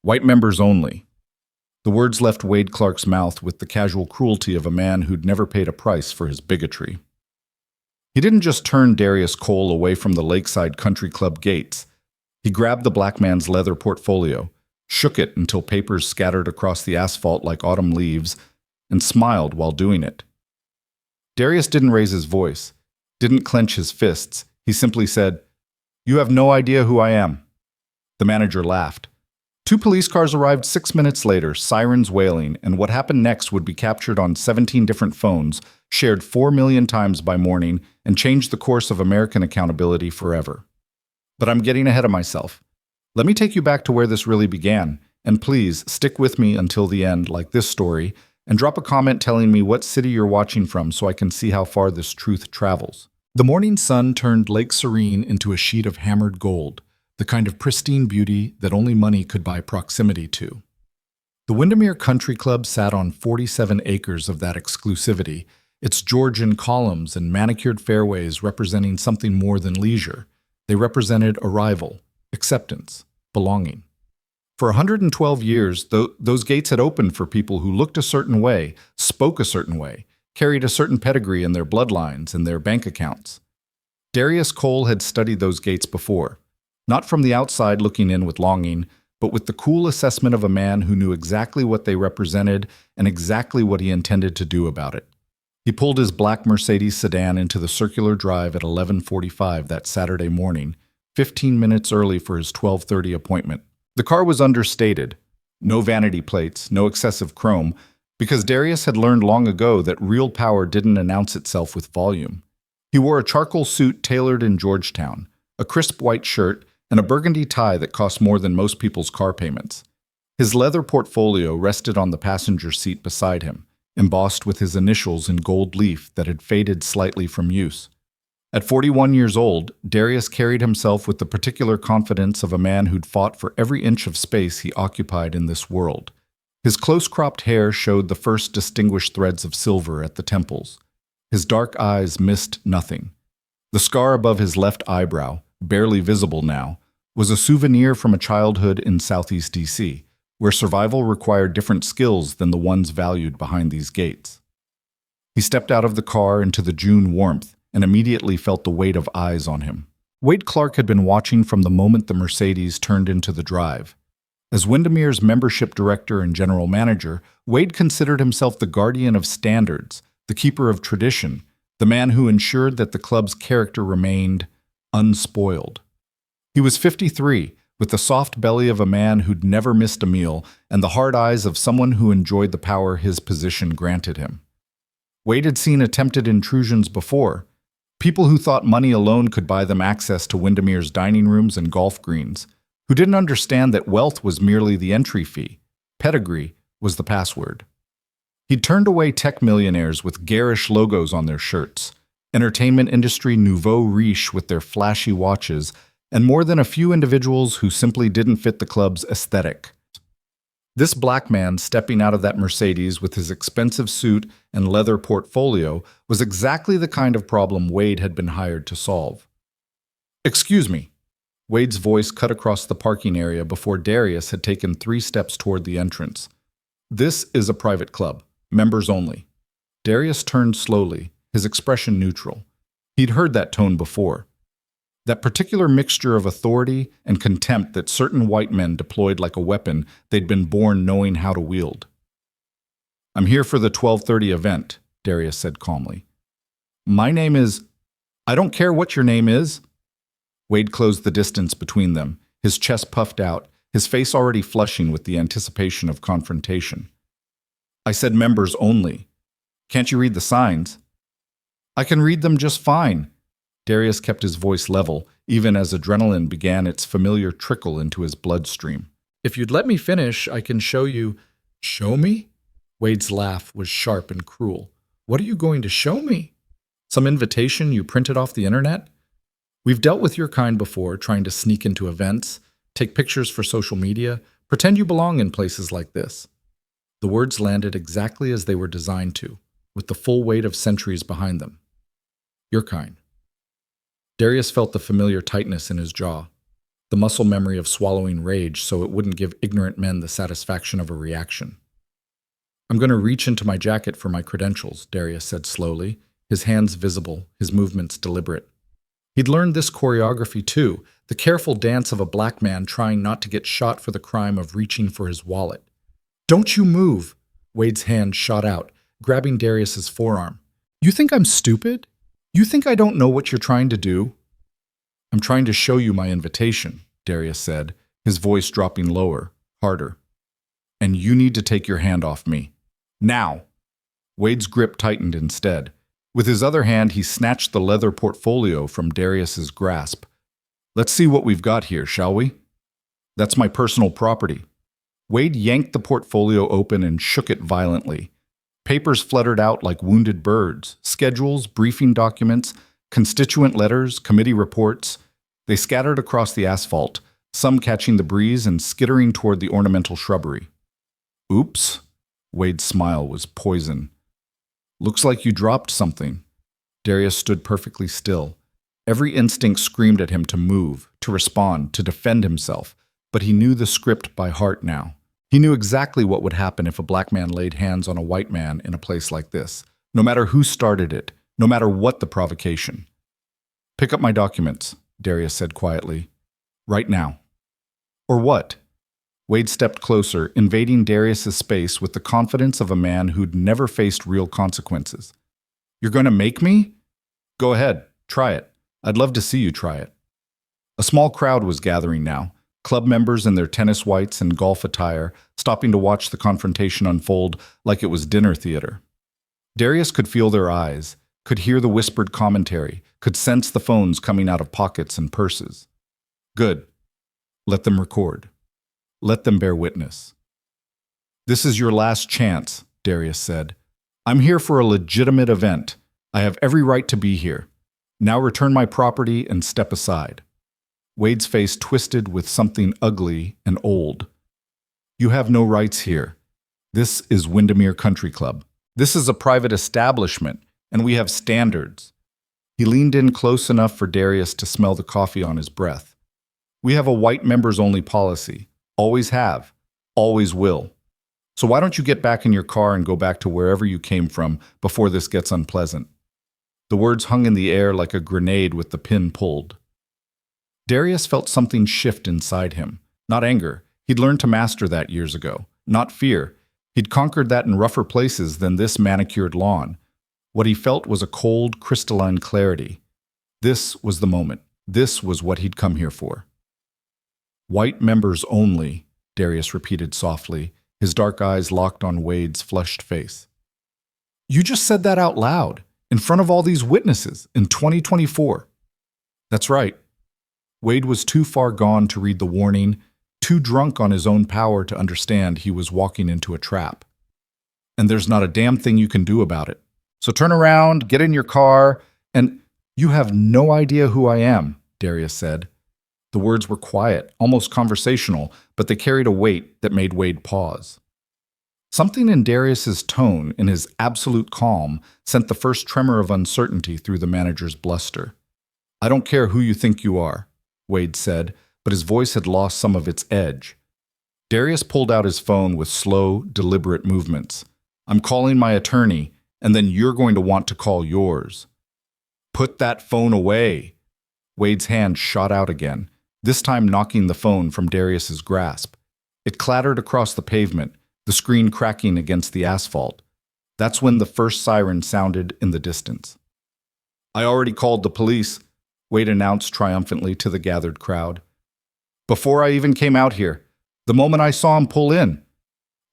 White members only. The words left Wade Clark's mouth with the casual cruelty of a man who'd never paid a price for his bigotry. He didn't just turn Darius Cole away from the Lakeside Country Club gates. He grabbed the black man's leather portfolio, shook it until papers scattered across the asphalt like autumn leaves, and smiled while doing it. Darius didn't raise his voice, didn't clench his fists. He simply said, "You have no idea who I am." The manager laughed. 2 police cars arrived 6 minutes later, sirens wailing, and what happened next would be captured on 17 different phones, shared 4 million times by morning, and changed the course of American accountability forever. But I'm getting ahead of myself. Let me take you back to where this really began, and please stick with me until the end, like this story, and drop a comment telling me what city you're watching from so I can see how far this truth travels. The morning sun turned Lake Serene into a sheet of hammered gold, the kind of pristine beauty that only money could buy proximity to. The Windermere Country Club sat on 47 acres of that exclusivity, its Georgian columns and manicured fairways representing something more than leisure. They represented arrival, acceptance, belonging. For 112 years, those gates had opened for people who looked a certain way, spoke a certain way, carried a certain pedigree in their bloodlines and their bank accounts. Darius Cole had studied those gates before, not from the outside looking in with longing, but with the cool assessment of a man who knew exactly what they represented and exactly what he intended to do about it. He pulled his black Mercedes sedan into the circular drive at 11:45 that Saturday morning, 15 minutes early for his 12:30 appointment. The car was understated, no vanity plates, no excessive chrome, because Darius had learned long ago that real power didn't announce itself with volume. He wore a charcoal suit tailored in Georgetown, a crisp white shirt, and a burgundy tie that cost more than most people's car payments. His leather portfolio rested on the passenger seat beside him, embossed with his initials in gold leaf that had faded slightly from use. At 41 years old, Darius carried himself with the particular confidence of a man who'd fought for every inch of space he occupied in this world. His close-cropped hair showed the first distinguished threads of silver at the temples. His dark eyes missed nothing. The scar above his left eyebrow, barely visible now, was a souvenir from a childhood in Southeast D.C., where survival required different skills than the ones valued behind these gates. He stepped out of the car into the June warmth and immediately felt the weight of eyes on him. Wade Clark had been watching from the moment the Mercedes turned into the drive. As Windermere's membership director and general manager, Wade considered himself the guardian of standards, the keeper of tradition, the man who ensured that the club's character remained unspoiled. He was 53, with the soft belly of a man who'd never missed a meal and the hard eyes of someone who enjoyed the power his position granted him. Wade had seen attempted intrusions before, people who thought money alone could buy them access to Windermere's dining rooms and golf greens, who didn't understand that wealth was merely the entry fee, pedigree was the password. He'd turned away tech millionaires with garish logos on their shirts, entertainment industry nouveau riche with their flashy watches, and more than a few individuals who simply didn't fit the club's aesthetic. This black man stepping out of that Mercedes with his expensive suit and leather portfolio was exactly the kind of problem Wade had been hired to solve. "Excuse me." Wade's voice cut across the parking area before Darius had taken 3 steps toward the entrance. "This is a private club, members only." Darius turned slowly, his expression neutral. He'd heard that tone before. That particular mixture of authority and contempt that certain white men deployed like a weapon they'd been born knowing how to wield. "I'm here for the 12:30 event," Darius said calmly. "My name is—" "I don't care what your name is." Wade closed the distance between them, his chest puffed out, his face already flushing with the anticipation of confrontation. "I said members only. Can't you read the signs?" "I can read them just fine." Darius kept his voice level, even as adrenaline began its familiar trickle into his bloodstream. "If you'd let me finish, I can show you—" "Show me?" Wade's laugh was sharp and cruel. "What are you going to show me? Some invitation you printed off the internet? We've dealt with your kind before, trying to sneak into events, take pictures for social media, pretend you belong in places like this." The words landed exactly as they were designed to, with the full weight of centuries behind them. "Your kind." Darius felt the familiar tightness in his jaw. the muscle memory of swallowing rage so it wouldn't give ignorant men the satisfaction of a reaction. I'm going to reach into my jacket for my credentials, Darius said slowly, his hands visible, his movements deliberate. He'd learned this choreography too, the careful dance of a black man trying not to get shot for the crime of reaching for his wallet. Don't you move! Wade's hand shot out, grabbing Darius's forearm. You think I'm stupid? You think I don't know what you're trying to do? I'm trying to show you my invitation, Darius said, his voice dropping lower, harder. And you need to take your hand off me. Now! Wade's grip tightened instead. With his other hand, he snatched the leather portfolio from Darius's grasp. Let's see what we've got here, shall we? That's my personal property. Wade yanked the portfolio open and shook it violently. Papers fluttered out like wounded birds, schedules, briefing documents, constituent letters, committee reports. They scattered across the asphalt, some catching the breeze and skittering toward the ornamental shrubbery. Oops. Wade's smile was poison. Looks like you dropped something. Darius stood perfectly still. Every instinct screamed at him to move, to respond, to defend himself, but he knew the script by heart now. He knew exactly what would happen if a black man laid hands on a white man in a place like this, no matter who started it, no matter what the provocation. Pick up my documents, Darius said quietly. Right now. Or what? Wade stepped closer, invading Darius's space with the confidence of a man who'd never faced real consequences. You're going to make me? Go ahead, try it. I'd love to see you try it. A small crowd was gathering now, club members in their tennis whites and golf attire, stopping to watch the confrontation unfold like it was dinner theater. Darius could feel their eyes, could hear the whispered commentary, could sense the phones coming out of pockets and purses. Good. Let them record. Let them bear witness. This is your last chance, Darius said. I'm here for a legitimate event. I have every right to be here. Now return my property and step aside. Wade's face twisted with something ugly and old. You have no rights here. This is Windermere Country Club. This is a private establishment, and we have standards. He leaned in close enough for Darius to smell the coffee on his breath. We have a white members-only policy. Always have. Always will. So why don't you get back in your car and go back to wherever you came from before this gets unpleasant? The words hung in the air like a grenade with the pin pulled. Darius felt something shift inside him. Not anger. He'd learned to master that years ago. Not fear. He'd conquered that in rougher places than this manicured lawn. What he felt was a cold, crystalline clarity. This was the moment. This was what he'd come here for. White members only, Darius repeated softly, his dark eyes locked on Wade's flushed face. You just said that out loud, in front of all these witnesses, in 2024. That's right. Wade was too far gone to read the warning, too drunk on his own power to understand he was walking into a trap. And there's not a damn thing you can do about it. So turn around, get in your car, and you have no idea who I am, Darius said. The words were quiet, almost conversational, but they carried a weight that made Wade pause. Something in Darius's tone, in his absolute calm, sent the first tremor of uncertainty through the manager's bluster. I don't care who you think you are, Wade said, but his voice had lost some of its edge. Darius pulled out his phone with slow, deliberate movements. I'm calling my attorney, and then you're going to want to call yours. Put that phone away. Wade's hand shot out again, this time knocking the phone from Darius's grasp. It clattered across the pavement, the screen cracking against the asphalt. That's when the first siren sounded in the distance. I already called the police, Wade announced triumphantly to the gathered crowd. Before I even came out here, the moment I saw him pull in.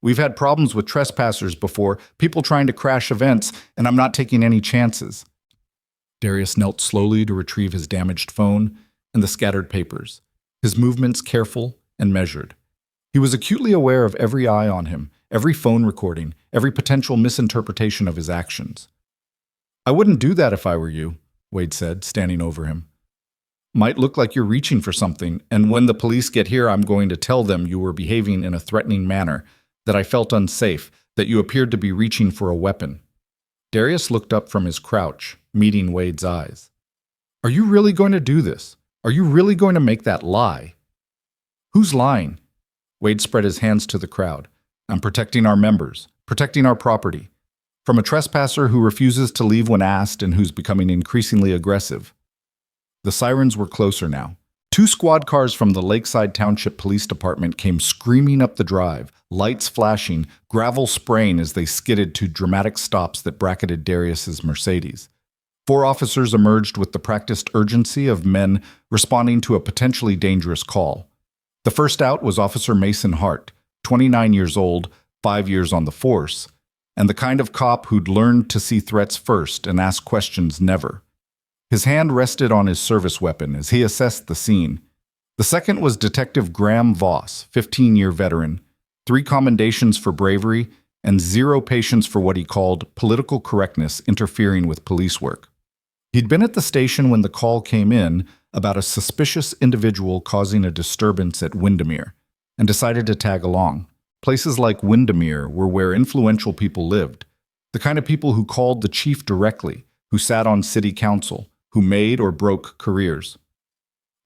We've had problems with trespassers before, people trying to crash events, and I'm not taking any chances. Darius knelt slowly to retrieve his damaged phone and the scattered papers, his movements careful and measured. He was acutely aware of every eye on him, every phone recording, every potential misinterpretation of his actions. I wouldn't do that if I were you, Wade said, standing over him. Might look like you're reaching for something, and when the police get here, I'm going to tell them you were behaving in a threatening manner, that I felt unsafe, that you appeared to be reaching for a weapon. Darius looked up from his crouch, meeting Wade's eyes. Are you really going to do this? Are you really going to make that lie? Who's lying? Wade spread his hands to the crowd. I'm protecting our members, protecting our property. From a trespasser who refuses to leave when asked and who's becoming increasingly aggressive. The sirens were closer now. 2 squad cars from the Lakeside Township Police Department came screaming up the drive, lights flashing, gravel spraying as they skidded to dramatic stops that bracketed Darius's Mercedes. 4 officers emerged with the practiced urgency of men responding to a potentially dangerous call. The first out was Officer Mason Hart, 29 years old, 5 years on the force, and the kind of cop who'd learned to see threats first and ask questions never. His hand rested on his service weapon as he assessed the scene. The second was Detective Graham Voss, 15-year veteran, 3 commendations for bravery, and 0 patience for what he called political correctness interfering with police work. He'd been at the station when the call came in about a suspicious individual causing a disturbance at Windermere, and decided to tag along. Places like Windermere were where influential people lived, the kind of people who called the chief directly, who sat on city council, who made or broke careers.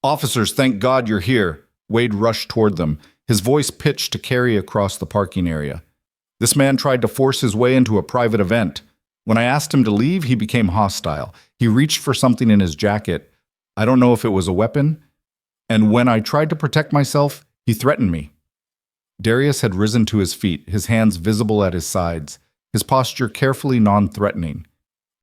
Officers, thank God you're here. Wade rushed toward them, his voice pitched to carry across the parking area. This man tried to force his way into a private event. When I asked him to leave, he became hostile. He reached for something in his jacket. I don't know if it was a weapon. And when I tried to protect myself, he threatened me. Darius had risen to his feet, his hands visible at his sides, his posture carefully non-threatening.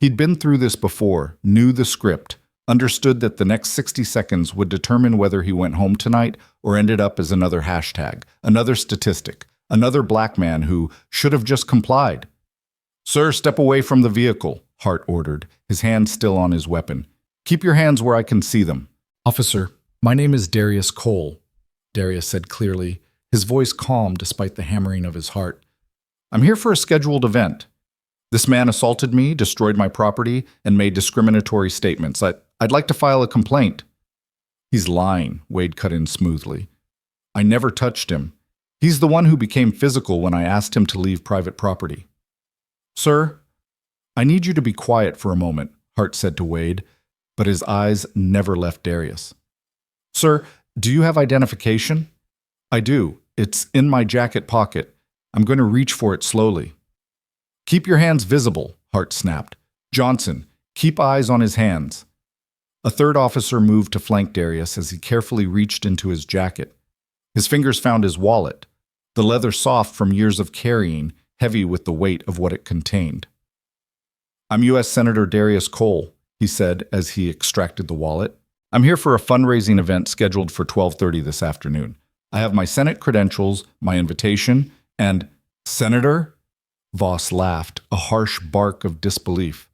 He'd been through this before, knew the script, understood that the next 60 seconds would determine whether he went home tonight or ended up as another hashtag, another statistic, another black man who should have just complied. Sir, step away from the vehicle, Hart ordered, his hand still on his weapon. Keep your hands where I can see them. Officer, my name is Darius Cole, Darius said clearly, his voice calm despite the hammering of his heart. I'm here for a scheduled event. This man assaulted me, destroyed my property, and made discriminatory statements. I'd like to file a complaint. He's lying, Wade cut in smoothly. I never touched him. He's the one who became physical when I asked him to leave private property. Sir, I need you to be quiet for a moment, Hart said to Wade, but his eyes never left Darius. Sir, do you have identification? I do. It's in my jacket pocket. I'm going to reach for it slowly. Keep your hands visible, Hart snapped. Johnson, keep eyes on his hands. A third officer moved to flank Darius as he carefully reached into his jacket. His fingers found his wallet, the leather soft from years of carrying, heavy with the weight of what it contained. I'm U.S. Senator Darius Cole, he said as he extracted the wallet. I'm here for a fundraising event scheduled for 12:30 this afternoon. I have my Senate credentials, my invitation, and Senator? Voss laughed, a harsh bark of disbelief.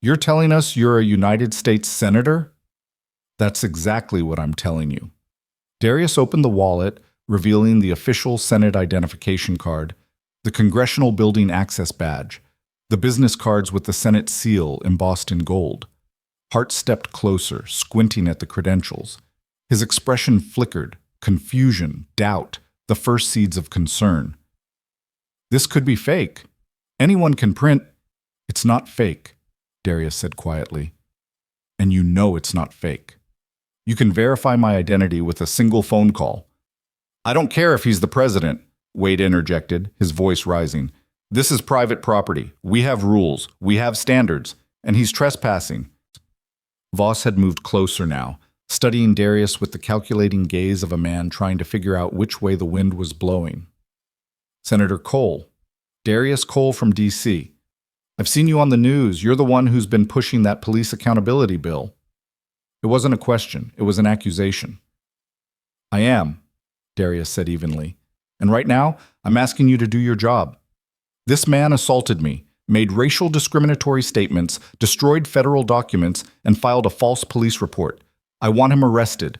You're telling us you're a United States Senator? That's exactly what I'm telling you. Darius opened the wallet, revealing the official Senate identification card, the Congressional Building Access Badge, the business cards with the Senate seal embossed in gold. Hart stepped closer, squinting at the credentials. His expression flickered, confusion, doubt, the first seeds of concern. This could be fake. Anyone can print. It's not fake, Darius said quietly. And you know it's not fake. You can verify my identity with a single phone call. I don't care if he's the president, Wade interjected, his voice rising. This is private property. We have rules. We have standards. And he's trespassing. Voss had moved closer now, studying Darius with the calculating gaze of a man trying to figure out which way the wind was blowing. Senator Cole, Darius Cole from D.C. I've seen you on the news. You're the one who's been pushing that police accountability bill. It wasn't a question. It was an accusation. I am, Darius said evenly. And right now, I'm asking you to do your job. This man assaulted me, made racial discriminatory statements, destroyed federal documents, and filed a false police report. I want him arrested.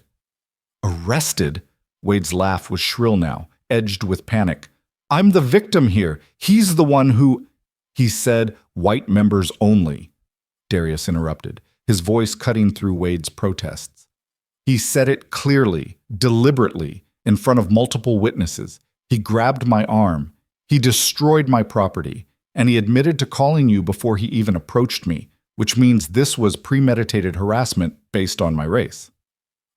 Arrested? Wade's laugh was shrill now, edged with panic. I'm the victim here. He's the one who... He said, white members only, Darius interrupted, his voice cutting through Wade's protests. He said it clearly, deliberately, in front of multiple witnesses. He grabbed my arm. He destroyed my property. And he admitted to calling you before he even approached me, which means this was premeditated harassment based on my race.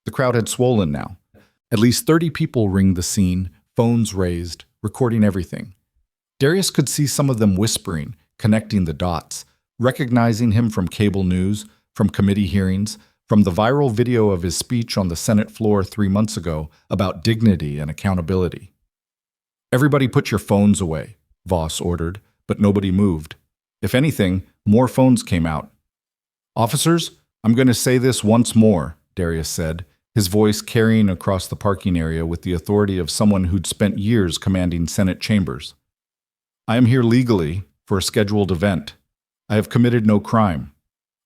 The crowd had swollen now. At least 30 people ringed the scene, phones raised, recording everything. Darius could see some of them whispering, connecting the dots, recognizing him from cable news, from committee hearings, from the viral video of his speech on the Senate floor 3 months ago about dignity and accountability. "Everybody put your phones away," Voss ordered, but nobody moved. If anything, more phones came out. "Officers, I'm going to say this once more," Darius said, his voice carrying across the parking area with the authority of someone who'd spent years commanding Senate chambers. "I am here legally for a scheduled event. I have committed no crime.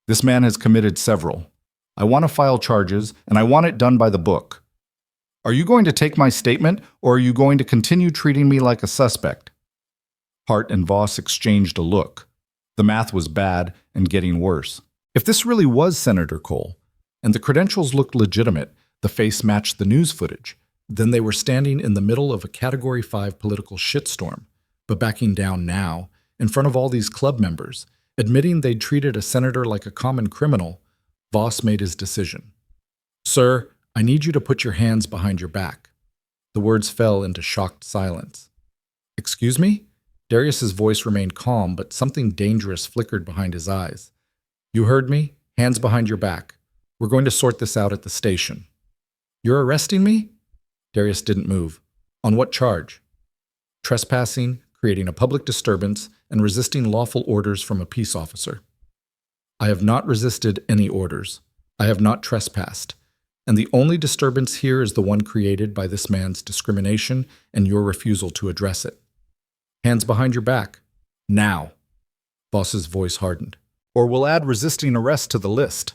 This man has committed several. I want to file charges, and I want it done by the book. Are you going to take my statement, or are you going to continue treating me like a suspect?" Hart and Voss exchanged a look. The math was bad and getting worse. If this really was Senator Cole, and the credentials looked legitimate, the face matched the news footage, then they were standing in the middle of a Category 5 political shitstorm, but backing down now, in front of all these club members, admitting they'd treated a senator like a common criminal. Voss made his decision. "Sir, I need you to put your hands behind your back." The words fell into shocked silence. "Excuse me?" Darius's voice remained calm, but something dangerous flickered behind his eyes. "You heard me? Hands behind your back. We're going to sort this out at the station." "You're arresting me?" Darius didn't move. "On what charge?" "Trespassing, creating a public disturbance, and resisting lawful orders from a peace officer." "I have not resisted any orders. I have not trespassed. And the only disturbance here is the one created by this man's discrimination and your refusal to address it. Hands behind your back. Now." Voss's voice hardened. "Or we'll add resisting arrest to the list."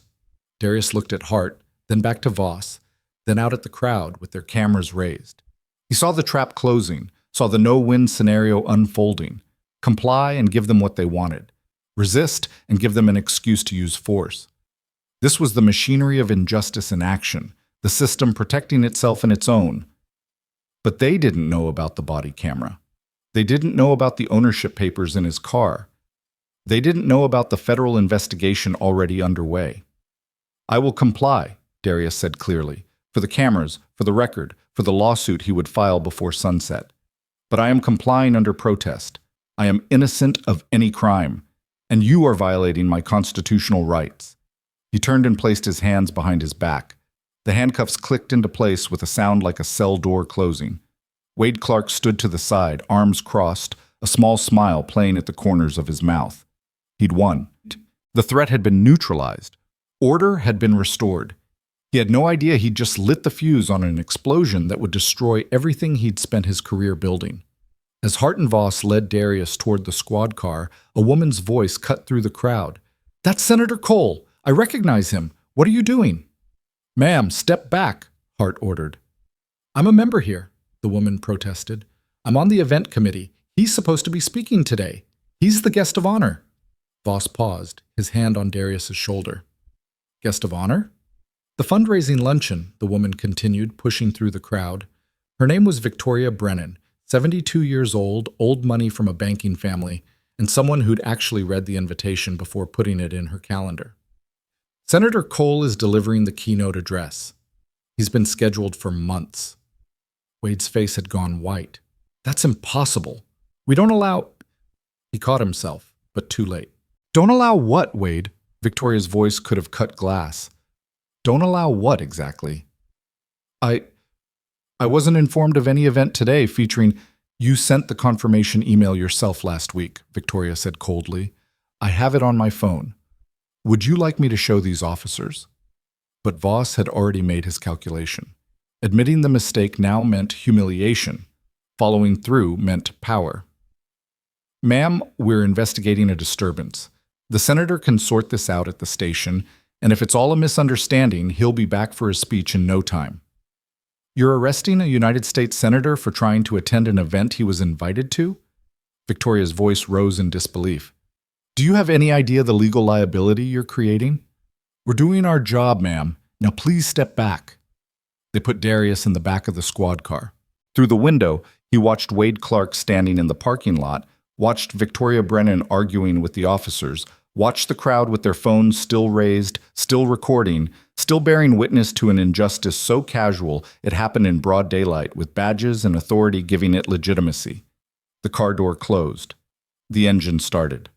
Darius looked at Hart, then back to Voss, then out at the crowd with their cameras raised. He saw the trap closing, saw the no-win scenario unfolding. Comply and give them what they wanted. Resist and give them an excuse to use force. This was the machinery of injustice in action, the system protecting itself and its own. But they didn't know about the body camera. They didn't know about the ownership papers in his car. They didn't know about the federal investigation already underway. "I will comply," Darius said clearly, "for the cameras, for the record, for the lawsuit he would file before sunset. But I am complying under protest. I am innocent of any crime, and you are violating my constitutional rights." He turned and placed his hands behind his back. The handcuffs clicked into place with a sound like a cell door closing. Wade Clark stood to the side, arms crossed, a small smile playing at the corners of his mouth. He'd won. The threat had been neutralized. Order had been restored. He had no idea he'd just lit the fuse on an explosion that would destroy everything he'd spent his career building. As Hart and Voss led Darius toward the squad car, a woman's voice cut through the crowd. "That's Senator Cole! I recognize him! What are you doing?" "Ma'am, step back," Hart ordered. "I'm a member here," the woman protested. "I'm on the event committee. He's supposed to be speaking today. He's the guest of honor." Voss paused, his hand on Darius's shoulder. "Guest of honor?" "The fundraising luncheon," the woman continued, pushing through the crowd. Her name was Victoria Brennan, 72 years old money from a banking family, and someone who'd actually read the invitation before putting it in her calendar. "Senator Cole is delivering the keynote address. He's been scheduled for months." Wade's face had gone white. "That's impossible. We don't allow—" He caught himself, but too late. "Don't allow what, Wade?" Victoria's voice could have cut glass. "Don't allow what exactly?" I wasn't informed of any event today featuring—" "You sent the confirmation email yourself last week," Victoria said coldly. "I have it on my phone. Would you like me to show these officers?" But Voss had already made his calculation. Admitting the mistake now meant humiliation. Following through meant power. "Ma'am, we're investigating a disturbance. The senator can sort this out at the station, and if it's all a misunderstanding, he'll be back for his speech in no time." "You're arresting a United States senator for trying to attend an event he was invited to?" Victoria's voice rose in disbelief. "Do you have any idea the legal liability you're creating?" "We're doing our job, ma'am. Now please step back." They put Darius in the back of the squad car. Through the window, he watched Wade Clark standing in the parking lot, watched Victoria Brennan arguing with the officers, Watch the crowd with their phones still raised, still recording, still bearing witness to an injustice so casual it happened in broad daylight, with badges and authority giving it legitimacy. The car door closed. The engine started.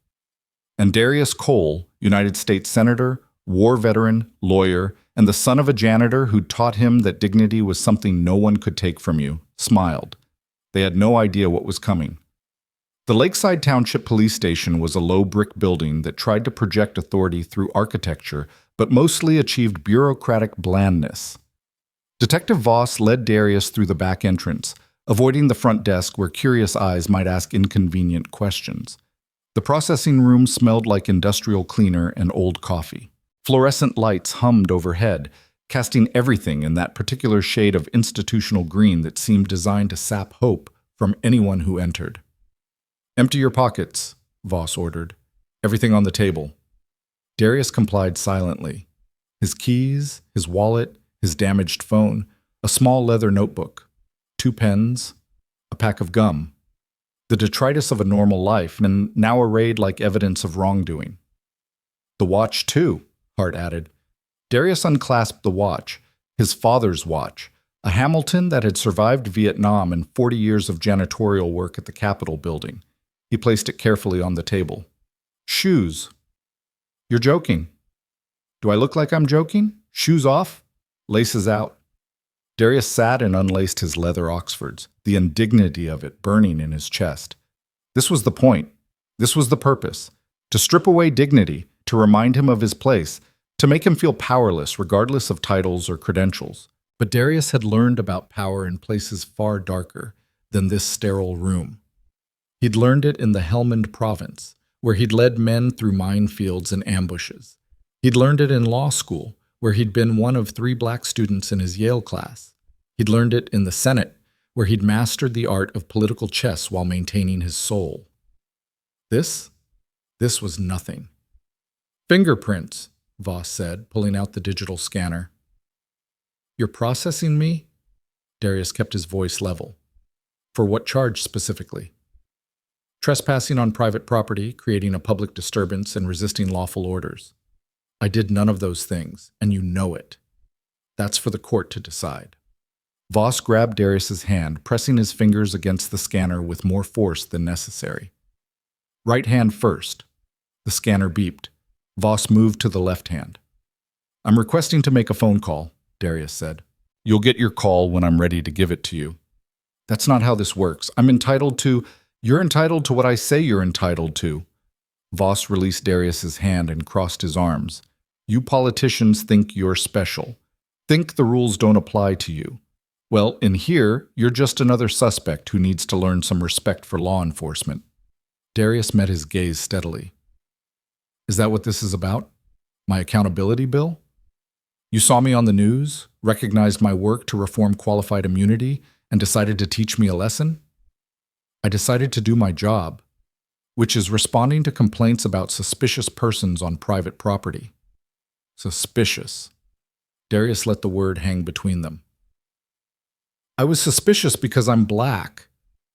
And Darius Cole, United States Senator, war veteran, lawyer, and the son of a janitor who'd taught him that dignity was something no one could take from you, smiled. They had no idea what was coming. The Lakeside Township Police Station was a low brick building that tried to project authority through architecture, but mostly achieved bureaucratic blandness. Detective Voss led Darius through the back entrance, avoiding the front desk where curious eyes might ask inconvenient questions. The processing room smelled like industrial cleaner and old coffee. Fluorescent lights hummed overhead, casting everything in that particular shade of institutional green that seemed designed to sap hope from anyone who entered. "Empty your pockets," Voss ordered. "Everything on the table." Darius complied silently. His keys, his wallet, his damaged phone, a small leather notebook, 2 pens, a pack of gum. The detritus of a normal life, and now arrayed like evidence of wrongdoing. "The watch, too," Hart added. Darius unclasped the watch, his father's watch, a Hamilton that had survived Vietnam and 40 years of janitorial work at the Capitol building. He placed it carefully on the table. "Shoes." "You're joking." "Do I look like I'm joking? Shoes off, laces out." Darius sat and unlaced his leather Oxfords, the indignity of it burning in his chest. This was the point. This was the purpose. To strip away dignity, to remind him of his place, to make him feel powerless regardless of titles or credentials. But Darius had learned about power in places far darker than this sterile room. He'd learned it in the Helmand province, where he'd led men through minefields and ambushes. He'd learned it in law school, where he'd been one of 3 black students in his Yale class. He'd learned it in the Senate, where he'd mastered the art of political chess while maintaining his soul. This was nothing. "Fingerprints," Voss said, pulling out the digital scanner. "You're processing me?" Darius kept his voice level. "For what charge specifically?" "Trespassing on private property, creating a public disturbance, and resisting lawful orders. I did none of those things, and you know it. That's for the court to decide." Voss grabbed Darius's hand, pressing his fingers against the scanner with more force than necessary. "Right hand first." The scanner beeped. Voss moved to the left hand. "I'm requesting to make a phone call," Darius said. "You'll get your call when I'm ready to give it to you." "That's not how this works. I'm entitled to—" "You're entitled to what I say you're entitled to." Voss released Darius's hand and crossed his arms. "You politicians think you're special. Think the rules don't apply to you. Well, in here, you're just another suspect who needs to learn some respect for law enforcement." Darius met his gaze steadily. "Is that what this is about? My accountability bill? You saw me on the news, recognized my work to reform qualified immunity, and decided to teach me a lesson? I decided to do my job, which is responding to complaints about suspicious persons on private property." Suspicious. Darius let the word hang between them. "I was suspicious because I'm black.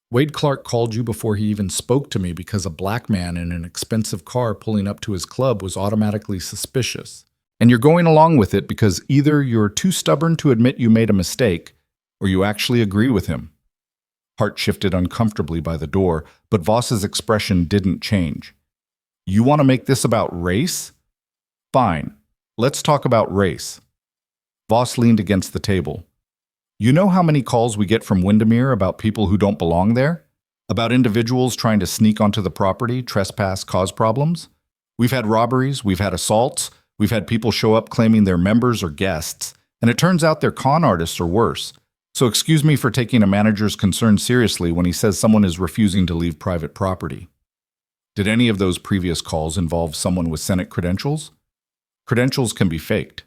Wade Clark called you before he even spoke to me because a black man in an expensive car pulling up to his club was automatically suspicious. And you're going along with it because either you're too stubborn to admit you made a mistake, or you actually agree with him." Hart shifted uncomfortably by the door, but Voss's expression didn't change. "You want to make this about race? Fine, let's talk about race." Voss leaned against the table. "You know how many calls we get from Windermere about people who don't belong there? About individuals trying to sneak onto the property, trespass, cause problems? We've had robberies, we've had assaults, we've had people show up claiming they're members or guests, and it turns out they're con artists or worse. So excuse me for taking a manager's concern seriously when he says someone is refusing to leave private property." "Did any of those previous calls involve someone with Senate credentials? Credentials can be faked.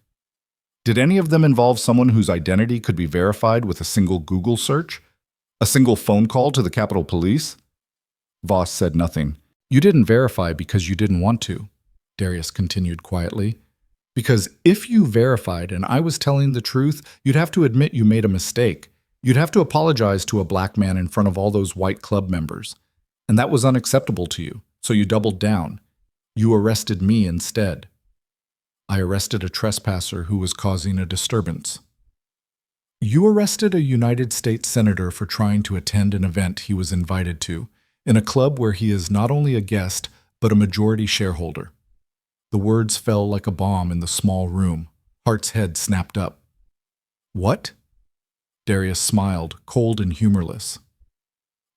Did any of them involve someone whose identity could be verified with a single Google search? A single phone call to the Capitol Police?" Voss said nothing. "You didn't verify because you didn't want to," Darius continued quietly. "Because if you verified and I was telling the truth, you'd have to admit you made a mistake. You'd have to apologize to a black man in front of all those white club members. And that was unacceptable to you, so you doubled down. You arrested me instead. I arrested a trespasser who was causing a disturbance. You arrested a United States Senator for trying to attend an event he was invited to, in a club where he is not only a guest, but a majority shareholder. The words fell like a bomb in the small room. Hart's head snapped up. What? Darius smiled, cold and humorless.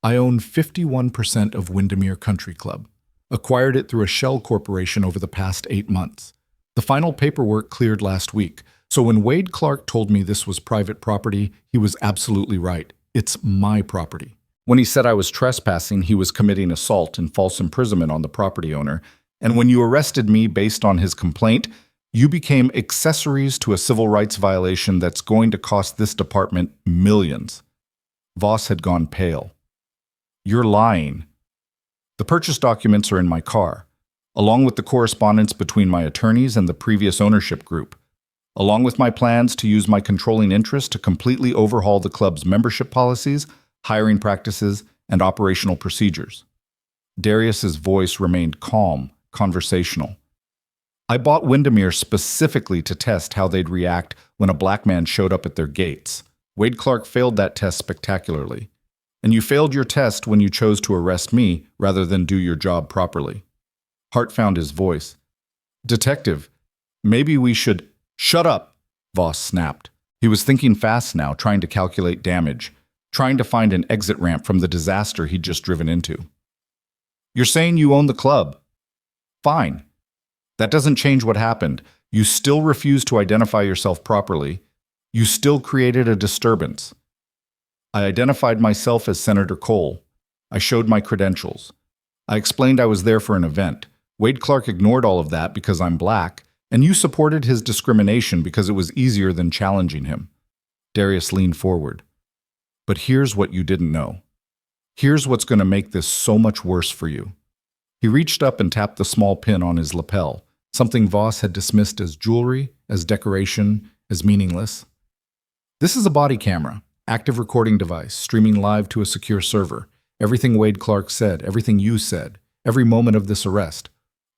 I own 51% of Windermere Country Club. Acquired it through a shell corporation over the past 8 months. The final paperwork cleared last week, so when Wade Clark told me this was private property, he was absolutely right. It's my property. When he said I was trespassing, he was committing assault and false imprisonment on the property owner. And when you arrested me based on his complaint, you became accessories to a civil rights violation that's going to cost this department millions. Voss had gone pale. You're lying. The purchase documents are in my car, along with the correspondence between my attorneys and the previous ownership group, along with my plans to use my controlling interest to completely overhaul the club's membership policies, hiring practices, and operational procedures. Darius's voice remained calm, conversational. I bought Windermere specifically to test how they'd react when a black man showed up at their gates. Wade Clark failed that test spectacularly. And you failed your test when you chose to arrest me rather than do your job properly. Hart found his voice. Detective, maybe we should— Shut up, Voss snapped. He was thinking fast now, trying to calculate damage, trying to find an exit ramp from the disaster he'd just driven into. You're saying you own the club. Fine. That doesn't change what happened. You still refused to identify yourself properly. You still created a disturbance. I identified myself as Senator Cole. I showed my credentials. I explained I was there for an event. Wade Clark ignored all of that because I'm black, and you supported his discrimination because it was easier than challenging him. Darius leaned forward. But here's what you didn't know. Here's what's going to make this so much worse for you. He reached up and tapped the small pin on his lapel, something Voss had dismissed as jewelry, as decoration, as meaningless. This is a body camera. Active recording device, streaming live to a secure server. Everything Wade Clark said, everything you said, every moment of this arrest,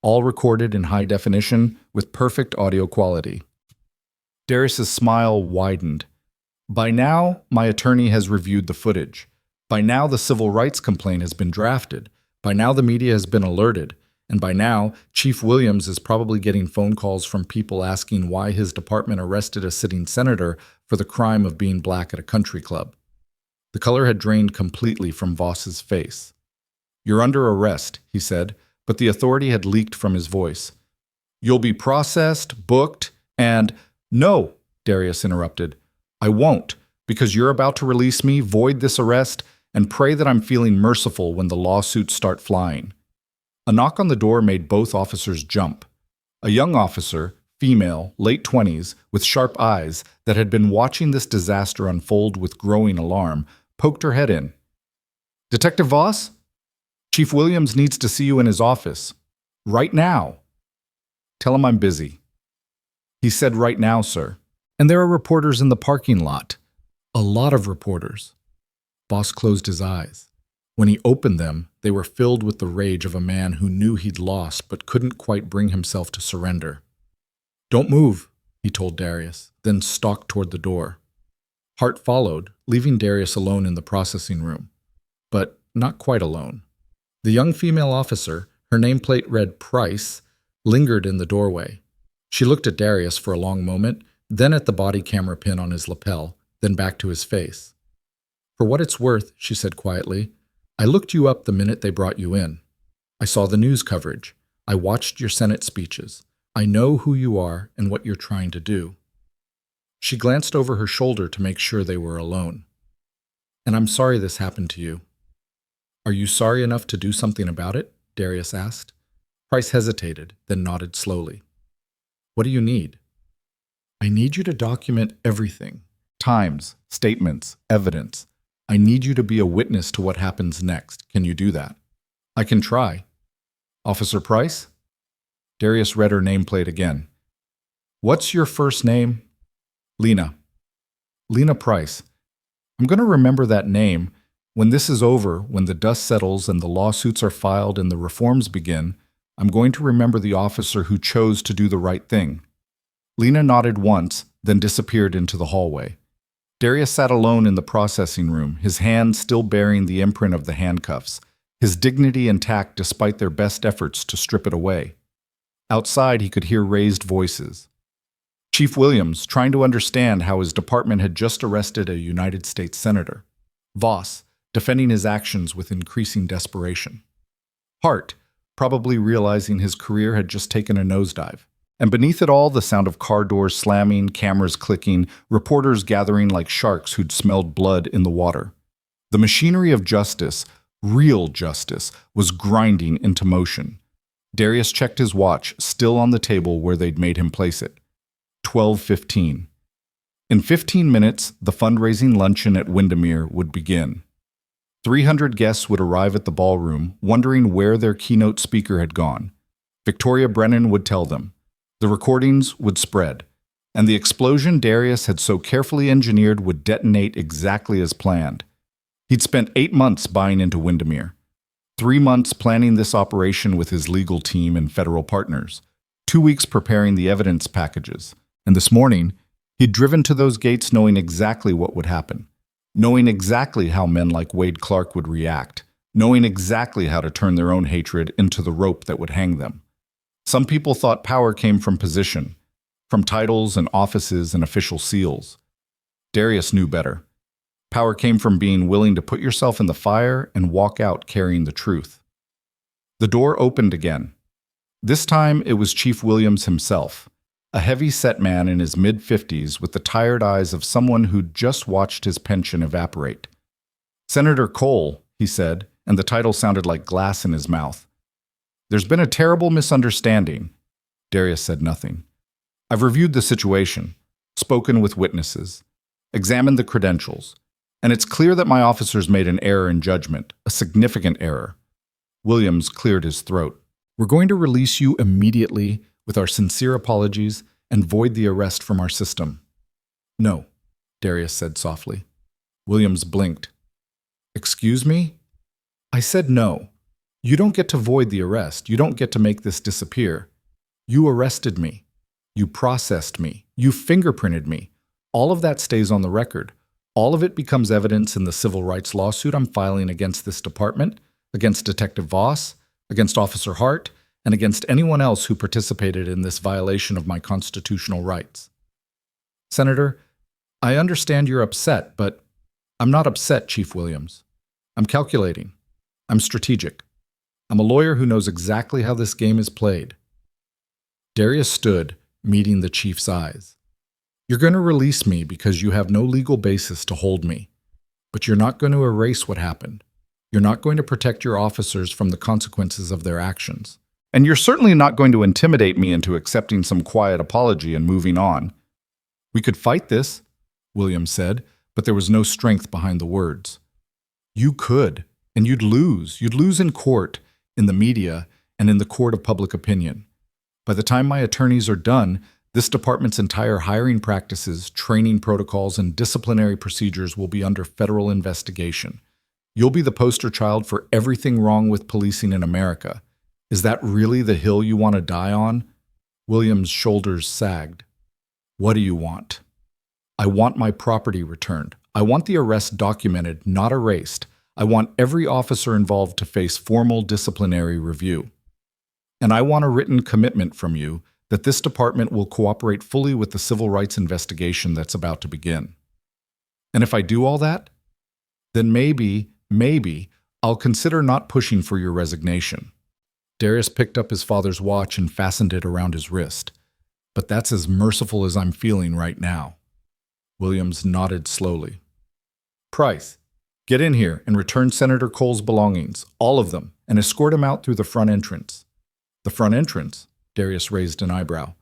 all recorded in high definition with perfect audio quality. Darius's smile widened. By now, my attorney has reviewed the footage. By now, the civil rights complaint has been drafted. By now, the media has been alerted. And by now, Chief Williams is probably getting phone calls from people asking why his department arrested a sitting senator for the crime of being black at a country club. The color had drained completely from Voss's face. You're under arrest, he said, but the authority had leaked from his voice. You'll be processed, booked, and— No, Darius interrupted. I won't, because you're about to release me, void this arrest, and pray that I'm feeling merciful when the lawsuits start flying. A knock on the door made both officers jump. A young officer, female, late 20s, with sharp eyes, that had been watching this disaster unfold with growing alarm, poked her head in. Detective Voss? Chief Williams needs to see you in his office. Right now. Tell him I'm busy. He said right now, sir. And there are reporters in the parking lot. A lot of reporters. Voss closed his eyes. When he opened them, they were filled with the rage of a man who knew he'd lost but couldn't quite bring himself to surrender. Don't move, he told Darius, then stalked toward the door. Hart followed, leaving Darius alone in the processing room. But not quite alone. The young female officer, her nameplate read Price, lingered in the doorway. She looked at Darius for a long moment, then at the body camera pin on his lapel, then back to his face. For what it's worth, she said quietly, I looked you up the minute they brought you in. I saw the news coverage. I watched your Senate speeches. I know who you are and what you're trying to do. She glanced over her shoulder to make sure they were alone. And I'm sorry this happened to you. Are you sorry enough to do something about it? Darius asked. Price hesitated, then nodded slowly. What do you need? I need you to document everything. Times, statements, evidence. I need you to be a witness to what happens next. Can you do that? I can try. Officer Price? Darius read her nameplate again. What's your first name? Lena. Lena Price. I'm going to remember that name. When this is over, when the dust settles and the lawsuits are filed and the reforms begin, I'm going to remember the officer who chose to do the right thing." Lena nodded once, then disappeared into the hallway. Darius sat alone in the processing room, his hand still bearing the imprint of the handcuffs, his dignity intact despite their best efforts to strip it away. Outside, he could hear raised voices. Chief Williams, trying to understand how his department had just arrested a United States senator. Voss, defending his actions with increasing desperation. Hart, probably realizing his career had just taken a nosedive. And beneath it all, the sound of car doors slamming, cameras clicking, reporters gathering like sharks who'd smelled blood in the water. The machinery of justice, real justice, was grinding into motion. Darius checked his watch, still on the table where they'd made him place it. 12:15. In 15 minutes, the fundraising luncheon at Windermere would begin. 300 guests would arrive at the ballroom, wondering where their keynote speaker had gone. Victoria Brennan would tell them. The recordings would spread, and the explosion Darius had so carefully engineered would detonate exactly as planned. He'd spent 8 months buying into Windermere, 3 months planning this operation with his legal team and federal partners, 2 weeks preparing the evidence packages, and this morning, he'd driven to those gates knowing exactly what would happen, knowing exactly how men like Wade Clark would react, knowing exactly how to turn their own hatred into the rope that would hang them. Some people thought power came from position, from titles and offices and official seals. Darius knew better. Power came from being willing to put yourself in the fire and walk out carrying the truth. The door opened again. This time it was Chief Williams himself, a heavy-set man in his mid-50s with the tired eyes of someone who'd just watched his pension evaporate. "Senator Cole," he said, and the title sounded like glass in his mouth. "There's been a terrible misunderstanding." Darius said nothing. "I've reviewed the situation, spoken with witnesses, examined the credentials, and it's clear that my officers made an error in judgment, a significant error." Williams cleared his throat. "We're going to release you immediately with our sincere apologies and void the arrest from our system." "No," Darius said softly. Williams blinked. "Excuse me?" "I said no. You don't get to void the arrest. You don't get to make this disappear. You arrested me. You processed me. You fingerprinted me. All of that stays on the record. All of it becomes evidence in the civil rights lawsuit I'm filing against this department, against Detective Voss, against Officer Hart, and against anyone else who participated in this violation of my constitutional rights. Senator, I understand you're upset, but I'm not upset, Chief Williams. I'm calculating. I'm strategic. I'm a lawyer who knows exactly how this game is played." Darius stood, meeting the chief's eyes. "You're going to release me because you have no legal basis to hold me. But you're not going to erase what happened. You're not going to protect your officers from the consequences of their actions. And you're certainly not going to intimidate me into accepting some quiet apology and moving on. We could fight this," Williams said, but there was no strength behind the words. "You could, and you'd lose. You'd lose in court, in the media, and in the court of public opinion. By the time my attorneys are done, this department's entire hiring practices, training protocols, and disciplinary procedures will be under federal investigation. You'll be the poster child for everything wrong with policing in America. Is that really the hill you want to die on?" Williams' shoulders sagged. "What do you want?" "I want my property returned. I want the arrest documented, not erased. I want every officer involved to face formal disciplinary review. And I want a written commitment from you that this department will cooperate fully with the civil rights investigation that's about to begin. And if I do all that, then maybe I'll consider not pushing for your resignation." Darius picked up his father's watch and fastened it around his wrist. "But that's as merciful as I'm feeling right now." Williams nodded slowly. "Price, get in here and return Senator Cole's belongings, all of them, and escort him out through the front entrance." "The front entrance?" Darius raised an eyebrow.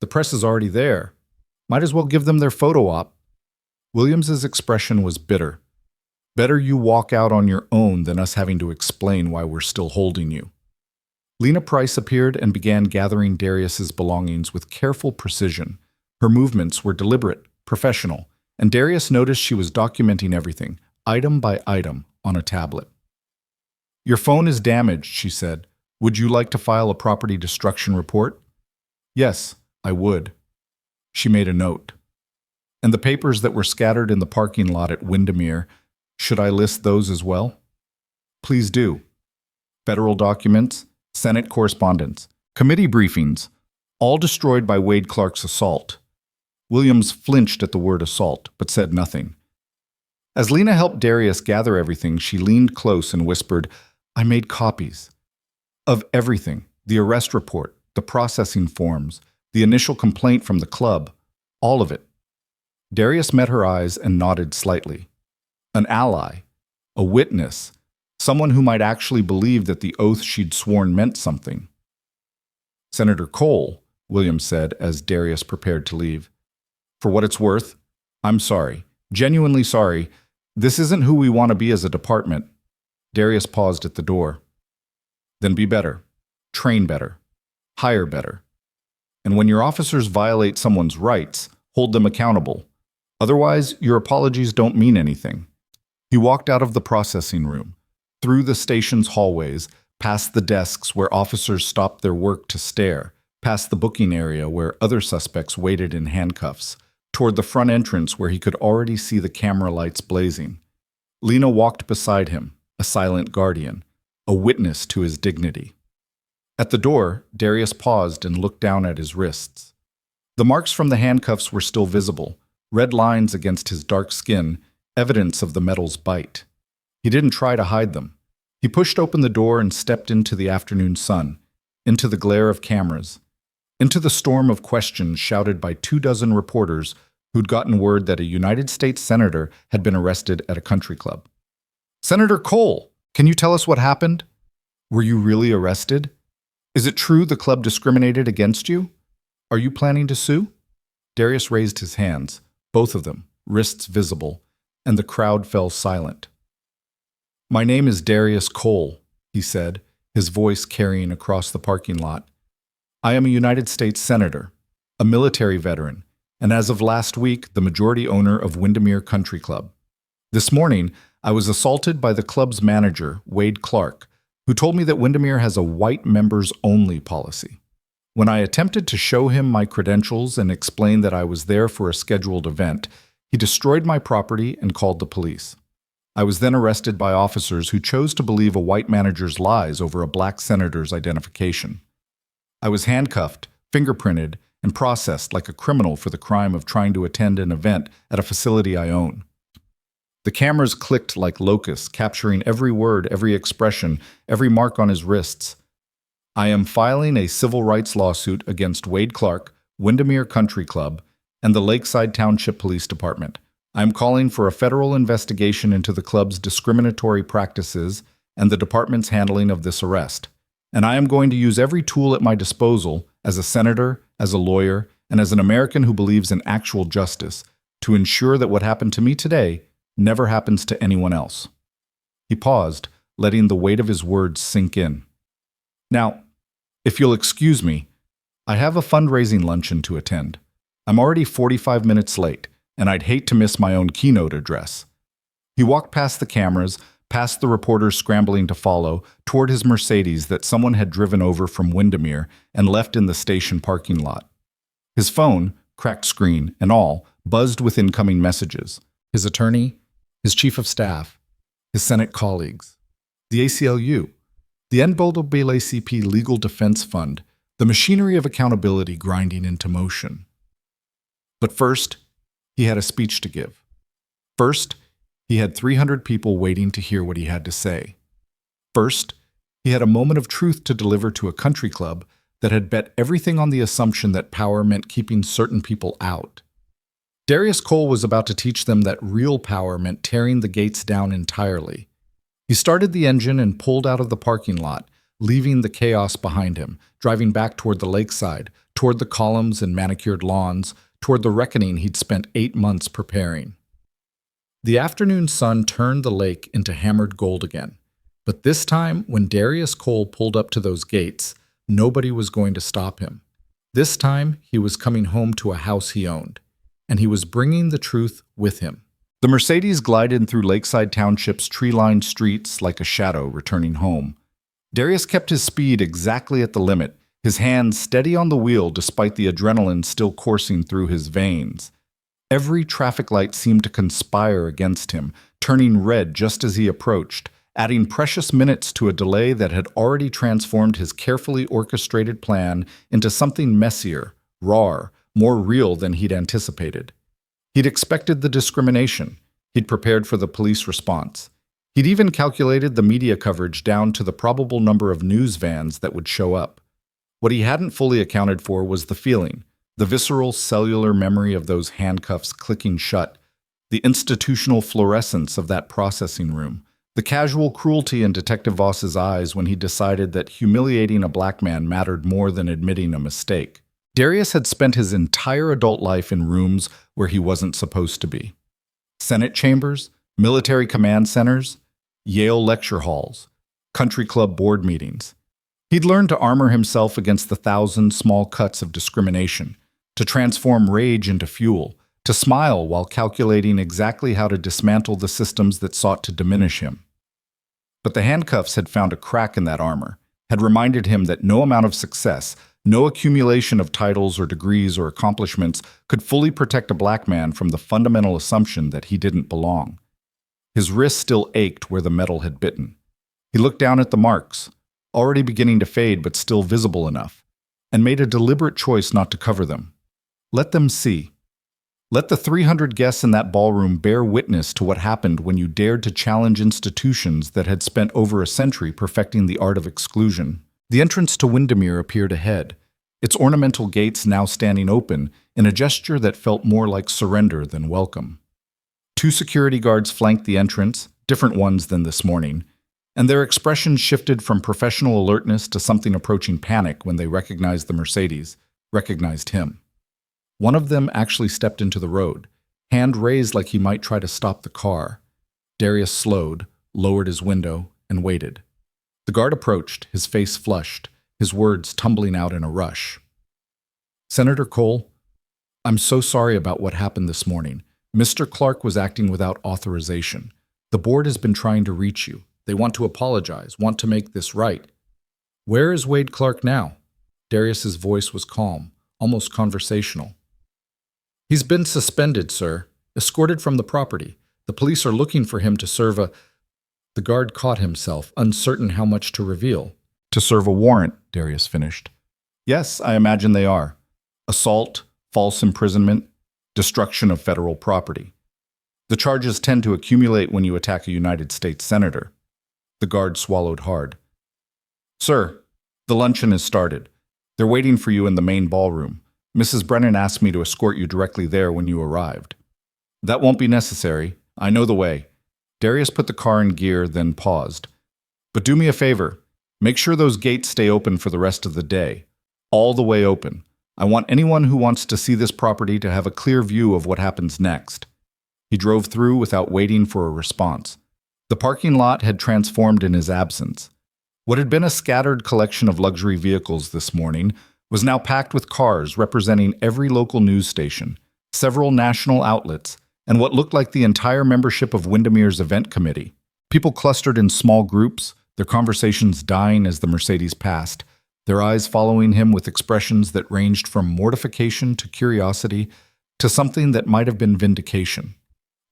"The press is already there. Might as well give them their photo op." Williams's expression was bitter. "Better you walk out on your own than us having to explain why we're still holding you." Lena Price appeared and began gathering Darius's belongings with careful precision. Her movements were deliberate, professional, and Darius noticed she was documenting everything, item by item, on a tablet. "Your phone is damaged," she said. Would you like to file a property destruction report? Yes, I would. She made a note. And the papers that were scattered in the parking lot at Windermere, should I list those as well? Please do. Federal documents, Senate correspondence, committee briefings, all destroyed by Wade Clark's assault. Williams flinched at the word assault, but said nothing. As Lena helped Darius gather everything, she leaned close and whispered, I made copies. Of everything, the arrest report, the processing forms, the initial complaint from the club, all of it. Darius met her eyes and nodded slightly. An ally, a witness, someone who might actually believe that the oath she'd sworn meant something. Senator Cole, Williams said as Darius prepared to leave. For what it's worth, I'm sorry, genuinely sorry. This isn't who we want to be as a department. Darius paused at the door. Then be better, train better, hire better. And when your officers violate someone's rights, hold them accountable. Otherwise, your apologies don't mean anything. He walked out of the processing room, through the station's hallways, past the desks where officers stopped their work to stare, past the booking area where other suspects waited in handcuffs, toward the front entrance where he could already see the camera lights blazing. Lena walked beside him, a silent guardian, a witness to his dignity. At the door, Darius paused and looked down at his wrists. The marks from the handcuffs were still visible, red lines against his dark skin, evidence of the metal's bite. He didn't try to hide them. He pushed open the door and stepped into the afternoon sun, into the glare of cameras, into the storm of questions shouted by 24 reporters who'd gotten word that a United States senator had been arrested at a country club. Senator Cole, can you tell us what happened? Were you really arrested? Is it true the club discriminated against you? Are you planning to sue? Darius raised his hands, both of them, wrists visible, and the crowd fell silent. My name is Darius Cole, he said, his voice carrying across the parking lot. I am a United States Senator, a military veteran, and as of last week, the majority owner of Windermere Country Club. This morning, I was assaulted by the club's manager, Wade Clark, who told me that Windermere has a white members-only policy. When I attempted to show him my credentials and explain that I was there for a scheduled event, he destroyed my property and called the police. I was then arrested by officers who chose to believe a white manager's lies over a black senator's identification. I was handcuffed, fingerprinted, and processed like a criminal for the crime of trying to attend an event at a facility I own. The cameras clicked like locusts, capturing every word, every expression, every mark on his wrists. I am filing a civil rights lawsuit against Wade Clark, Windermere Country Club, and the Lakeside Township Police Department. I am calling for a federal investigation into the club's discriminatory practices and the department's handling of this arrest. And I am going to use every tool at my disposal, as a senator, as a lawyer, and as an American who believes in actual justice, to ensure that what happened to me today never happens to anyone else. He paused, letting the weight of his words sink in. Now, if you'll excuse me, I have a fundraising luncheon to attend. I'm already 45 minutes late, and I'd hate to miss my own keynote address. He walked past the cameras, past the reporters scrambling to follow, toward his Mercedes that someone had driven over from Windermere and left in the station parking lot. His phone, cracked screen and all, buzzed with incoming messages. His attorney, his chief of staff, his Senate colleagues, the ACLU, the NAACP Legal Defense Fund, the machinery of accountability grinding into motion. But first, he had a speech to give. First, he had 300 people waiting to hear what he had to say. First, he had a moment of truth to deliver to a country club that had bet everything on the assumption that power meant keeping certain people out. Darius Cole was about to teach them that real power meant tearing the gates down entirely. He started the engine and pulled out of the parking lot, leaving the chaos behind him, driving back toward the lakeside, toward the columns and manicured lawns, toward the reckoning he'd spent 8 months preparing. The afternoon sun turned the lake into hammered gold again. But this time, when Darius Cole pulled up to those gates, nobody was going to stop him. This time, he was coming home to a house he owned, and he was bringing the truth with him. The Mercedes glided through Lakeside Township's tree-lined streets like a shadow returning home. Darius kept his speed exactly at the limit, his hands steady on the wheel despite the adrenaline still coursing through his veins. Every traffic light seemed to conspire against him, turning red just as he approached, adding precious minutes to a delay that had already transformed his carefully orchestrated plan into something messier, rawer, more real than he'd anticipated. He'd expected the discrimination. He'd prepared for the police response. He'd even calculated the media coverage down to the probable number of news vans that would show up. What he hadn't fully accounted for was the feeling, the visceral cellular memory of those handcuffs clicking shut, the institutional fluorescence of that processing room, the casual cruelty in Detective Voss's eyes when he decided that humiliating a black man mattered more than admitting a mistake. Darius had spent his entire adult life in rooms where he wasn't supposed to be. Senate chambers, military command centers, Yale lecture halls, country club board meetings. He'd learned to armor himself against the thousand small cuts of discrimination, to transform rage into fuel, to smile while calculating exactly how to dismantle the systems that sought to diminish him. But the handcuffs had found a crack in that armor, had reminded him that no amount of success, no accumulation of titles or degrees or accomplishments could fully protect a black man from the fundamental assumption that he didn't belong. His wrist still ached where the metal had bitten. He looked down at the marks, already beginning to fade but still visible enough, and made a deliberate choice not to cover them. Let them see. Let the 300 guests in that ballroom bear witness to what happened when you dared to challenge institutions that had spent over a century perfecting the art of exclusion. The entrance to Windermere appeared ahead, its ornamental gates now standing open in a gesture that felt more like surrender than welcome. 2 security guards flanked the entrance, different ones than this morning, and their expressions shifted from professional alertness to something approaching panic when they recognized the Mercedes, recognized him. One of them actually stepped into the road, hand raised like he might try to stop the car. Darius slowed, lowered his window, and waited. The guard approached, his face flushed, his words tumbling out in a rush. "Senator Cole, I'm so sorry about what happened this morning. Mr. Clark was acting without authorization. The board has been trying to reach you. They want to apologize, want to make this right." "Where is Wade Clark now?" Darius's voice was calm, almost conversational. "He's been suspended, sir, escorted from the property. The police are looking for him to serve a—" The guard caught himself, uncertain how much to reveal. "To serve a warrant," Darius finished. "Yes, I imagine they are. Assault, false imprisonment, destruction of federal property. The charges tend to accumulate when you attack a United States senator." The guard swallowed hard. "Sir, the luncheon has started. They're waiting for you in the main ballroom. Mrs. Brennan asked me to escort you directly there when you arrived." "That won't be necessary. I know the way." Darius put the car in gear, then paused. "But do me a favor. Make sure those gates stay open for the rest of the day. All the way open. I want anyone who wants to see this property to have a clear view of what happens next." He drove through without waiting for a response. The parking lot had transformed in his absence. What had been a scattered collection of luxury vehicles this morning was now packed with cars representing every local news station, several national outlets, and what looked like the entire membership of Windermere's event committee. People clustered in small groups, their conversations dying as the Mercedes passed, their eyes following him with expressions that ranged from mortification to curiosity to something that might have been vindication.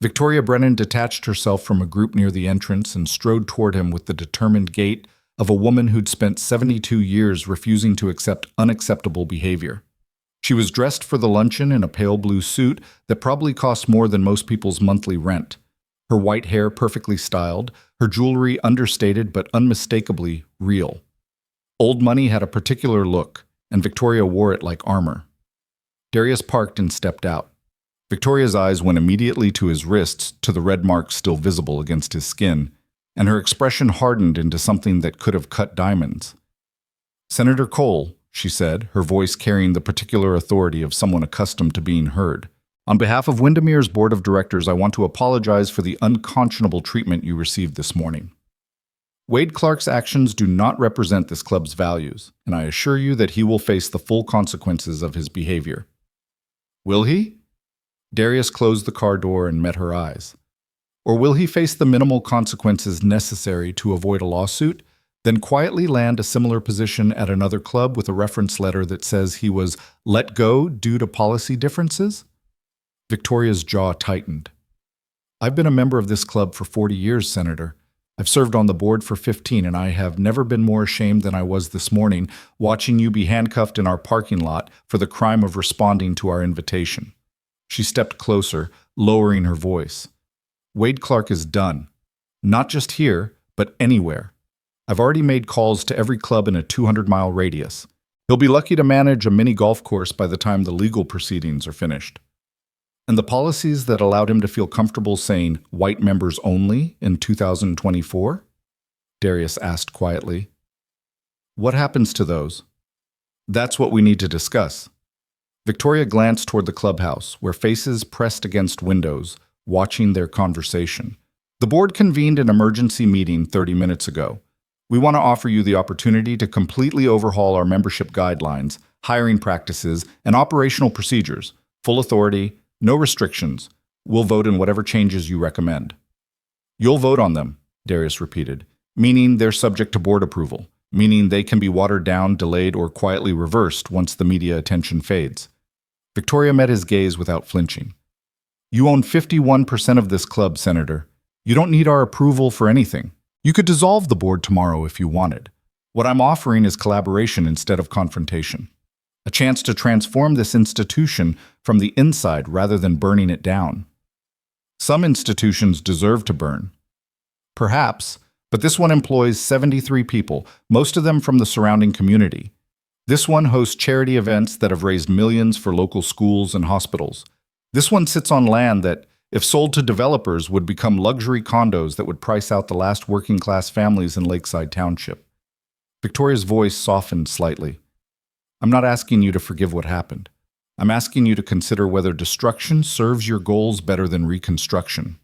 Victoria Brennan detached herself from a group near the entrance and strode toward him with the determined gait of a woman who'd spent 72 years refusing to accept unacceptable behavior. She was dressed for the luncheon in a pale blue suit that probably cost more than most people's monthly rent. Her white hair perfectly styled, her jewelry understated but unmistakably real. Old money had a particular look, and Victoria wore it like armor. Darius parked and stepped out. Victoria's eyes went immediately to his wrists, to the red marks still visible against his skin, and her expression hardened into something that could have cut diamonds. "Senator Cole," she said, her voice carrying the particular authority of someone accustomed to being heard. "On behalf of Windermere's board of directors, I want to apologize for the unconscionable treatment you received this morning. Wade Clark's actions do not represent this club's values, and I assure you that he will face the full consequences of his behavior." "Will he?" Darius closed the car door and met her eyes. "Or will he face the minimal consequences necessary to avoid a lawsuit, Then quietly land a similar position at another club with a reference letter that says he was let go due to policy differences? Victoria's jaw tightened. I've been a member of this club for 40 years, Senator. I've served on the board for 15, and I have never been more ashamed than I was this morning watching you be handcuffed in our parking lot for the crime of responding to our invitation. She stepped closer, lowering her voice. Wade Clark is done. Not just here, but anywhere. I've already made calls to every club in a 200-mile radius. He'll be lucky to manage a mini golf course by the time the legal proceedings are finished. And the policies that allowed him to feel comfortable saying white members only in 2024? Darius asked quietly. What happens to those? That's what we need to discuss. Victoria glanced toward the clubhouse, where faces pressed against windows, watching their conversation. The board convened an emergency meeting 30 minutes ago. We want to offer you the opportunity to completely overhaul our membership guidelines, hiring practices, and operational procedures. Full authority, no restrictions. We'll vote in whatever changes you recommend. You'll vote on them, Darius repeated, meaning they're subject to board approval, meaning they can be watered down, delayed, or quietly reversed once the media attention fades. Victoria met his gaze without flinching. You own 51% of this club, Senator. You don't need our approval for anything. You could dissolve the board tomorrow if you wanted. What I'm offering is collaboration instead of confrontation. A chance to transform this institution from the inside rather than burning it down. Some institutions deserve to burn. Perhaps, but this one employs 73 people, most of them from the surrounding community. This one hosts charity events that have raised millions for local schools and hospitals. This one sits on land that, if sold to developers, would become luxury condos that would price out the last working-class families in Lakeside Township. Victoria's voice softened slightly. I'm not asking you to forgive what happened. I'm asking you to consider whether destruction serves your goals better than reconstruction.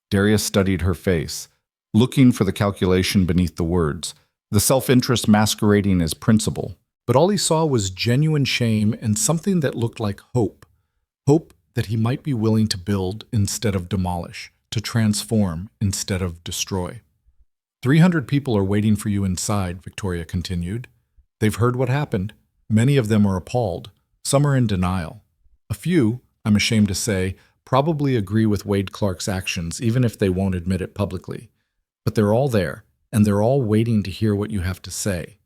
Darius studied her face, looking for the calculation beneath the words, the self-interest masquerading as principle. But all he saw was genuine shame and something that looked like hope. Hope that he might be willing to build instead of demolish, to transform instead of destroy. 300 people are waiting for you inside, Victoria continued. They've heard what happened. Many of them are appalled. Some are in denial. A few, I'm ashamed to say, probably agree with Wade Clark's actions, even if they won't admit it publicly. But they're all there, and they're all waiting to hear what you have to say.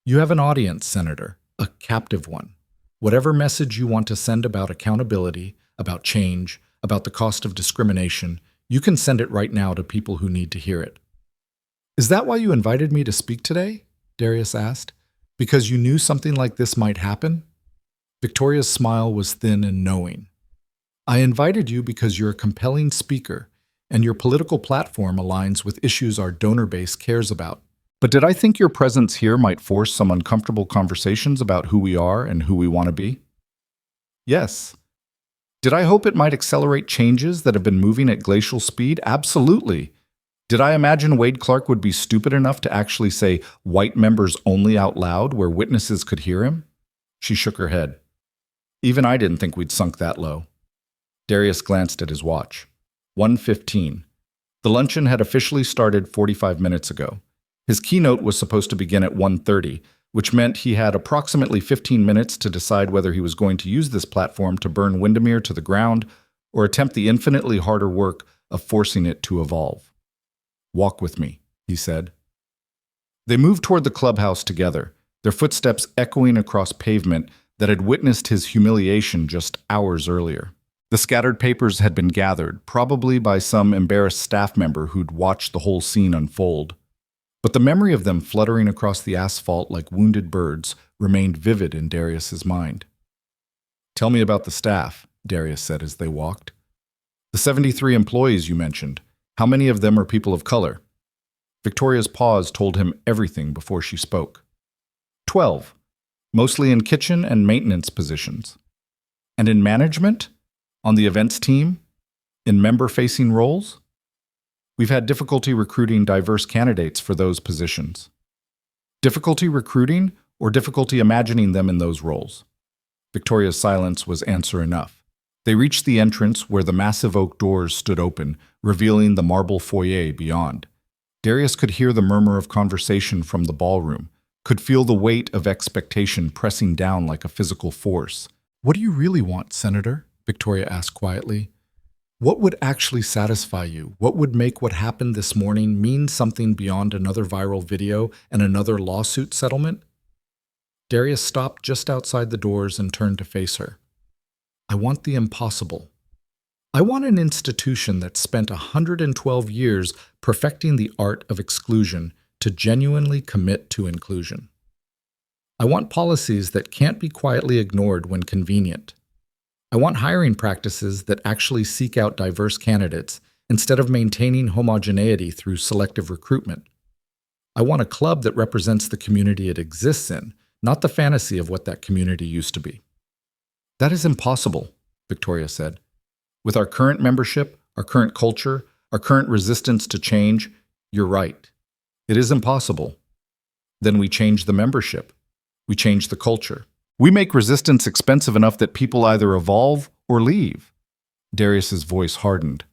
You have an audience, Senator, a captive one. Whatever message you want to send about accountability, about change, about the cost of discrimination, you can send it right now to people who need to hear it. Is that why you invited me to speak today? Darius asked. Because you knew something like this might happen? Victoria's smile was thin and knowing. I invited you because you're a compelling speaker, and your political platform aligns with issues our donor base cares about. But did I think your presence here might force some uncomfortable conversations about who we are and who we want to be? Yes. Did I hope it might accelerate changes that have been moving at glacial speed? Absolutely. Did I imagine Wade Clark would be stupid enough to actually say white members only out loud where witnesses could hear him? She shook her head. Even I didn't think we'd sunk that low. Darius glanced at his watch. 1:15. The luncheon had officially started 45 minutes ago. His keynote was supposed to begin at 1:30, which meant he had approximately 15 minutes to decide whether he was going to use this platform to burn Windermere to the ground or attempt the infinitely harder work of forcing it to evolve. Walk with me, he said. They moved toward the clubhouse together, their footsteps echoing across pavement that had witnessed his humiliation just hours earlier. The scattered papers had been gathered, probably by some embarrassed staff member who'd watched the whole scene unfold. But the memory of them fluttering across the asphalt like wounded birds remained vivid in Darius's mind. Tell me about the staff, Darius said as they walked. The 73 employees you mentioned. How many of them are people of color? Victoria's pause told him everything before she spoke. 12, mostly in kitchen and maintenance positions. And in management? On the events team? In member-facing roles? We've had difficulty recruiting diverse candidates for those positions. Difficulty recruiting or difficulty imagining them in those roles? Victoria's silence was answer enough. They reached the entrance where the massive oak doors stood open, revealing the marble foyer beyond. Darius could hear the murmur of conversation from the ballroom, could feel the weight of expectation pressing down like a physical force. "What do you really want, Senator?" Victoria asked quietly. "What would actually satisfy you? What would make what happened this morning mean something beyond another viral video and another lawsuit settlement?" Darius stopped just outside the doors and turned to face her. "I want the impossible. I want an institution that spent 112 years perfecting the art of exclusion to genuinely commit to inclusion. I want policies that can't be quietly ignored when convenient. I want hiring practices that actually seek out diverse candidates instead of maintaining homogeneity through selective recruitment. I want a club that represents the community it exists in, not the fantasy of what that community used to be." "That is impossible," Victoria said. "With our current membership, our current culture, our current resistance to change, you're right. It is impossible. Then we change the membership. We change the culture. We make resistance expensive enough that people either evolve or leave." Darius's voice hardened.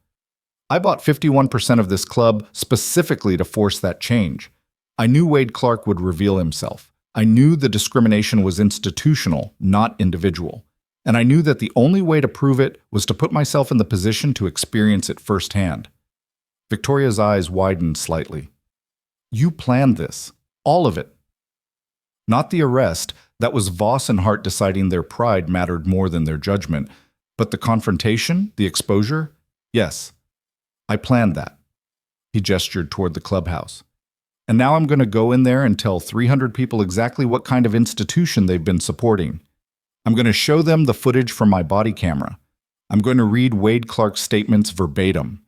"I bought 51% of this club specifically to force that change. I knew Wade Clark would reveal himself. I knew the discrimination was institutional, not individual. And I knew that the only way to prove it was to put myself in the position to experience it firsthand." Victoria's eyes widened slightly. "You planned this. All of it." Not the arrest. That was Voss and Hart deciding their pride mattered more than their judgment. But the confrontation, the exposure? Yes, I planned that. He gestured toward the clubhouse. "And now I'm going to go in there and tell 300 people exactly what kind of institution they've been supporting. I'm going to show them the footage from my body camera. I'm going to read Wade Clark's statements verbatim.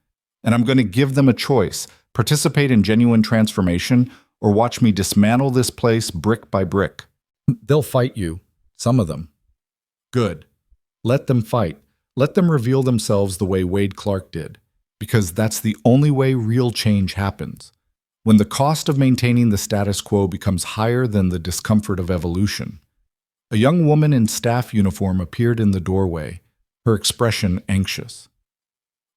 And I'm going to give them a choice: participate in genuine transformation or watch me dismantle this place brick by brick." "They'll fight you. Some of them." "Good. Let them fight. Let them reveal themselves the way Wade Clark did. Because that's the only way real change happens. When the cost of maintaining the status quo becomes higher than the discomfort of evolution." A young woman in staff uniform appeared in the doorway, her expression anxious.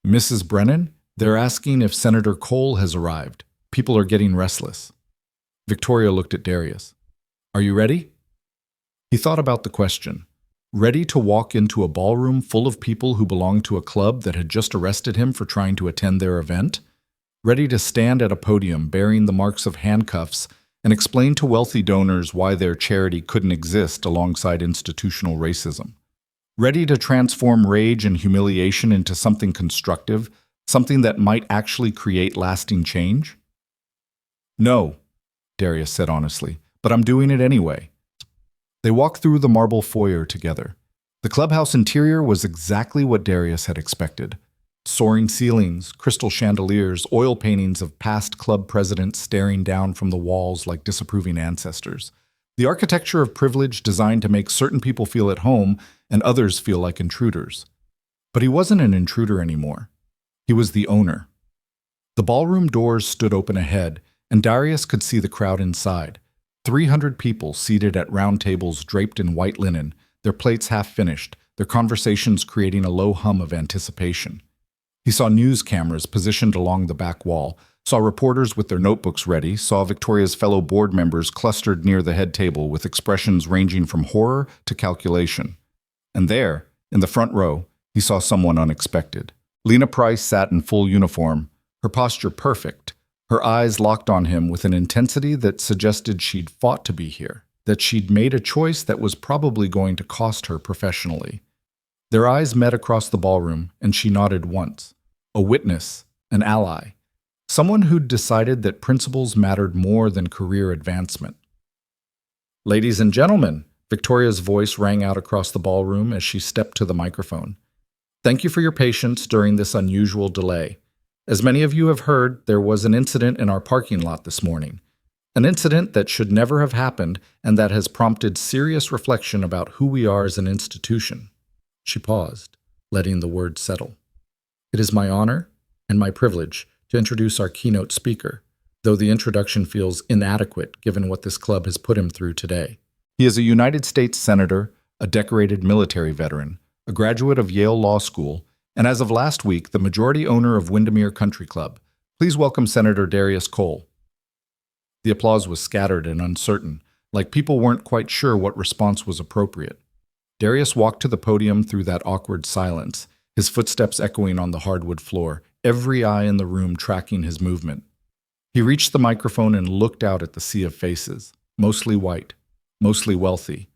"Mrs. Brennan, they're asking if Senator Cole has arrived. People are getting restless." Victoria looked at Darius. "Are you ready?" He thought about the question. Ready to walk into a ballroom full of people who belonged to a club that had just arrested him for trying to attend their event? Ready to stand at a podium bearing the marks of handcuffs and explain to wealthy donors why their charity couldn't exist alongside institutional racism? Ready to transform rage and humiliation into something constructive, something that might actually create lasting change? "No," Darius said honestly, "but I'm doing it anyway." They walked through the marble foyer together. The clubhouse interior was exactly what Darius had expected. Soaring ceilings, crystal chandeliers, oil paintings of past club presidents staring down from the walls like disapproving ancestors. The architecture of privilege designed to make certain people feel at home and others feel like intruders. But he wasn't an intruder anymore. He was the owner. The ballroom doors stood open ahead, and Darius could see the crowd inside. 300 people seated at round tables draped in white linen, their plates half finished, their conversations creating a low hum of anticipation. He saw news cameras positioned along the back wall, saw reporters with their notebooks ready, saw Victoria's fellow board members clustered near the head table with expressions ranging from horror to calculation. And there, in the front row, he saw someone unexpected. Lena Price sat in full uniform, her posture perfect, her eyes locked on him with an intensity that suggested she'd fought to be here, that she'd made a choice that was probably going to cost her professionally. Their eyes met across the ballroom, and she nodded once. A witness, an ally, someone who'd decided that principles mattered more than career advancement. "Ladies and gentlemen," Victoria's voice rang out across the ballroom as she stepped to the microphone. "Thank you for your patience during this unusual delay. As many of you have heard, there was an incident in our parking lot this morning. An incident that should never have happened and that has prompted serious reflection about who we are as an institution." She paused, letting the words settle. "It is my honor and my privilege to introduce our keynote speaker, though the introduction feels inadequate given what this club has put him through today. He is a United States Senator, a decorated military veteran, a graduate of Yale Law School, and as of last week, the majority owner of Windermere Country Club. Please welcome Senator Darius Cole. The applause was scattered and uncertain, like people weren't quite sure what response was appropriate. Darius walked to the podium through that awkward silence, his footsteps echoing on the hardwood floor, every eye in the room tracking his movement. He reached the microphone and looked out at the sea of faces, mostly white, mostly wealthy,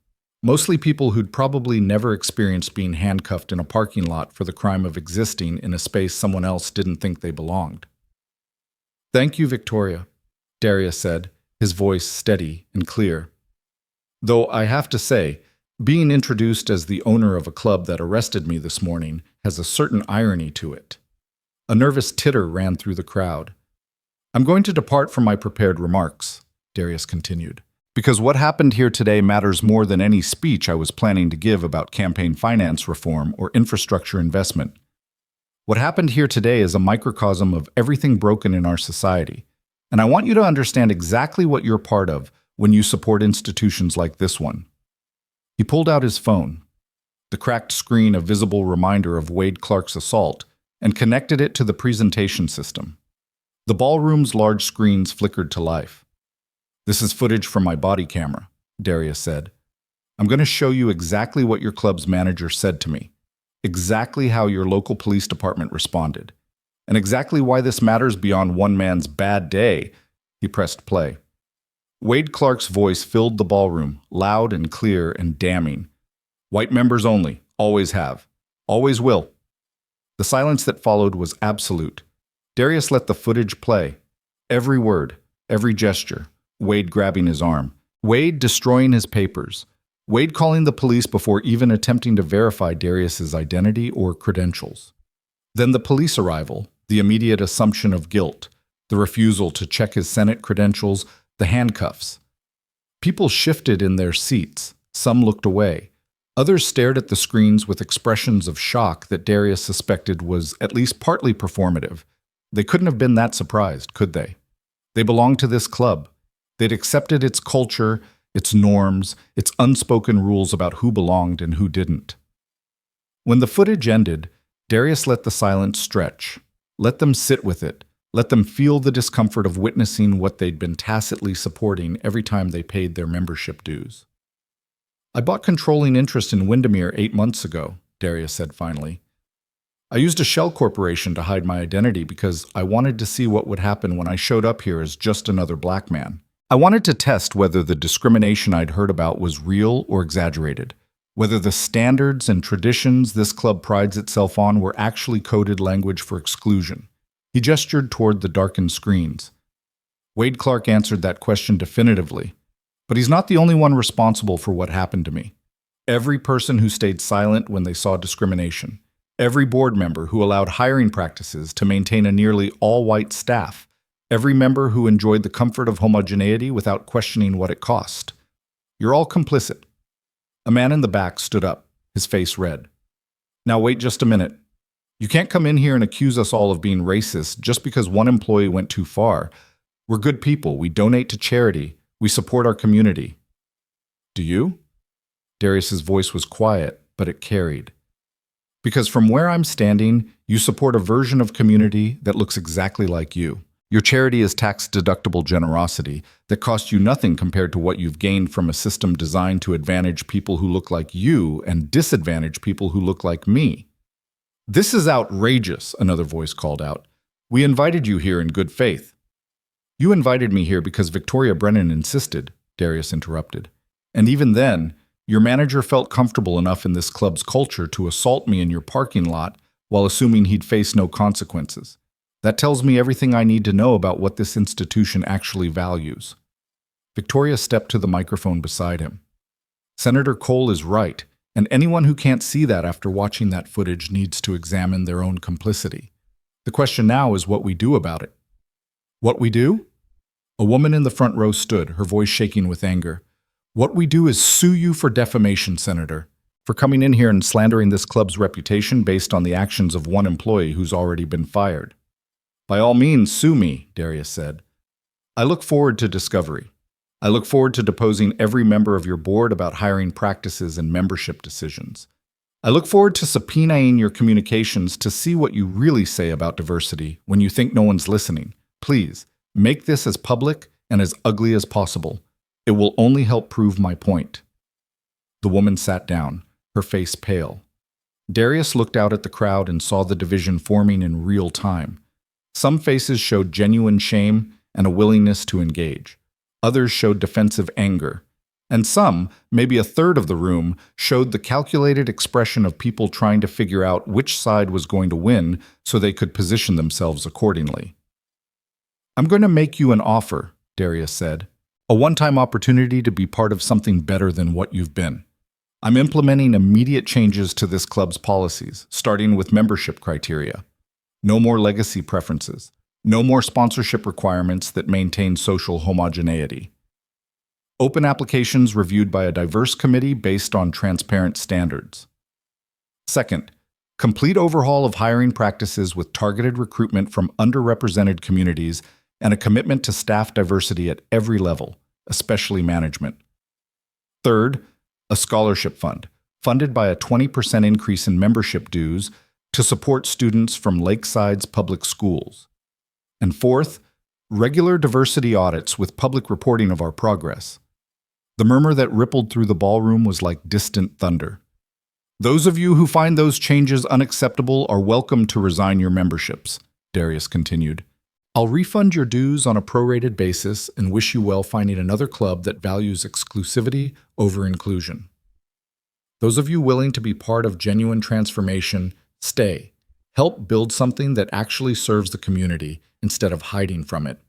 mostly people who'd probably never experienced being handcuffed in a parking lot for the crime of existing in a space someone else didn't think they belonged. "Thank you, Victoria," Darius said, his voice steady and clear. "Though I have to say, being introduced as the owner of a club that arrested me this morning has a certain irony to it." A nervous titter ran through the crowd. "I'm going to depart from my prepared remarks," Darius continued, "because what happened here today matters more than any speech I was planning to give about campaign finance reform or infrastructure investment. What happened here today is a microcosm of everything broken in our society, and I want you to understand exactly what you're part of when you support institutions like this one." He pulled out his phone, the cracked screen a visible reminder of Wade Clark's assault, and connected it to the presentation system. The ballroom's large screens flickered to life. "This is footage from my body camera," Darius said. "I'm going to show you exactly what your club's manager said to me, exactly how your local police department responded, and exactly why this matters beyond one man's bad day." He pressed play. Wade Clark's voice filled the ballroom, loud and clear and damning. "White members only, always have, always will." The silence that followed was absolute. Darius let the footage play. Every word, every gesture, Wade grabbing his arm, Wade destroying his papers, Wade calling the police before even attempting to verify Darius's identity or credentials. Then the police arrival, the immediate assumption of guilt, the refusal to check his Senate credentials, the handcuffs. People shifted in their seats. Some looked away. Others stared at the screens with expressions of shock that Darius suspected was at least partly performative. They couldn't have been that surprised, could they? They belonged to this club. They'd accepted its culture, its norms, its unspoken rules about who belonged and who didn't. When the footage ended, Darius let the silence stretch. Let them sit with it. Let them feel the discomfort of witnessing what they'd been tacitly supporting every time they paid their membership dues. "I bought controlling interest in Windermere 8 months ago," Darius said finally. "I used a shell corporation to hide my identity because I wanted to see what would happen when I showed up here as just another black man. I wanted to test whether the discrimination I'd heard about was real or exaggerated, whether the standards and traditions this club prides itself on were actually coded language for exclusion." He gestured toward the darkened screens. Wade Clark answered that question definitively. "But he's not the only one responsible for what happened to me. Every person who stayed silent when they saw discrimination, every board member who allowed hiring practices to maintain a nearly all-white staff, every member who enjoyed the comfort of homogeneity without questioning what it cost. You're all complicit." A man in the back stood up, his face red. "Now wait just a minute. You can't come in here and accuse us all of being racist just because one employee went too far. We're good people. We donate to charity. We support our community." "Do you?" Darius's voice was quiet, but it carried. "Because from where I'm standing, you support a version of community that looks exactly like you. Your charity is tax-deductible generosity that costs you nothing compared to what you've gained from a system designed to advantage people who look like you and disadvantage people who look like me." "This is outrageous," another voice called out. "We invited you here in good faith." "You invited me here because Victoria Brennan insisted," Darius interrupted. "And even then, your manager felt comfortable enough in this club's culture to assault me in your parking lot while assuming he'd face no consequences. That tells me everything I need to know about what this institution actually values." Victoria stepped to the microphone beside him. "Senator Cole is right. And anyone who can't see that after watching that footage needs to examine their own complicity. The question now is what we do about it." "What we do?" A woman in the front row stood, her voice shaking with anger. "What we do is sue you for defamation, Senator, for coming in here and slandering this club's reputation based on the actions of one employee who's already been fired." "By all means, sue me," Darius said. "I look forward to discovery. I look forward to deposing every member of your board about hiring practices and membership decisions. I look forward to subpoenaing your communications to see what you really say about diversity when you think no one's listening. Please, make this as public and as ugly as possible. It will only help prove my point." The woman sat down, her face pale. Darius looked out at the crowd and saw the division forming in real time. Some faces showed genuine shame and a willingness to engage. Others showed defensive anger. And some, maybe a third of the room, showed the calculated expression of people trying to figure out which side was going to win so they could position themselves accordingly. "I'm going to make you an offer," Darius said. "A one-time opportunity to be part of something better than what you've been. I'm implementing immediate changes to this club's policies, starting with membership criteria. No more legacy preferences. No more sponsorship requirements that maintain social homogeneity. Open applications reviewed by a diverse committee based on transparent standards. Second, complete overhaul of hiring practices with targeted recruitment from underrepresented communities and a commitment to staff diversity at every level, especially management. Third, a scholarship fund, funded by a 20% increase in membership dues to support students from Lakeside's public schools. And fourth, regular diversity audits with public reporting of our progress." The murmur that rippled through the ballroom was like distant thunder. "Those of you who find those changes unacceptable are welcome to resign your memberships," Darius continued. "I'll refund your dues on a prorated basis and wish you well finding another club that values exclusivity over inclusion. Those of you willing to be part of genuine transformation, stay. Help build something that actually serves the community instead of hiding from it.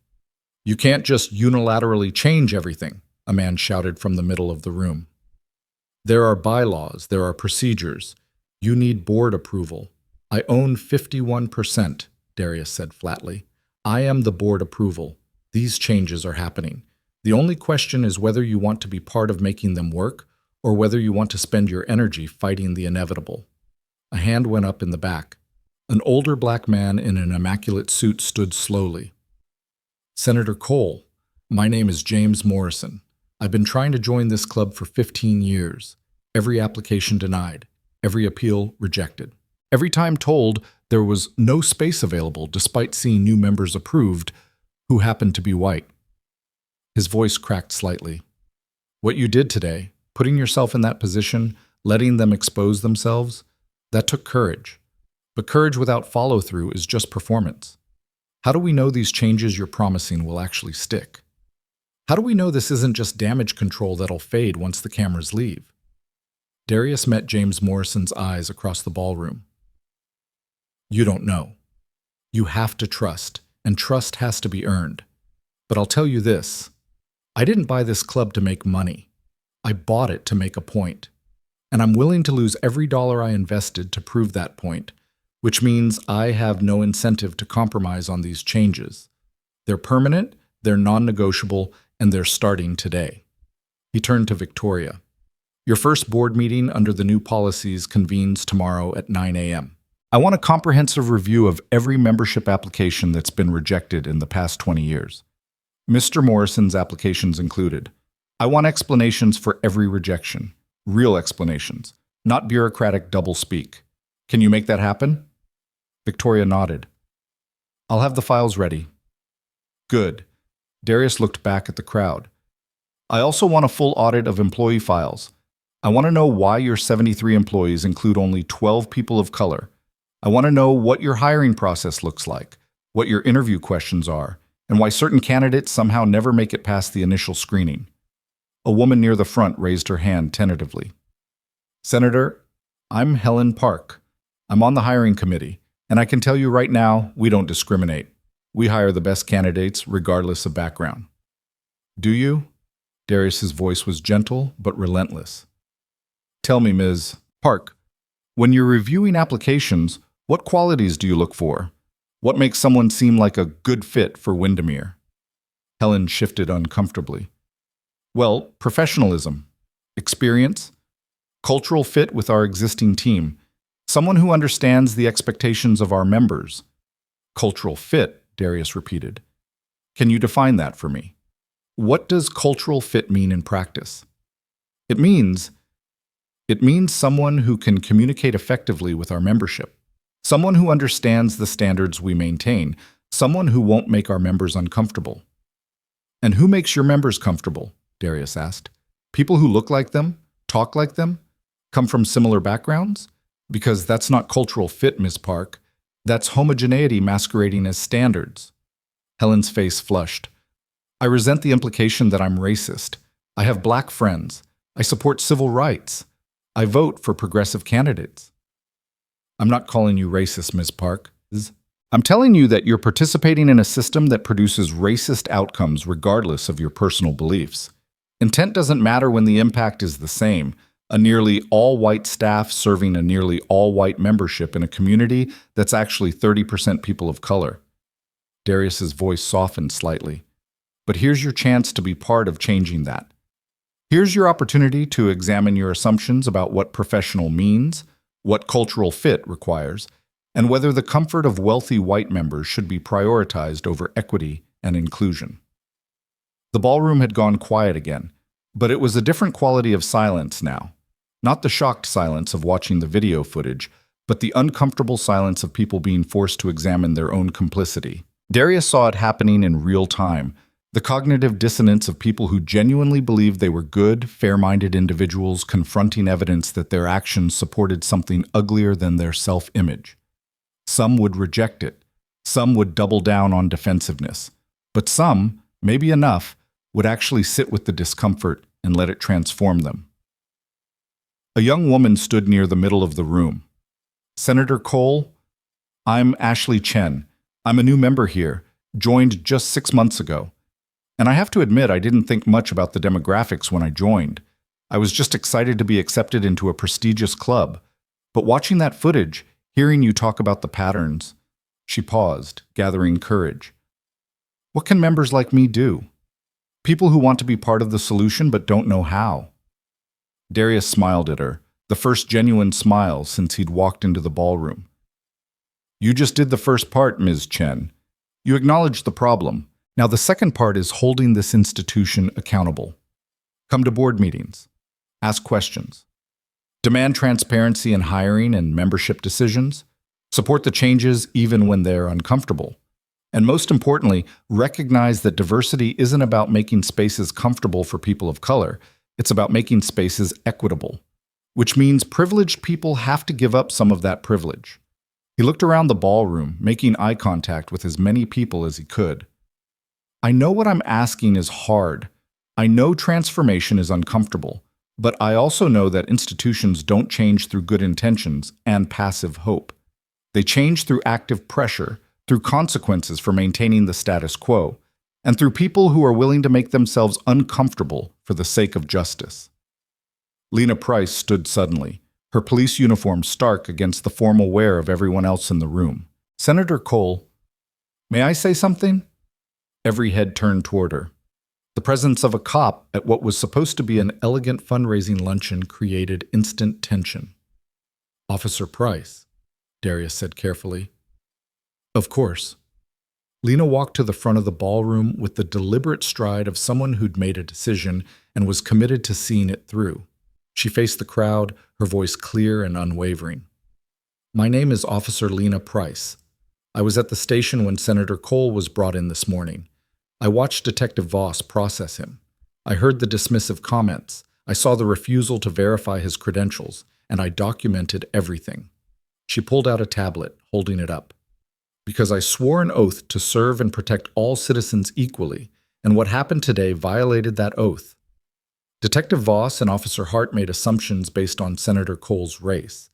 You can't just unilaterally change everything," a man shouted from the middle of the room. "There are bylaws, there are procedures. You need board approval. I own 51%, Darius said flatly. "I am the board approval. These changes are happening. The only question is whether you want to be part of making them work or whether you want to spend your energy fighting the inevitable." A hand went up in the back. An older black man in an immaculate suit stood slowly. "Senator Cole, my name is James Morrison. I've been trying to join this club for 15 years. Every application denied. Every appeal rejected. Every time told there was no space available despite seeing new members approved who happened to be white." His voice cracked slightly. "What you did today, putting yourself in that position, letting them expose themselves, that took courage. But courage without follow-through is just performance. How do we know these changes you're promising will actually stick? How do we know this isn't just damage control that'll fade once the cameras leave?" Darius met James Morrison's eyes across the ballroom. "You don't know. You have to trust, and trust has to be earned. But I'll tell you this. I didn't buy this club to make money. I bought it to make a point. And I'm willing to lose every dollar I invested to prove that point, which means I have no incentive to compromise on these changes. They're permanent, they're non-negotiable, and they're starting today." He turned to Victoria. "Your first board meeting under the new policies convenes tomorrow at 9 a.m. I want a comprehensive review of every membership application that's been rejected in the past 20 years. Mr. Morrison's applications included. I want explanations for every rejection. Real explanations, not bureaucratic doublespeak. Can you make that happen?" Victoria nodded. "I'll have the files ready." "Good." Darius looked back at the crowd. "I also want a full audit of employee files. I want to know why your 73 employees include only 12 people of color. I want to know what your hiring process looks like, what your interview questions are, and why certain candidates somehow never make it past the initial screening." A woman near the front raised her hand tentatively. "Senator, I'm Helen Park. I'm on the hiring committee, and I can tell you right now, we don't discriminate. We hire the best candidates regardless of background." "Do you?" Darius's voice was gentle but relentless. "Tell me, Ms. Park, when you're reviewing applications, what qualities do you look for? What makes someone seem like a good fit for Windermere?" Helen shifted uncomfortably. "Well, professionalism, experience, cultural fit with our existing team, someone who understands the expectations of our members." "Cultural fit," Darius repeated. "Can you define that for me? What does cultural fit mean in practice?" "It means It means someone who can communicate effectively with our membership, someone who understands the standards we maintain, someone who won't make our members uncomfortable. And who makes your members comfortable? Darius asked. People who look like them, talk like them, come from similar backgrounds? Because that's not cultural fit, Ms. Park. That's homogeneity masquerading as standards. Helen's face flushed. I resent the implication that I'm racist. I have black friends. I support civil rights. I vote for progressive candidates. I'm not calling you racist, Ms. Park. I'm telling you that you're participating in a system that produces racist outcomes regardless of your personal beliefs. Intent doesn't matter when the impact is the same. A nearly all-white staff serving a nearly all-white membership in a community that's actually 30% people of color. Darius's voice softened slightly. But here's your chance to be part of changing that. Here's your opportunity to examine your assumptions about what professional means, what cultural fit requires, and whether the comfort of wealthy white members should be prioritized over equity and inclusion. The ballroom had gone quiet again, but it was a different quality of silence now. Not the shocked silence of watching the video footage, but the uncomfortable silence of people being forced to examine their own complicity. Darius saw it happening in real time, the cognitive dissonance of people who genuinely believed they were good, fair-minded individuals confronting evidence that their actions supported something uglier than their self-image. Some would reject it. Some would double down on defensiveness. But some, maybe enough, would actually sit with the discomfort and let it transform them. A young woman stood near the middle of the room. Senator Cole, I'm Ashley Chen. I'm a new member here, joined just 6 months ago. And I have to admit, I didn't think much about the demographics when I joined. I was just excited to be accepted into a prestigious club. But watching that footage, hearing you talk about the patterns, she paused, gathering courage. What can members like me do? People who want to be part of the solution but don't know how. Darius smiled at her, the first genuine smile since he'd walked into the ballroom. You just did the first part, Ms. Chen. You acknowledged the problem. Now the second part is holding this institution accountable. Come to board meetings. Ask questions. Demand transparency in hiring and membership decisions. Support the changes even when they're uncomfortable. And most importantly, recognize that diversity isn't about making spaces comfortable for people of color. It's about making spaces equitable, which means privileged people have to give up some of that privilege. He looked around the ballroom, making eye contact with as many people as he could. I know what I'm asking is hard. I know transformation is uncomfortable, but I also know that institutions don't change through good intentions and passive hope. They change through active pressure, through consequences for maintaining the status quo, and through people who are willing to make themselves uncomfortable for the sake of justice. Lena Price stood suddenly, her police uniform stark against the formal wear of everyone else in the room. Senator Cole, may I say something? Every head turned toward her. The presence of a cop at what was supposed to be an elegant fundraising luncheon created instant tension. Officer Price, Darius said carefully. Of course. Lena walked to the front of the ballroom with the deliberate stride of someone who'd made a decision and was committed to seeing it through. She faced the crowd, her voice clear and unwavering. My name is Officer Lena Price. I was at the station when Senator Cole was brought in this morning. I watched Detective Voss process him. I heard the dismissive comments. I saw the refusal to verify his credentials, and I documented everything. She pulled out a tablet, holding it up. Because I swore an oath to serve and protect all citizens equally, and what happened today violated that oath. Detective Voss and Officer Hart made assumptions based on Senator Cole's race.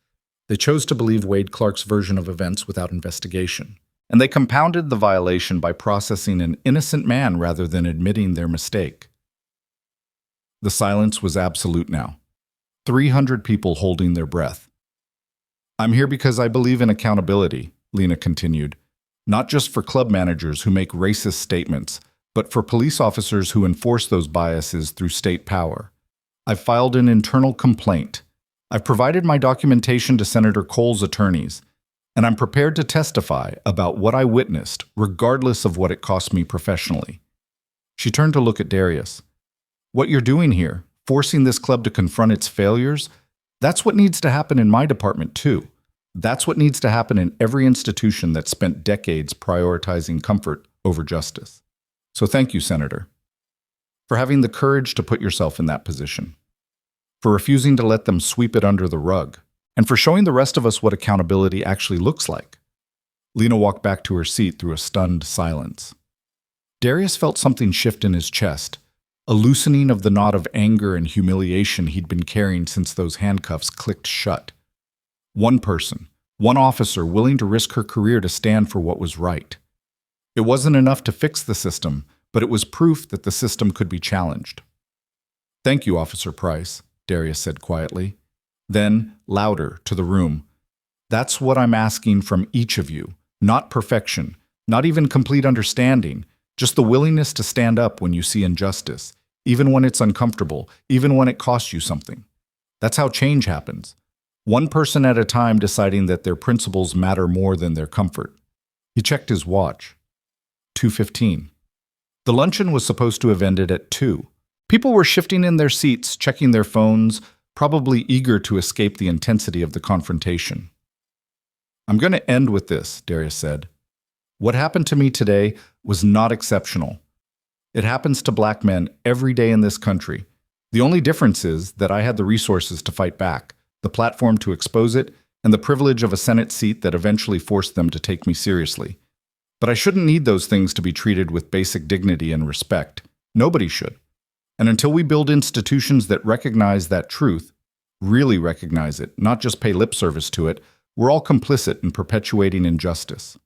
They chose to believe Wade Clark's version of events without investigation. And they compounded the violation by processing an innocent man rather than admitting their mistake. The silence was absolute now. 300 people holding their breath. I'm here because I believe in accountability, Lena continued. Not just for club managers who make racist statements, but for police officers who enforce those biases through state power. I've filed an internal complaint. I've provided my documentation to Senator Cole's attorneys, and I'm prepared to testify about what I witnessed, regardless of what it cost me professionally. She turned to look at Darius. What you're doing here, forcing this club to confront its failures, That's what needs to happen in my department, too. That's what needs to happen in every institution that spent decades prioritizing comfort over justice. So thank you, Senator, for having the courage to put yourself in that position, for refusing to let them sweep it under the rug, and for showing the rest of us what accountability actually looks like. Lena walked back to her seat through a stunned silence. Darius felt something shift in his chest, a loosening of the knot of anger and humiliation he'd been carrying since those handcuffs clicked shut. One person, one officer willing to risk her career to stand for what was right. It wasn't enough to fix the system, but it was proof that the system could be challenged. "Thank you, Officer Price," Darius said quietly. Then, louder, to the room, "That's what I'm asking from each of you. Not perfection, not even complete understanding, just the willingness to stand up when you see injustice, even when it's uncomfortable, even when it costs you something. That's how change happens. One person at a time deciding that their principles matter more than their comfort." He checked his watch. 2:15. The luncheon was supposed to have ended at 2. People were shifting in their seats, checking their phones, probably eager to escape the intensity of the confrontation. "I'm going to end with this," Darius said. "What happened to me today was not exceptional. It happens to black men every day in this country. The only difference is that I had the resources to fight back, the platform to expose it, and the privilege of a Senate seat that eventually forced them to take me seriously. But I shouldn't need those things to be treated with basic dignity and respect. Nobody should. And until we build institutions that recognize that truth, really recognize it, not just pay lip service to it, we're all complicit in perpetuating injustice."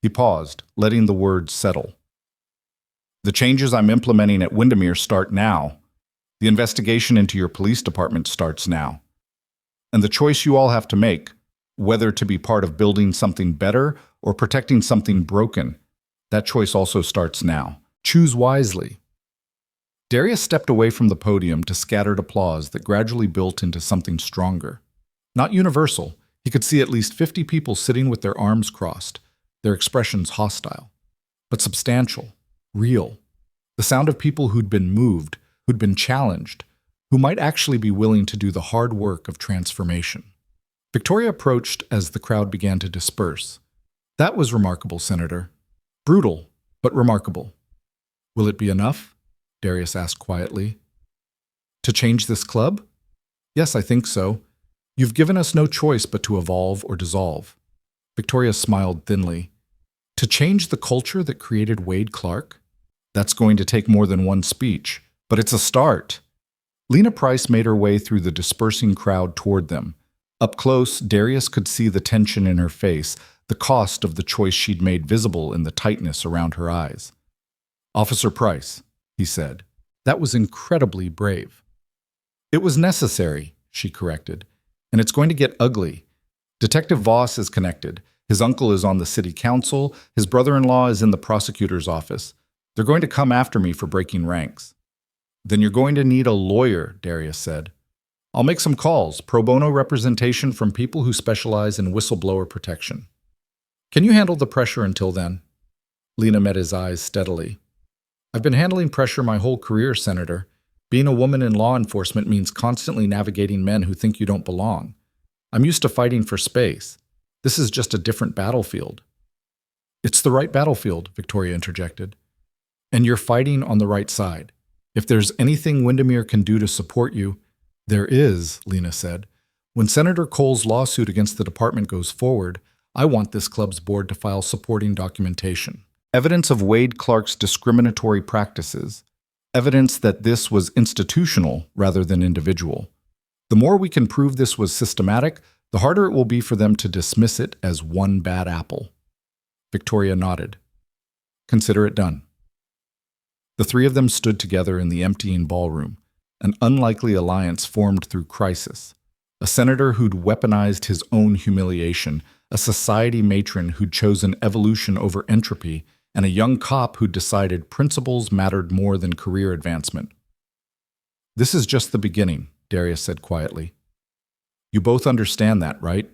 He paused, letting the words settle. "The changes I'm implementing at Windermere start now. The investigation into your police department starts now. And the choice you all have to make, whether to be part of building something better or protecting something broken, that choice also starts now. Choose wisely." Darius stepped away from the podium to scattered applause that gradually built into something stronger. Not universal, he could see at least 50 people sitting with their arms crossed, their expressions hostile, but substantial, real. The sound of people who'd been moved, who'd been challenged, who might actually be willing to do the hard work of transformation. Victoria approached as the crowd began to disperse. "That was remarkable, Senator. Brutal, but remarkable." "Will it be enough?" Darius asked quietly. "To change this club?" "Yes, I think so. You've given us no choice but to evolve or dissolve." Victoria smiled thinly. "To change the culture that created Wade Clark? That's going to take more than one speech, but it's a start." Lena Price made her way through the dispersing crowd toward them. Up close, Darius could see the tension in her face, the cost of the choice she'd made visible in the tightness around her eyes. "Officer Price," he said, "that was incredibly brave." "It was necessary," she corrected, "and it's going to get ugly. Detective Voss is connected. His uncle is on the city council. His brother-in-law is in the prosecutor's office. They're going to come after me for breaking ranks." "Then you're going to need a lawyer," Darius said. "I'll make some calls, pro bono representation from people who specialize in whistleblower protection. Can you handle the pressure until then?" Lena met his eyes steadily. "I've been handling pressure my whole career, Senator. Being a woman in law enforcement means constantly navigating men who think you don't belong. I'm used to fighting for space. This is just a different battlefield." "It's the right battlefield," Victoria interjected. "And you're fighting on the right side. If there's anything Windermere can do to support you—" "There is," Lena said. "When Senator Cole's lawsuit against the department goes forward, I want this club's board to file supporting documentation. Evidence of Wade Clark's discriminatory practices. Evidence that this was institutional rather than individual. The more we can prove this was systematic, the harder it will be for them to dismiss it as one bad apple." Victoria nodded. "Consider it done." The three of them stood together in the emptying ballroom, an unlikely alliance formed through crisis. A senator who'd weaponized his own humiliation, a society matron who'd chosen evolution over entropy, and a young cop who'd decided principles mattered more than career advancement. "This is just the beginning," Darius said quietly. "You both understand that, right?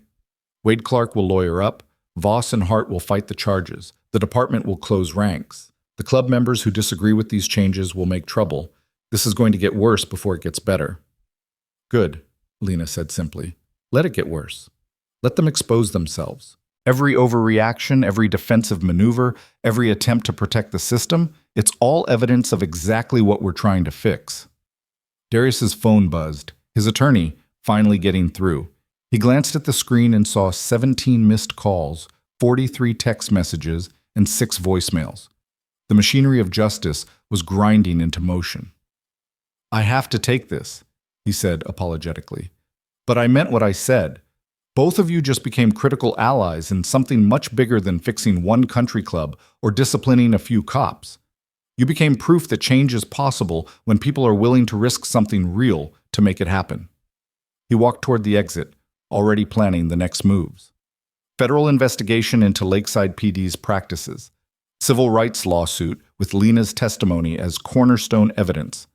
Wade Clark will lawyer up, Voss and Hart will fight the charges, the department will close ranks. The club members who disagree with these changes will make trouble. This is going to get worse before it gets better." "Good," Lena said simply. Let it get worse. Let them expose themselves. Every overreaction, every defensive maneuver, every attempt to protect the system, it's all evidence of exactly what we're trying to fix. Darius's phone buzzed, his attorney finally getting through. He glanced at the screen and saw 17 missed calls, 43 text messages, and 6 voicemails. The machinery of justice was grinding into motion. I have to take this, he said apologetically. But I meant what I said. Both of you just became critical allies in something much bigger than fixing one country club or disciplining a few cops. You became proof that change is possible when people are willing to risk something real to make it happen. He walked toward the exit, already planning the next moves. Federal investigation into Lakeside PD's practices. Civil rights lawsuit with Lena's testimony as cornerstone evidence.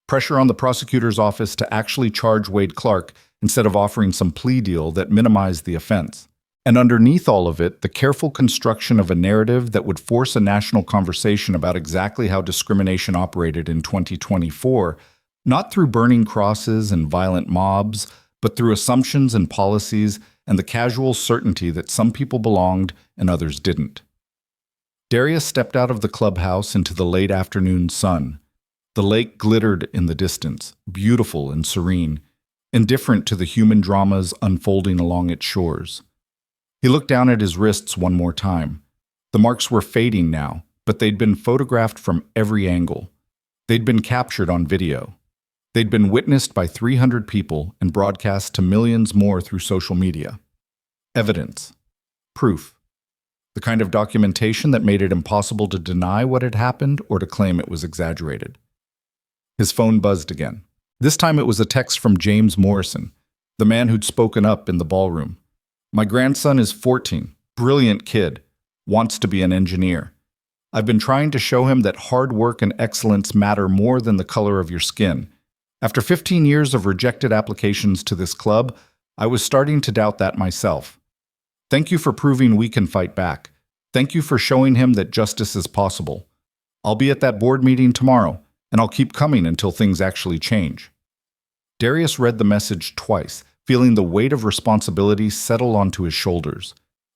Pressure on the prosecutor's office to actually charge Wade Clark instead of offering some plea deal that minimized the offense. And underneath all of it, the careful construction of a narrative that would force a national conversation about exactly how discrimination operated in 2024, not through burning crosses and violent mobs, but through assumptions and policies and the casual certainty that some people belonged and others didn't. Darius stepped out of the clubhouse into the late afternoon sun. The lake glittered in the distance, beautiful and serene, indifferent to the human dramas unfolding along its shores. He looked down at his wrists one more time. The marks were fading now, but they'd been photographed from every angle. They'd been captured on video. They'd been witnessed by 300 people and broadcast to millions more through social media. Evidence. Proof. The kind of documentation that made it impossible to deny what had happened or to claim it was exaggerated. His phone buzzed again. This time it was a text from James Morrison, the man who'd spoken up in the ballroom. My grandson is 14, brilliant kid, wants to be an engineer. I've been trying to show him that hard work and excellence matter more than the color of your skin. After 15 years of rejected applications to this club, I was starting to doubt that myself. Thank you for proving we can fight back. Thank you for showing him that justice is possible. I'll be at that board meeting tomorrow, and I'll keep coming until things actually change. Darius read the message twice, feeling the weight of responsibility settle onto his shoulders.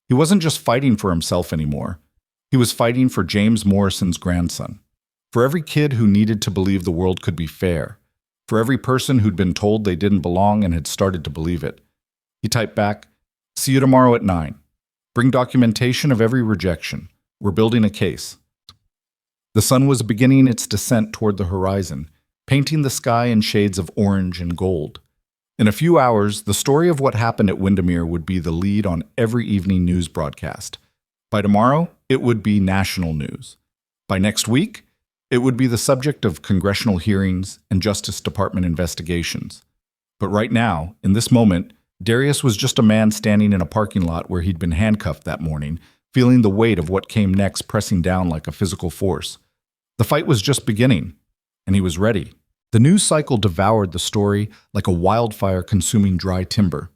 He wasn't just fighting for himself anymore. He was fighting for James Morrison's grandson. For every kid who needed to believe the world could be fair. For every person who'd been told they didn't belong and had started to believe it. He typed back, "See you tomorrow at 9. Bring documentation of every rejection. We're building a case." The sun was beginning its descent toward the horizon, painting the sky in shades of orange and gold. In a few hours, the story of what happened at Windermere would be the lead on every evening news broadcast. By tomorrow, it would be national news. By next week, it would be the subject of congressional hearings and Justice Department investigations. But right now, in this moment, Darius was just a man standing in a parking lot where he'd been handcuffed that morning, feeling the weight of what came next pressing down like a physical force. The fight was just beginning, and he was ready. The news cycle devoured the story like a wildfire consuming dry timber.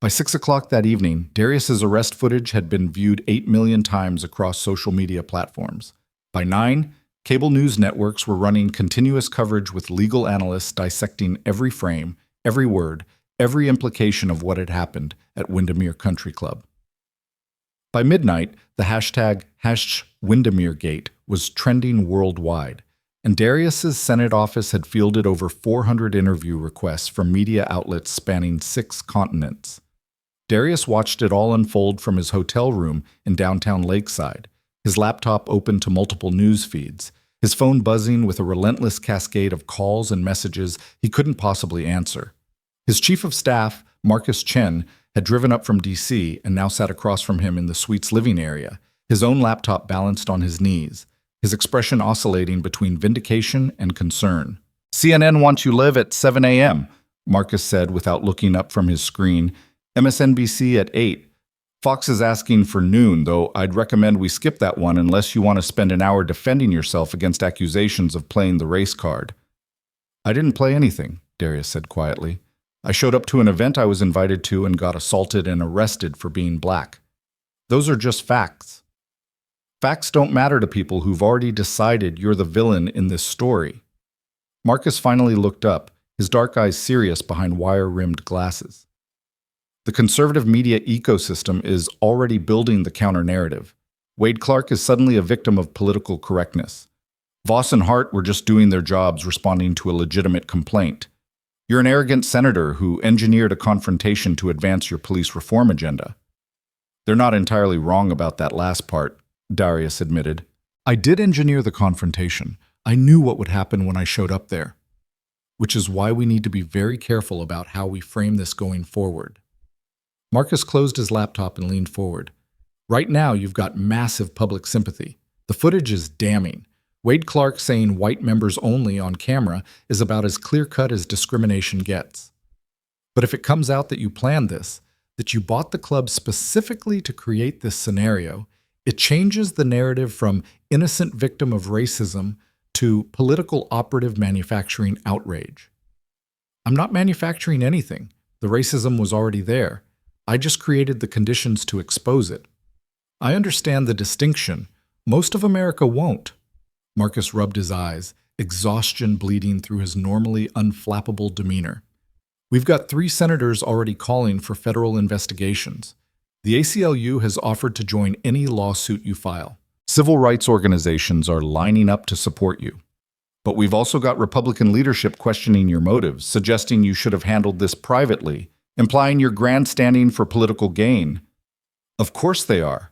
By 6 o'clock that evening, Darius's arrest footage had been viewed 8 million times across social media platforms. By 9, cable news networks were running continuous coverage with legal analysts dissecting every frame, every word, every implication of what had happened at Windermere Country Club. By midnight, the hashtag #WindermereGate was trending worldwide, and Darius's Senate office had fielded over 400 interview requests from media outlets spanning 6 continents. Darius watched it all unfold from his hotel room in downtown Lakeside, his laptop open to multiple news feeds, his phone buzzing with a relentless cascade of calls and messages he couldn't possibly answer. His chief of staff, Marcus Chen, had driven up from D.C. and now sat across from him in the suite's living area, his own laptop balanced on his knees, his expression oscillating between vindication and concern. "CNN wants you live at 7 a.m., Marcus said without looking up from his screen. "MSNBC at 8. Fox is asking for noon, though I'd recommend we skip that one unless you want to spend an hour defending yourself against accusations of playing the race card." "I didn't play anything," Darius said quietly. "I showed up to an event I was invited to and got assaulted and arrested for being black. Those are just facts. Facts don't matter to people who've already decided you're the villain in this story." Marcus finally looked up, his dark eyes serious behind wire-rimmed glasses. The conservative media ecosystem is already building the counter-narrative. Wade Clark is suddenly a victim of political correctness. Voss and Hart were just doing their jobs responding to a legitimate complaint. You're an arrogant senator who engineered a confrontation to advance your police reform agenda. They're not entirely wrong about that last part, Darius admitted. I did engineer the confrontation. I knew what would happen when I showed up there. Which is why we need to be very careful about how we frame this going forward. Marcus closed his laptop and leaned forward. Right now, you've got massive public sympathy. The footage is damning. Wade Clark saying white members only on camera is about as clear-cut as discrimination gets. But if it comes out that you planned this, that you bought the club specifically to create this scenario, it changes the narrative from innocent victim of racism to political operative manufacturing outrage. I'm not manufacturing anything. The racism was already there. I just created the conditions to expose it. I understand the distinction. Most of America won't. Marcus rubbed his eyes, exhaustion bleeding through his normally unflappable demeanor. We've got 3 senators already calling for federal investigations. The ACLU has offered to join any lawsuit you file. Civil rights organizations are lining up to support you. But we've also got Republican leadership questioning your motives, suggesting you should have handled this privately, implying you're grandstanding for political gain. Of course they are.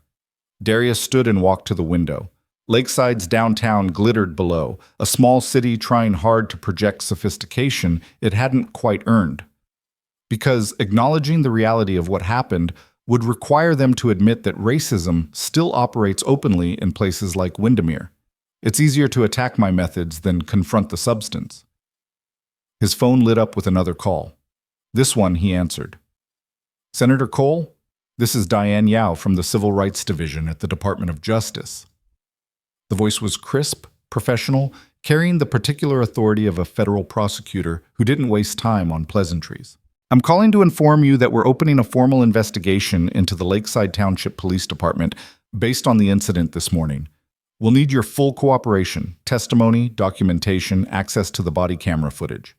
Darius stood and walked to the window. Lakeside's downtown glittered below, a small city trying hard to project sophistication it hadn't quite earned. Because acknowledging the reality of what happened would require them to admit that racism still operates openly in places like Windermere. It's easier to attack my methods than confront the substance. His phone lit up with another call. This one he answered. Senator Cole, this is Diane Yao from the Civil Rights Division at the Department of Justice. The voice was crisp, professional, carrying the particular authority of a federal prosecutor who didn't waste time on pleasantries. I'm calling to inform you that we're opening a formal investigation into the Lakeside Township Police Department based on the incident this morning. We'll need your full cooperation, testimony, documentation, access to the body camera footage.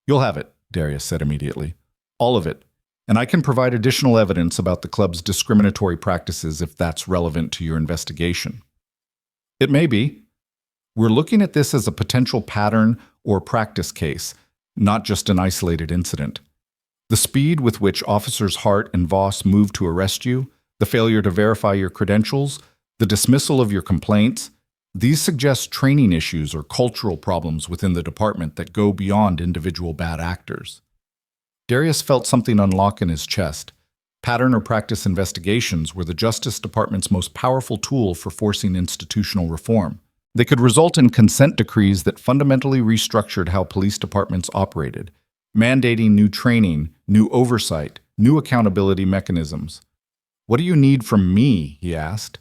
You'll have it, Darius said immediately. All of it. And I can provide additional evidence about the club's discriminatory practices if that's relevant to your investigation. It may be. We're looking at this as a potential pattern or practice case, not just an isolated incident. The speed with which Officers Hart and Voss moved to arrest you, the failure to verify your credentials, the dismissal of your complaints, these suggest training issues or cultural problems within the department that go beyond individual bad actors. Darius felt something unlock in his chest. Pattern or practice investigations were the Justice Department's most powerful tool for forcing institutional reform. They could result in consent decrees that fundamentally restructured how police departments operated, mandating new training, new oversight, new accountability mechanisms. What do you need from me? He asked.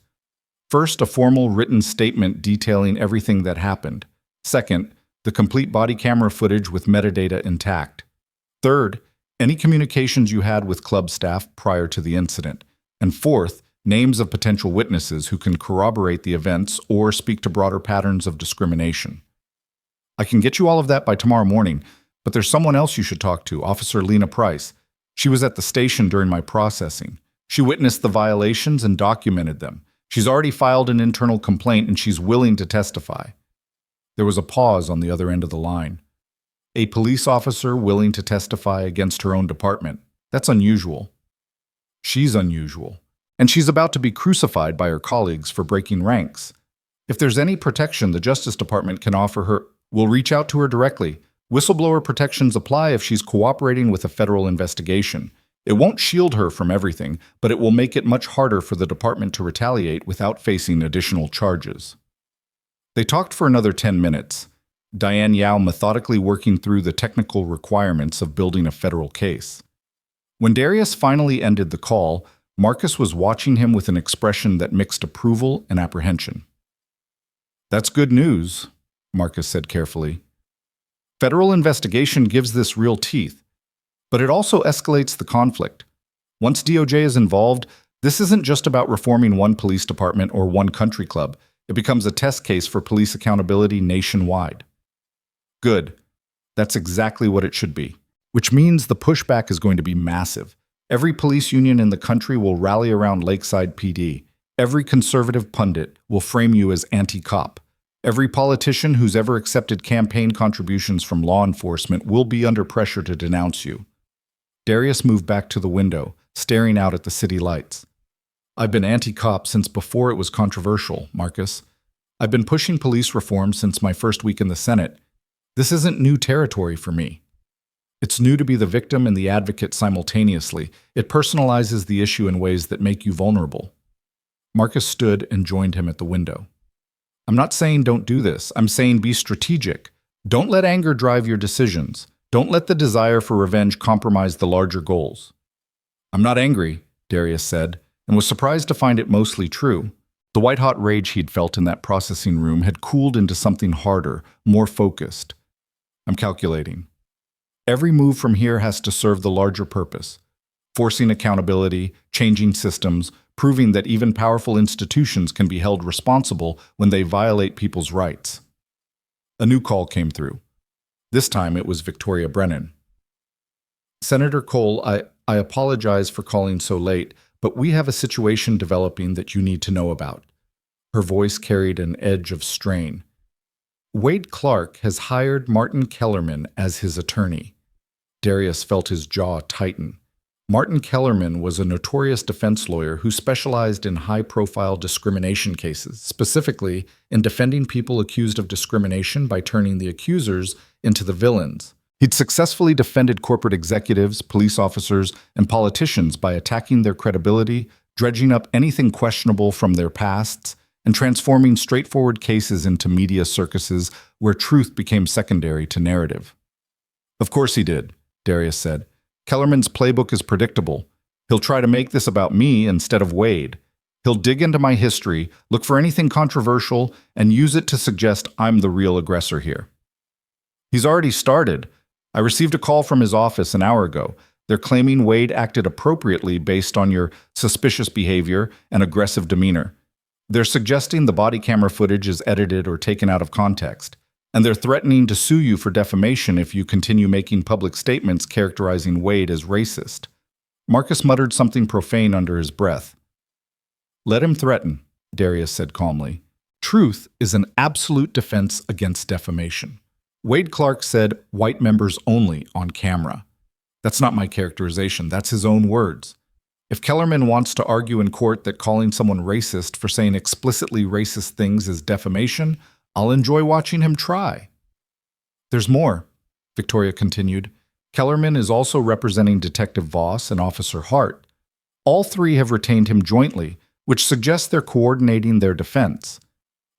First, a formal written statement detailing everything that happened. Second, the complete body camera footage with metadata intact. Third, any communications you had with club staff prior to the incident. And fourth, names of potential witnesses who can corroborate the events or speak to broader patterns of discrimination. I can get you all of that by tomorrow morning, but there's someone else you should talk to, Officer Lena Price. She was at the station during my processing. She witnessed the violations and documented them. She's already filed an internal complaint and she's willing to testify. There was a pause on the other end of the line. A police officer willing to testify against her own department. That's unusual. She's unusual. And she's about to be crucified by her colleagues for breaking ranks. If there's any protection the Justice Department can offer her, we'll reach out to her directly. Whistleblower protections apply if she's cooperating with a federal investigation. It won't shield her from everything, but it will make it much harder for the department to retaliate without facing additional charges. They talked for another 10 minutes. Diane Yao methodically working through the technical requirements of building a federal case. When Darius finally ended the call, Marcus was watching him with an expression that mixed approval and apprehension. That's good news, Marcus said carefully. Federal investigation gives this real teeth, but it also escalates the conflict. Once DOJ is involved, this isn't just about reforming one police department or one country club. It becomes a test case for police accountability nationwide. Good. That's exactly what it should be. Which means the pushback is going to be massive. Every police union in the country will rally around Lakeside PD. Every conservative pundit will frame you as anti-cop. Every politician who's ever accepted campaign contributions from law enforcement will be under pressure to denounce you. Darius moved back to the window, staring out at the city lights. I've been anti-cop since before it was controversial, Marcus. I've been pushing police reform since my first week in the Senate. This isn't new territory for me. It's new to be the victim and the advocate simultaneously. It personalizes the issue in ways that make you vulnerable. Marcus stood and joined him at the window. I'm not saying don't do this. I'm saying be strategic. Don't let anger drive your decisions. Don't let the desire for revenge compromise the larger goals. I'm not angry, Darius said, and was surprised to find it mostly true. The white-hot rage he'd felt in that processing room had cooled into something harder, more focused. I'm calculating. Every move from here has to serve the larger purpose, forcing accountability, changing systems, proving that even powerful institutions can be held responsible when they violate people's rights. A new call came through. This time it was Victoria Brennan. Senator Cole, I apologize for calling so late, but we have a situation developing that you need to know about. Her voice carried an edge of strain. Wade Clark has hired Martin Kellerman as his attorney. Darius felt his jaw tighten. Martin Kellerman was a notorious defense lawyer who specialized in high-profile discrimination cases, specifically in defending people accused of discrimination by turning the accusers into the villains. He'd successfully defended corporate executives, police officers, and politicians by attacking their credibility, dredging up anything questionable from their pasts, and transforming straightforward cases into media circuses where truth became secondary to narrative. Of course he did, Darius said. Kellerman's playbook is predictable. He'll try to make this about me instead of Wade. He'll dig into my history, look for anything controversial, and use it to suggest I'm the real aggressor here. He's already started. I received a call from his office an hour ago. They're claiming Wade acted appropriately based on your suspicious behavior and aggressive demeanor. They're suggesting the body camera footage is edited or taken out of context. And they're threatening to sue you for defamation if you continue making public statements characterizing Wade as racist. Marcus muttered something profane under his breath. Let him threaten, Darius said calmly. Truth is an absolute defense against defamation. Wade Clark said white members only on camera. That's not my characterization, that's his own words. If Kellerman wants to argue in court that calling someone racist for saying explicitly racist things is defamation, I'll enjoy watching him try. There's more, Victoria continued. Kellerman is also representing Detective Voss and Officer Hart. All three have retained him jointly, which suggests they're coordinating their defense.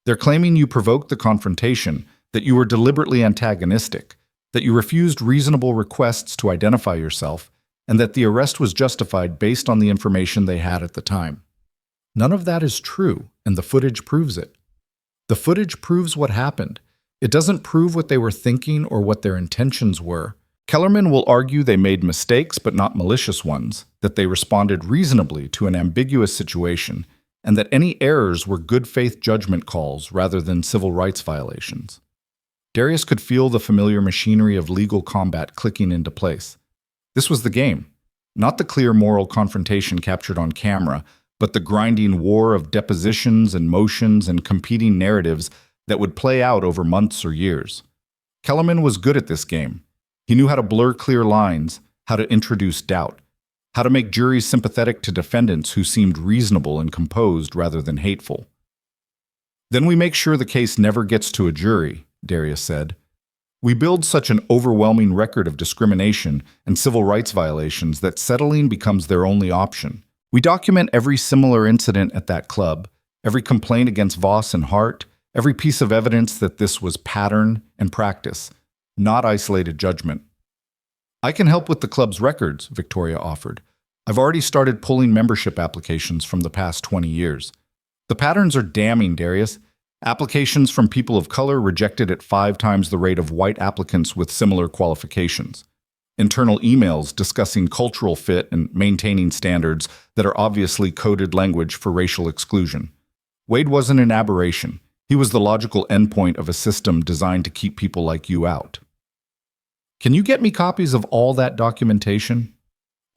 They're claiming you provoked the confrontation, that you were deliberately antagonistic, that you refused reasonable requests to identify yourself, and that the arrest was justified based on the information they had at the time. None of that is true, and the footage proves it. The footage proves what happened. It doesn't prove what they were thinking or what their intentions were. Kellerman will argue they made mistakes but not malicious ones, that they responded reasonably to an ambiguous situation, and that any errors were good faith judgment calls rather than civil rights violations. Darius could feel the familiar machinery of legal combat clicking into place. This was the game, not the clear moral confrontation captured on camera, but the grinding war of depositions and motions and competing narratives that would play out over months or years. Kellerman was good at this game. He knew how to blur clear lines, how to introduce doubt, how to make juries sympathetic to defendants who seemed reasonable and composed rather than hateful. Then we make sure the case never gets to a jury, Darius said. We build such an overwhelming record of discrimination and civil rights violations that settling becomes their only option. We document every similar incident at that club, every complaint against Voss and Hart, every piece of evidence that this was pattern and practice, not isolated judgment. I can help with the club's records, Victoria offered. I've already started pulling membership applications from the past 20 years. The patterns are damning, Darius. Applications from people of color rejected at 5 times the rate of white applicants with similar qualifications. Internal emails discussing cultural fit and maintaining standards that are obviously coded language for racial exclusion. Wade wasn't an aberration. He was the logical endpoint of a system designed to keep people like you out. Can you get me copies of all that documentation?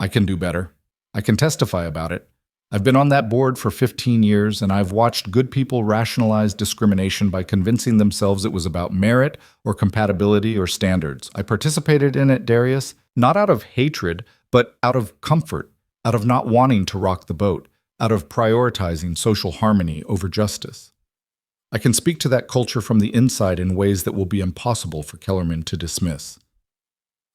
I can do better. I can testify about it. I've been on that board for 15 years, and I've watched good people rationalize discrimination by convincing themselves it was about merit or compatibility or standards. I participated in it, Darius, not out of hatred, but out of comfort, out of not wanting to rock the boat, out of prioritizing social harmony over justice. I can speak to that culture from the inside in ways that will be impossible for Kellerman to dismiss.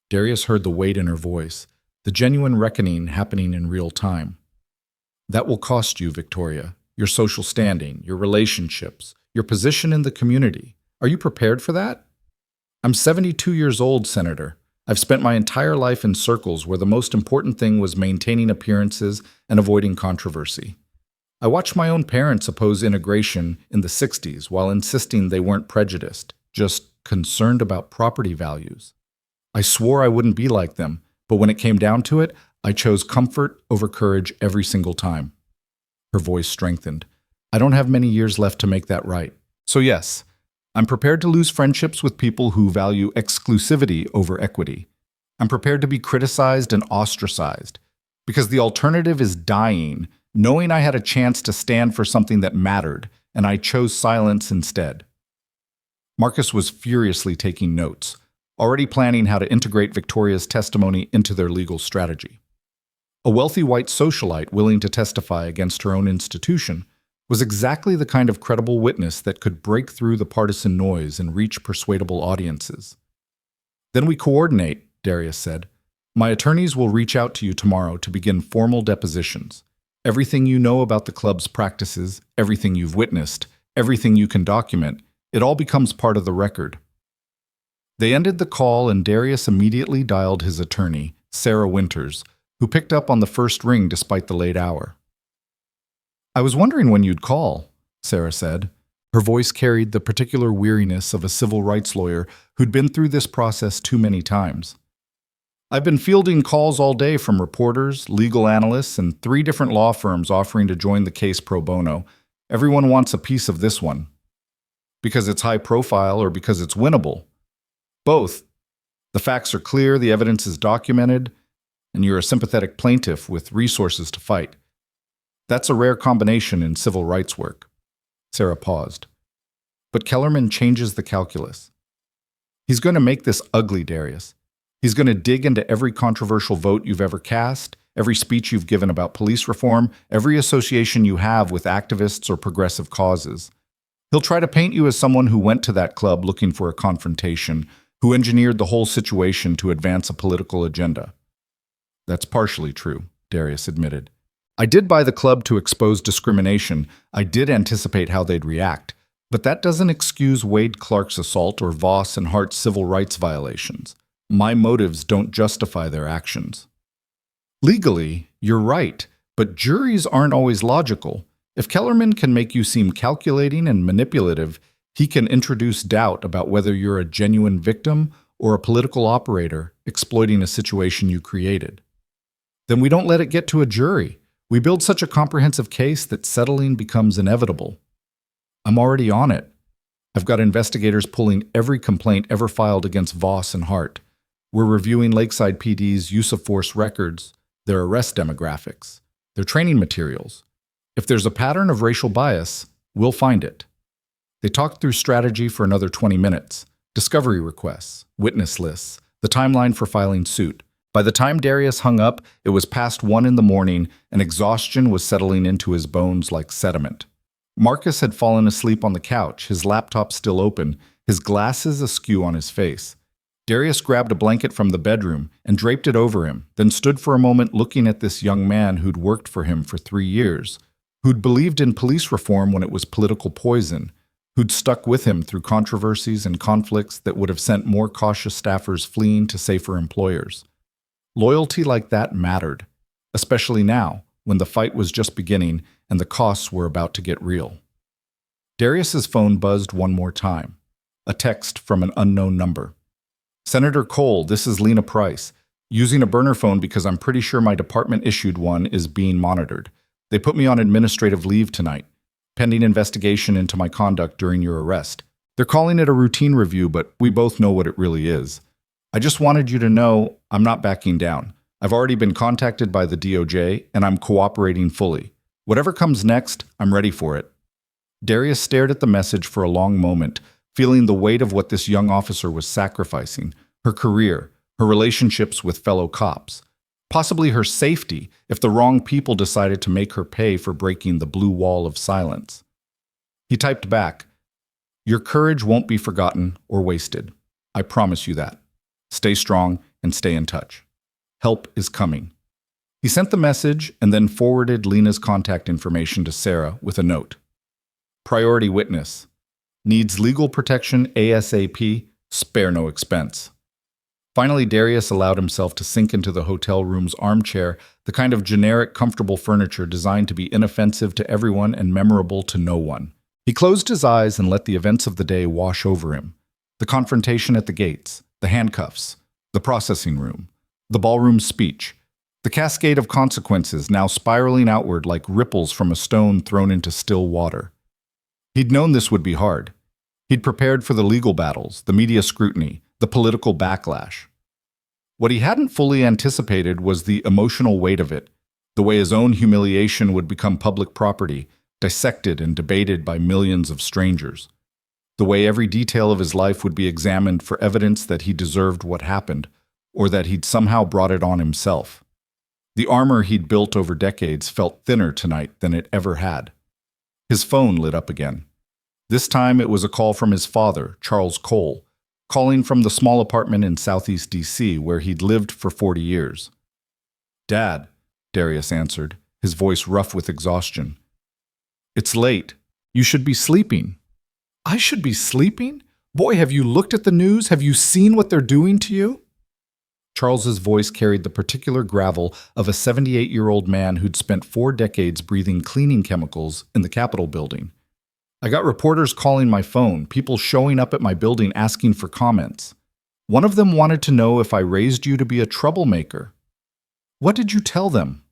Darius heard the weight in her voice, the genuine reckoning happening in real time. That will cost you, Victoria, your social standing, your relationships, your position in the community. Are you prepared for that? I'm 72 years old, Senator. I've spent my entire life in circles where the most important thing was maintaining appearances and avoiding controversy. I watched my own parents oppose integration in the 60s while insisting they weren't prejudiced, just concerned about property values. I swore I wouldn't be like them, but when it came down to it, I chose comfort over courage every single time. Her voice strengthened. I don't have many years left to make that right. So yes, I'm prepared to lose friendships with people who value exclusivity over equity. I'm prepared to be criticized and ostracized, because the alternative is dying, knowing I had a chance to stand for something that mattered, and I chose silence instead. Marcus was furiously taking notes, already planning how to integrate Victoria's testimony into their legal strategy. A wealthy white socialite willing to testify against her own institution was exactly the kind of credible witness that could break through the partisan noise and reach persuadable audiences. Then we coordinate, Darius said. My attorneys will reach out to you tomorrow to begin formal depositions. Everything you know about the club's practices, everything you've witnessed, everything you can document, it all becomes part of the record. They ended the call and Darius immediately dialed his attorney, Sarah Winters, who picked up on the first ring despite the late hour. I was wondering when you'd call, Sarah said. Her voice carried the particular weariness of a civil rights lawyer who'd been through this process too many times. I've been fielding calls all day from reporters, legal analysts, and 3 different law firms offering to join the case pro bono. Everyone wants a piece of this one. Because it's high profile or because it's winnable? Both. The facts are clear, the evidence is documented, and you're a sympathetic plaintiff with resources to fight. That's a rare combination in civil rights work. Sarah paused. But Kellerman changes the calculus. He's going to make this ugly, Darius. He's going to dig into every controversial vote you've ever cast, every speech you've given about police reform, every association you have with activists or progressive causes. He'll try to paint you as someone who went to that club looking for a confrontation, who engineered the whole situation to advance a political agenda. That's partially true, Darius admitted. I did buy the club to expose discrimination. I did anticipate how they'd react. But that doesn't excuse Wade Clark's assault or Voss and Hart's civil rights violations. My motives don't justify their actions. Legally, you're right, but juries aren't always logical. If Kellerman can make you seem calculating and manipulative, he can introduce doubt about whether you're a genuine victim or a political operator exploiting a situation you created. Then we don't let it get to a jury. We build such a comprehensive case that settling becomes inevitable. I'm already on it. I've got investigators pulling every complaint ever filed against Voss and Hart. We're reviewing Lakeside PD's use of force records, their arrest demographics, their training materials. If there's a pattern of racial bias, we'll find it. They talked through strategy for another 20 minutes, discovery requests, witness lists, the timeline for filing suit. By the time Darius hung up, it was past 1 a.m, and exhaustion was settling into his bones like sediment. Marcus had fallen asleep on the couch, his laptop still open, his glasses askew on his face. Darius grabbed a blanket from the bedroom and draped it over him, then stood for a moment looking at this young man who'd worked for him for 3 years, who'd believed in police reform when it was political poison, who'd stuck with him through controversies and conflicts that would have sent more cautious staffers fleeing to safer employers. Loyalty like that mattered, especially now, when the fight was just beginning and the costs were about to get real. Darius's phone buzzed one more time. A text from an unknown number. Senator Cole, this is Lena Price. Using a burner phone because I'm pretty sure my department-issued one is being monitored. They put me on administrative leave tonight, pending investigation into my conduct during your arrest. They're calling it a routine review, but we both know what it really is. I just wanted you to know I'm not backing down. I've already been contacted by the DOJ, and I'm cooperating fully. Whatever comes next, I'm ready for it." Darius stared at the message for a long moment, feeling the weight of what this young officer was sacrificing: her career, her relationships with fellow cops, possibly her safety if the wrong people decided to make her pay for breaking the blue wall of silence. He typed back, "Your courage won't be forgotten or wasted. I promise you that. Stay strong and stay in touch. Help is coming." He sent the message and then forwarded Lena's contact information to Sarah with a note. "Priority witness. Needs legal protection ASAP. Spare no expense." Finally, Darius allowed himself to sink into the hotel room's armchair, the kind of generic, comfortable furniture designed to be inoffensive to everyone and memorable to no one. He closed his eyes and let the events of the day wash over him. The confrontation at the gates, the handcuffs, the processing room, the ballroom speech, the cascade of consequences now spiraling outward like ripples from a stone thrown into still water. He'd known this would be hard. He'd prepared for the legal battles, the media scrutiny, the political backlash. What he hadn't fully anticipated was the emotional weight of it, the way his own humiliation would become public property, dissected and debated by millions of strangers. The way every detail of his life would be examined for evidence that he deserved what happened, or that he'd somehow brought it on himself. The armor he'd built over decades felt thinner tonight than it ever had. His phone lit up again. This time it was a call from his father, Charles Cole, calling from the small apartment in Southeast D.C. where he'd lived for 40 years. "Dad," Darius answered, his voice rough with exhaustion. "It's late. You should be sleeping." "I should be sleeping? Boy, have you looked at the news? Have you seen what they're doing to you?" Charles's voice carried the particular gravel of a 78-year-old man who'd spent 4 decades breathing cleaning chemicals in the Capitol building. "I got reporters calling my phone, people showing up at my building asking for comments. One of them wanted to know if I raised you to be a troublemaker." "What did you tell them?"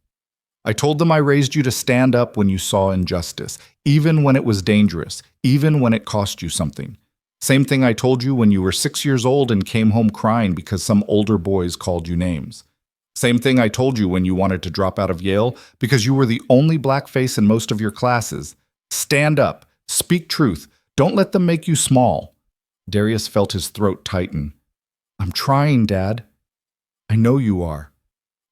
"I told them I raised you to stand up when you saw injustice, even when it was dangerous, even when it cost you something. Same thing I told you when you were 6 years old and came home crying because some older boys called you names. Same thing I told you when you wanted to drop out of Yale because you were the only black face in most of your classes. Stand up. Speak truth. Don't let them make you small." Darius felt his throat tighten. "I'm trying, Dad." "I know you are.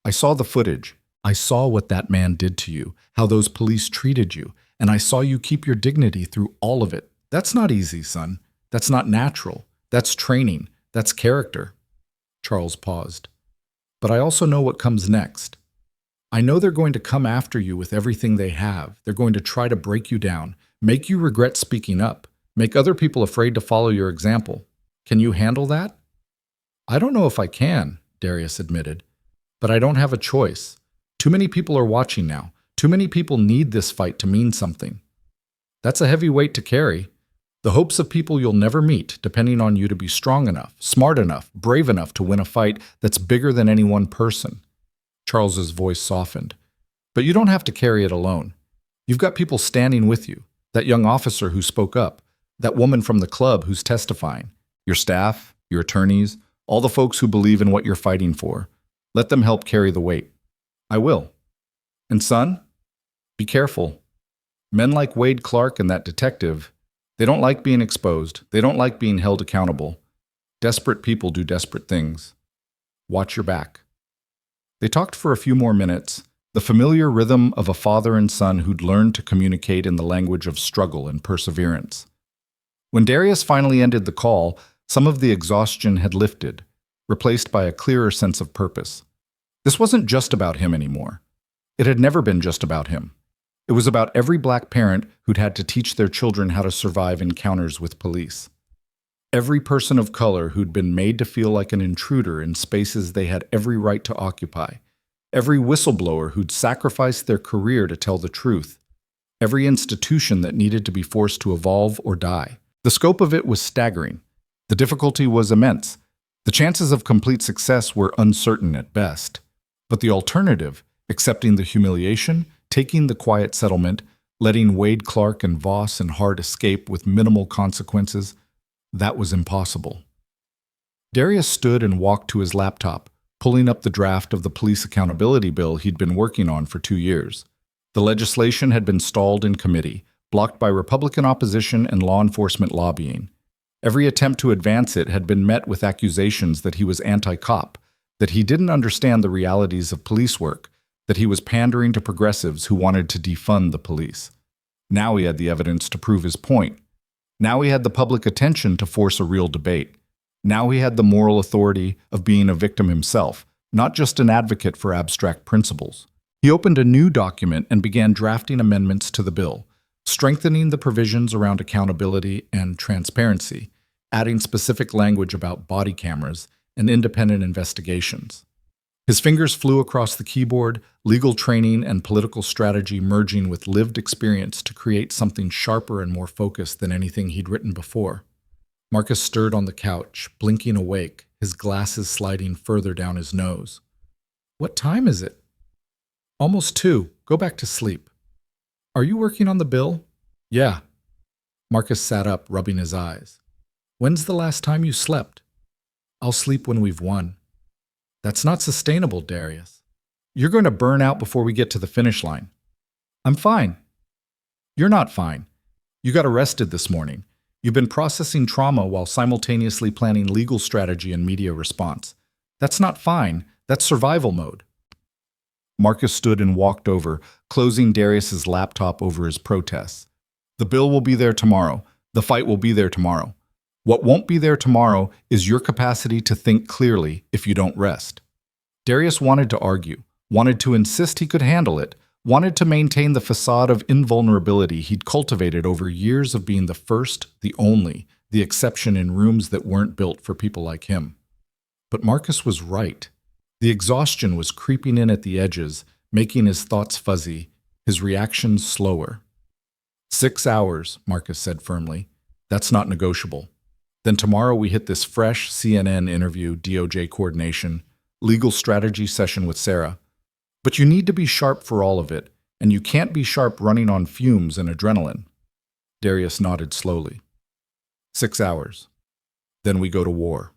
I saw the footage. I saw what that man did to you, how those police treated you, and I saw you keep your dignity through all of it. That's not easy, son. That's not natural. That's training. That's character." Charles paused. "But I also know what comes next. I know they're going to come after you with everything they have. They're going to try to break you down, make you regret speaking up, make other people afraid to follow your example. Can you handle that?" "I don't know if I can," Darius admitted, "but I don't have a choice. Too many people are watching now. Too many people need this fight to mean something." "That's a heavy weight to carry. The hopes of people you'll never meet depending on you to be strong enough, smart enough, brave enough to win a fight that's bigger than any one person." Charles's voice softened. "But you don't have to carry it alone. You've got people standing with you. That young officer who spoke up, that woman from the club who's testifying, your staff, your attorneys, all the folks who believe in what you're fighting for. Let them help carry the weight." "I will. And son, be careful. Men like Wade Clark and that detective, they don't like being exposed. They don't like being held accountable. Desperate people do desperate things. Watch your back." They talked for a few more minutes, the familiar rhythm of a father and son who'd learned to communicate in the language of struggle and perseverance. When Darius finally ended the call, some of the exhaustion had lifted, replaced by a clearer sense of purpose. This wasn't just about him anymore. It had never been just about him. It was about every black parent who'd had to teach their children how to survive encounters with police. Every person of color who'd been made to feel like an intruder in spaces they had every right to occupy. Every whistleblower who'd sacrificed their career to tell the truth. Every institution that needed to be forced to evolve or die. The scope of it was staggering. The difficulty was immense. The chances of complete success were uncertain at best. But the alternative, accepting the humiliation, taking the quiet settlement, letting Wade Clark and Voss and Hart escape with minimal consequences, that was impossible. Darius stood and walked to his laptop, pulling up the draft of the police accountability bill he'd been working on for 2 years. The legislation had been stalled in committee, blocked by Republican opposition and law enforcement lobbying. Every attempt to advance it had been met with accusations that he was anti-cop, that he didn't understand the realities of police work, that he was pandering to progressives who wanted to defund the police. Now he had the evidence to prove his point. Now he had the public attention to force a real debate. Now he had the moral authority of being a victim himself, not just an advocate for abstract principles. He opened a new document and began drafting amendments to the bill, strengthening the provisions around accountability and transparency, adding specific language about body cameras and independent investigations. His fingers flew across the keyboard, legal training and political strategy merging with lived experience to create something sharper and more focused than anything he'd written before. Marcus stirred on the couch, blinking awake, his glasses sliding further down his nose. "What time is it?" "Almost 2. Go back to sleep." "Are you working on the bill?" "Yeah." Marcus sat up, rubbing his eyes. "When's the last time you slept?" "I'll sleep when we've won." "That's not sustainable, Darius. You're going to burn out before we get to the finish line." "I'm fine." "You're not fine. You got arrested this morning. You've been processing trauma while simultaneously planning legal strategy and media response. That's not fine. That's survival mode." Marcus stood and walked over, closing Darius's laptop over his protests. "The bill will be there tomorrow. The fight will be there tomorrow. What won't be there tomorrow is your capacity to think clearly if you don't rest." Darius wanted to argue, wanted to insist he could handle it, wanted to maintain the facade of invulnerability he'd cultivated over years of being the first, the only, the exception in rooms that weren't built for people like him. But Marcus was right. The exhaustion was creeping in at the edges, making his thoughts fuzzy, his reactions slower. 6 hours, Marcus said firmly. That's not negotiable. Then tomorrow we hit this fresh CNN interview, DOJ coordination, legal strategy session with Sarah. But you need to be sharp for all of it, and you can't be sharp running on fumes and adrenaline. Darius nodded slowly. 6 hours. Then we go to war.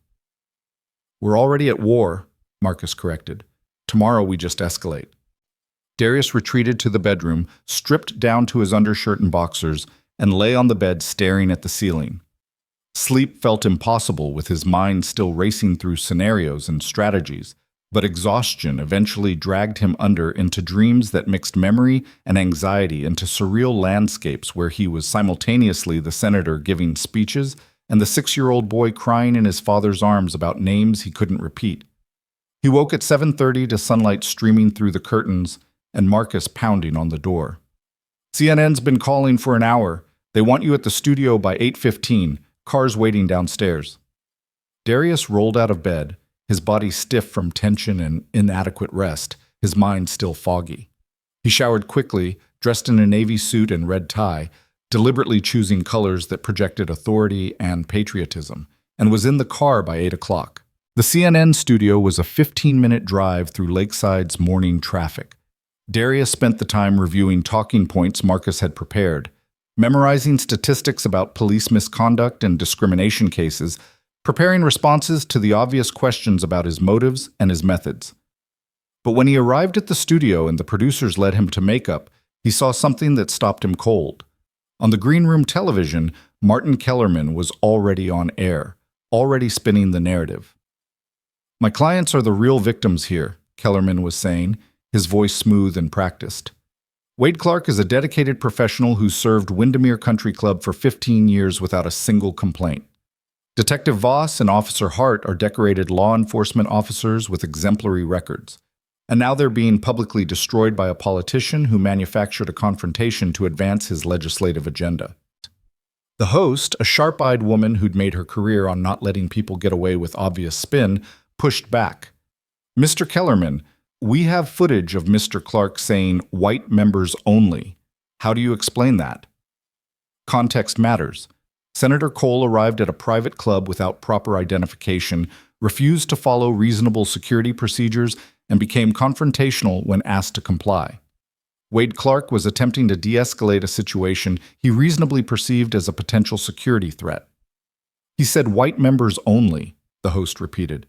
We're already at war, Marcus corrected. Tomorrow we just escalate. Darius retreated to the bedroom, stripped down to his undershirt and boxers, and lay on the bed staring at the ceiling. Sleep felt impossible with his mind still racing through scenarios and strategies, but exhaustion eventually dragged him under into dreams that mixed memory and anxiety into surreal landscapes where he was simultaneously the senator giving speeches and the 6-year-old boy crying in his father's arms about names he couldn't repeat. He woke at 7:30 to sunlight streaming through the curtains and Marcus pounding on the door. "CNN's been calling for an hour. They want you at the studio by 8:15. Cars waiting downstairs." Darius rolled out of bed, his body stiff from tension and inadequate rest, his mind still foggy. He showered quickly, dressed in a navy suit and red tie, deliberately choosing colors that projected authority and patriotism, and was in the car by 8 o'clock. The CNN studio was a 15-minute drive through Lakeside's morning traffic. Darius spent the time reviewing talking points Marcus had prepared, memorizing statistics about police misconduct and discrimination cases, preparing responses to the obvious questions about his motives and his methods. But when he arrived at the studio and the producers led him to makeup, he saw something that stopped him cold. On the green room television, Martin Kellerman was already on air, already spinning the narrative. "My clients are the real victims here," Kellerman was saying, his voice smooth and practiced. "Wade Clark is a dedicated professional who served Windermere Country Club for 15 years without a single complaint. Detective Voss and Officer Hart are decorated law enforcement officers with exemplary records. And now they're being publicly destroyed by a politician who manufactured a confrontation to advance his legislative agenda." The host, a sharp-eyed woman who'd made her career on not letting people get away with obvious spin, pushed back. "Mr. Kellerman, we have footage of Mr. Clark saying white members only. How do you explain that?" Context matters. Senator Cole arrived at a private club without proper identification, refused to follow reasonable security procedures, and became confrontational when asked to comply. Wade Clark was attempting to de-escalate a situation he reasonably perceived as a potential security threat. He said white members only. the host repeated.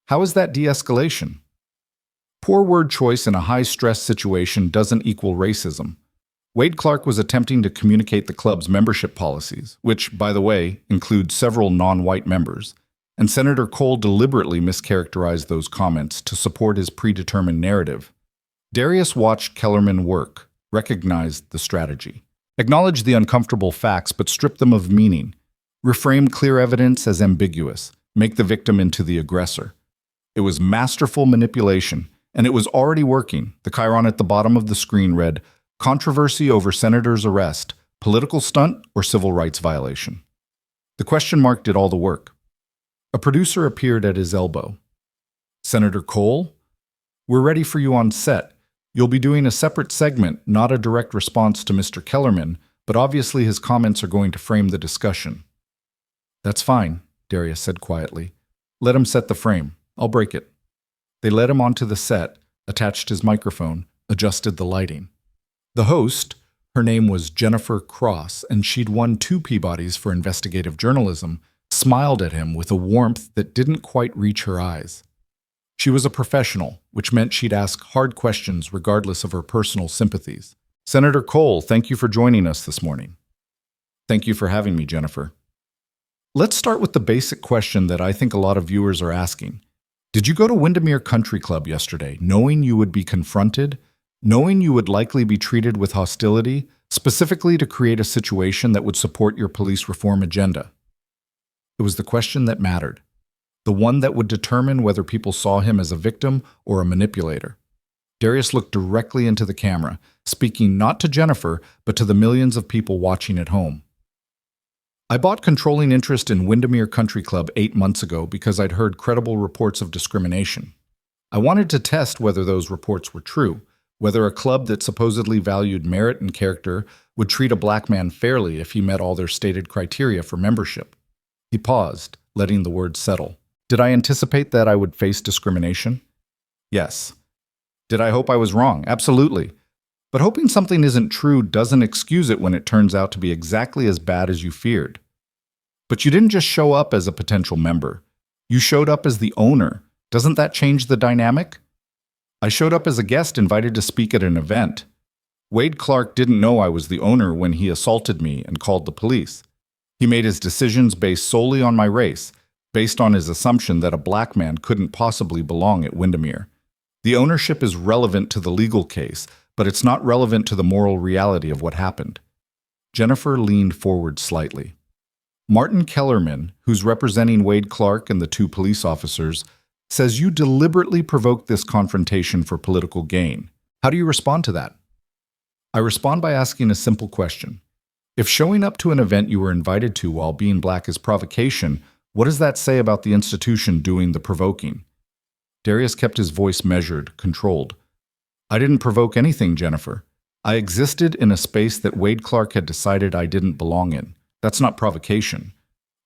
How is that de-escalation? Poor word choice in a high-stress situation doesn't equal racism. Wade Clark was attempting to communicate the club's membership policies, which, by the way, include several non-white members, and Senator Cole deliberately mischaracterized those comments to support his predetermined narrative. Darius watched Kellerman work, recognized the strategy, acknowledged the uncomfortable facts but stripped them of meaning, reframe clear evidence as ambiguous, make the victim into the aggressor. It was masterful manipulation, and it was already working. The chyron at the bottom of the screen read, "Controversy over senator's arrest, political stunt or civil rights violation." The question mark did all the work. A producer appeared at his elbow. "Senator Cole, we're ready for you on set. You'll be doing a separate segment, not a direct response to Mr. Kellerman, but obviously his comments are going to frame the discussion." "That's fine," Darius said quietly. "Let him set the frame. I'll break it." They led him onto the set, attached his microphone, adjusted the lighting. The host, her name was Jennifer Cross, and she'd won 2 Peabodys for investigative journalism, smiled at him with a warmth that didn't quite reach her eyes. She was a professional, which meant she'd ask hard questions regardless of her personal sympathies. "Senator Cole, thank you for joining us this morning." "Thank you for having me, Jennifer." Let's start with the basic question that I think a lot of viewers are asking. Did you go to Windermere Country Club yesterday, knowing you would be confronted, knowing you would likely be treated with hostility, specifically to create a situation that would support your police reform agenda? It was the question that mattered, the one that would determine whether people saw him as a victim or a manipulator. Darius looked directly into the camera, speaking not to Jennifer, but to the millions of people watching at home. "I bought controlling interest in Windermere Country Club 8 months ago because I'd heard credible reports of discrimination. I wanted to test whether those reports were true, whether a club that supposedly valued merit and character would treat a black man fairly if he met all their stated criteria for membership." He paused, letting the words settle. "Did I anticipate that I would face discrimination? Yes. Did I hope I was wrong? Absolutely. But hoping something isn't true doesn't excuse it when it turns out to be exactly as bad as you feared. But you didn't just show up as a potential member. You showed up as the owner. Doesn't that change the dynamic? I showed up as a guest invited to speak at an event. Wade Clark didn't know I was the owner when he assaulted me and called the police. He made his decisions based solely on my race, based on his assumption that a black man couldn't possibly belong at Windermere. The ownership is relevant to the legal case, but it's not relevant to the moral reality of what happened." Jennifer leaned forward slightly. "Martin Kellerman, who's representing Wade Clark and the 2 police officers, says you deliberately provoked this confrontation for political gain. How do you respond to that?" "I respond by asking a simple question. If showing up to an event you were invited to while being black is provocation, what does that say about the institution doing the provoking?" Darius kept his voice measured, controlled. "I didn't provoke anything, Jennifer. I existed in a space that Wade Clark had decided I didn't belong in. That's not provocation.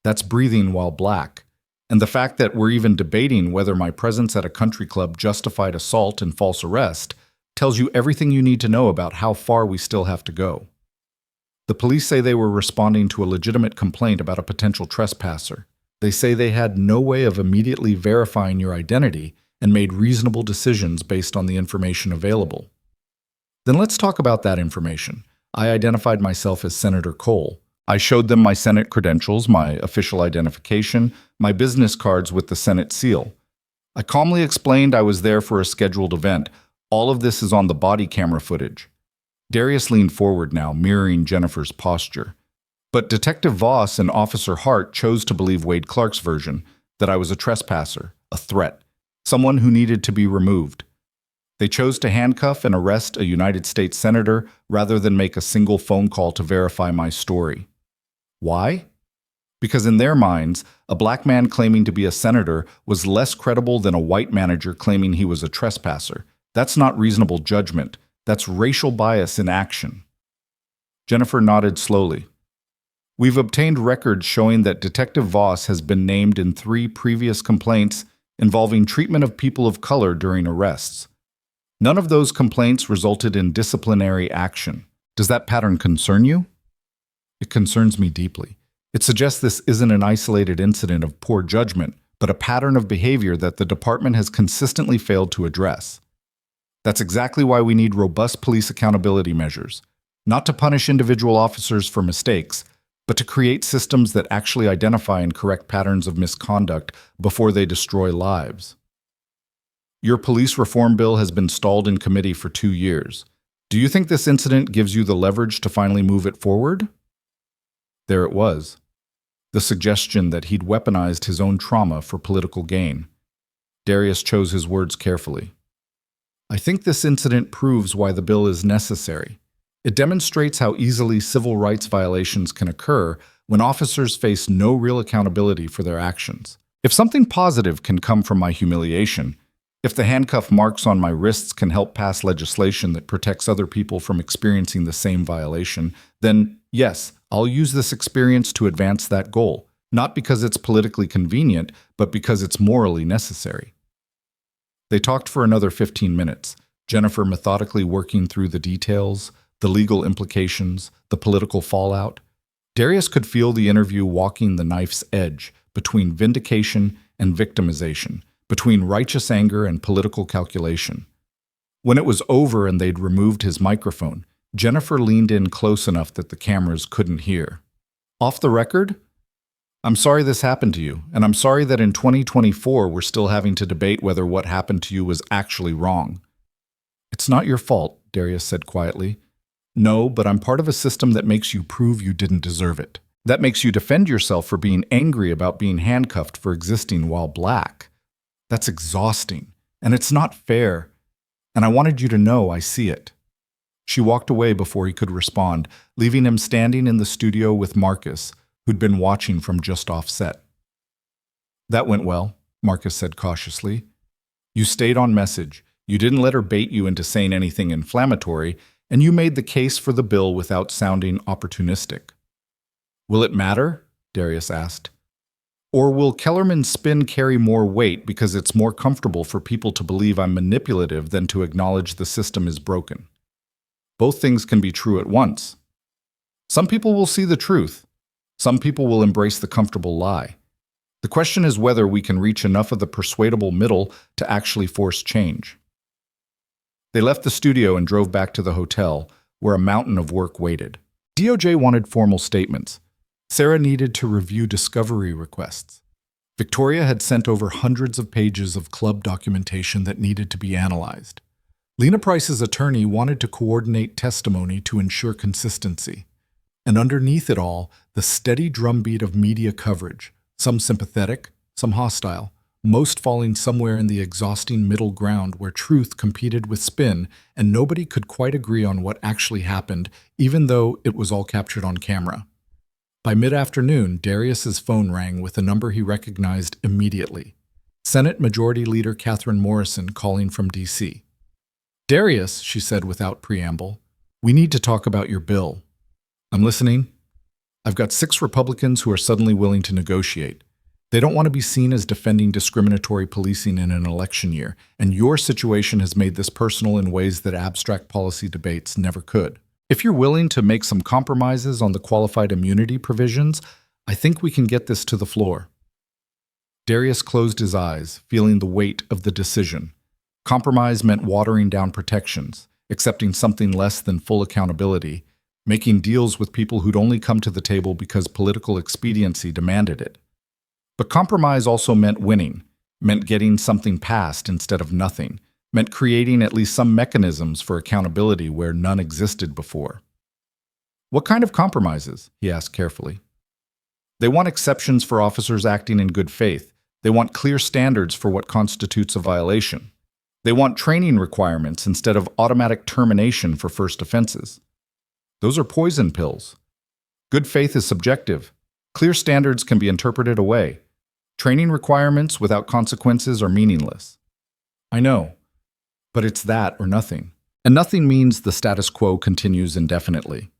That's breathing while black. And the fact that we're even debating whether my presence at a country club justified assault and false arrest tells you everything you need to know about how far we still have to go. The police say they were responding to a legitimate complaint about a potential trespasser. They say they had no way of immediately verifying your identity and made reasonable decisions based on the information available." "Then let's talk about that information. I identified myself as Senator Cole. I showed them my Senate credentials, my official identification, my business cards with the Senate seal. I calmly explained I was there for a scheduled event. All of this is on the body camera footage." Darius leaned forward now, mirroring Jennifer's posture. "But Detective Voss and Officer Hart chose to believe Wade Clark's version, that I was a trespasser, a threat, someone who needed to be removed. They chose to handcuff and arrest a United States senator rather than make a single phone call to verify my story. Why? Because in their minds, a black man claiming to be a senator was less credible than a white manager claiming he was a trespasser. That's not reasonable judgment. That's racial bias in action." Jennifer nodded slowly. "We've obtained records showing that Detective Voss has been named in 3 previous complaints involving treatment of people of color during arrests. None of those complaints resulted in disciplinary action. Does that pattern concern you?" "It concerns me deeply. It suggests this isn't an isolated incident of poor judgment, but a pattern of behavior that the department has consistently failed to address. That's exactly why we need robust police accountability measures, not to punish individual officers for mistakes, but to create systems that actually identify and correct patterns of misconduct before they destroy lives. Your police reform bill has been stalled in committee for 2 years. Do you think this incident gives you the leverage to finally move it forward? There it was. The suggestion that he'd weaponized his own trauma for political gain. Darius chose his words carefully. I think this incident proves why the bill is necessary. It demonstrates how easily civil rights violations can occur when officers face no real accountability for their actions. If something positive can come from my humiliation, if the handcuff marks on my wrists can help pass legislation that protects other people from experiencing the same violation, then yes, I'll use this experience to advance that goal, not because it's politically convenient, but because it's morally necessary. They talked for another 15 minutes, Jennifer methodically working through the details, the legal implications, the political fallout. Darius could feel the interview walking the knife's edge between vindication and victimization, between righteous anger and political calculation. When it was over and they'd removed his microphone, Jennifer leaned in close enough that the cameras couldn't hear. Off the record? I'm sorry this happened to you, and I'm sorry that in 2024 we're still having to debate whether what happened to you was actually wrong. It's not your fault, Darius said quietly. No, but I'm part of a system that makes you prove you didn't deserve it. That makes you defend yourself for being angry about being handcuffed for existing while black. That's exhausting, and it's not fair, and I wanted you to know I see it. She walked away before he could respond, leaving him standing in the studio with Marcus, who'd been watching from just off set. That went well, Marcus said cautiously. You stayed on message, you didn't let her bait you into saying anything inflammatory, and you made the case for the bill without sounding opportunistic. Will it matter? Darius asked. Or will Kellerman's spin carry more weight because it's more comfortable for people to believe I'm manipulative than to acknowledge the system is broken? Both things can be true at once. Some people will see the truth. Some people will embrace the comfortable lie. The question is whether we can reach enough of the persuadable middle to actually force change. They left the studio and drove back to the hotel, where a mountain of work waited. DOJ wanted formal statements. Sarah needed to review discovery requests. Victoria had sent over hundreds of pages of club documentation that needed to be analyzed. Lena Price's attorney wanted to coordinate testimony to ensure consistency. And underneath it all, the steady drumbeat of media coverage, some sympathetic, some hostile, most falling somewhere in the exhausting middle ground where truth competed with spin and nobody could quite agree on what actually happened, even though it was all captured on camera. By mid-afternoon, Darius's phone rang with a number he recognized immediately. Senate Majority Leader Catherine Morrison calling from D.C. Darius, she said without preamble, we need to talk about your bill. I'm listening. I've got 6 Republicans who are suddenly willing to negotiate. They don't want to be seen as defending discriminatory policing in an election year, and your situation has made this personal in ways that abstract policy debates never could. If you're willing to make some compromises on the qualified immunity provisions, I think we can get this to the floor. Darius closed his eyes, feeling the weight of the decision. Compromise meant watering down protections, accepting something less than full accountability, making deals with people who'd only come to the table because political expediency demanded it. But compromise also meant winning, meant getting something passed instead of nothing, meant creating at least some mechanisms for accountability where none existed before. What kind of compromises? He asked carefully. They want exceptions for officers acting in good faith. They want clear standards for what constitutes a violation. They want training requirements instead of automatic termination for first offenses. Those are poison pills. Good faith is subjective. Clear standards can be interpreted away. Training requirements without consequences are meaningless. I know, but it's that or nothing. And nothing means the status quo continues indefinitely.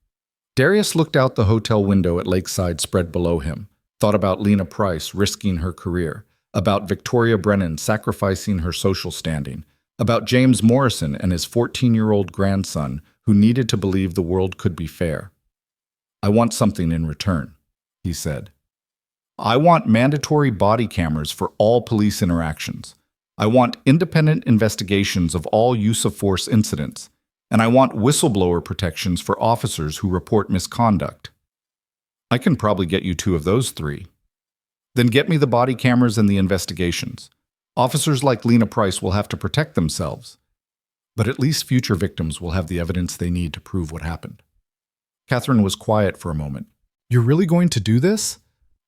Darius looked out the hotel window at Lakeside spread below him, thought about Lena Price risking her career, about Victoria Brennan sacrificing her social standing, about James Morrison and his 14-year-old grandson who needed to believe the world could be fair. I want something in return, he said. I want mandatory body cameras for all police interactions. I want independent investigations of all use of force incidents. And I want whistleblower protections for officers who report misconduct. I can probably get you two of those three. Then get me the body cameras and the investigations. Officers like Lena Price will have to protect themselves. But at least future victims will have the evidence they need to prove what happened. Catherine was quiet for a moment. You're really going to do this?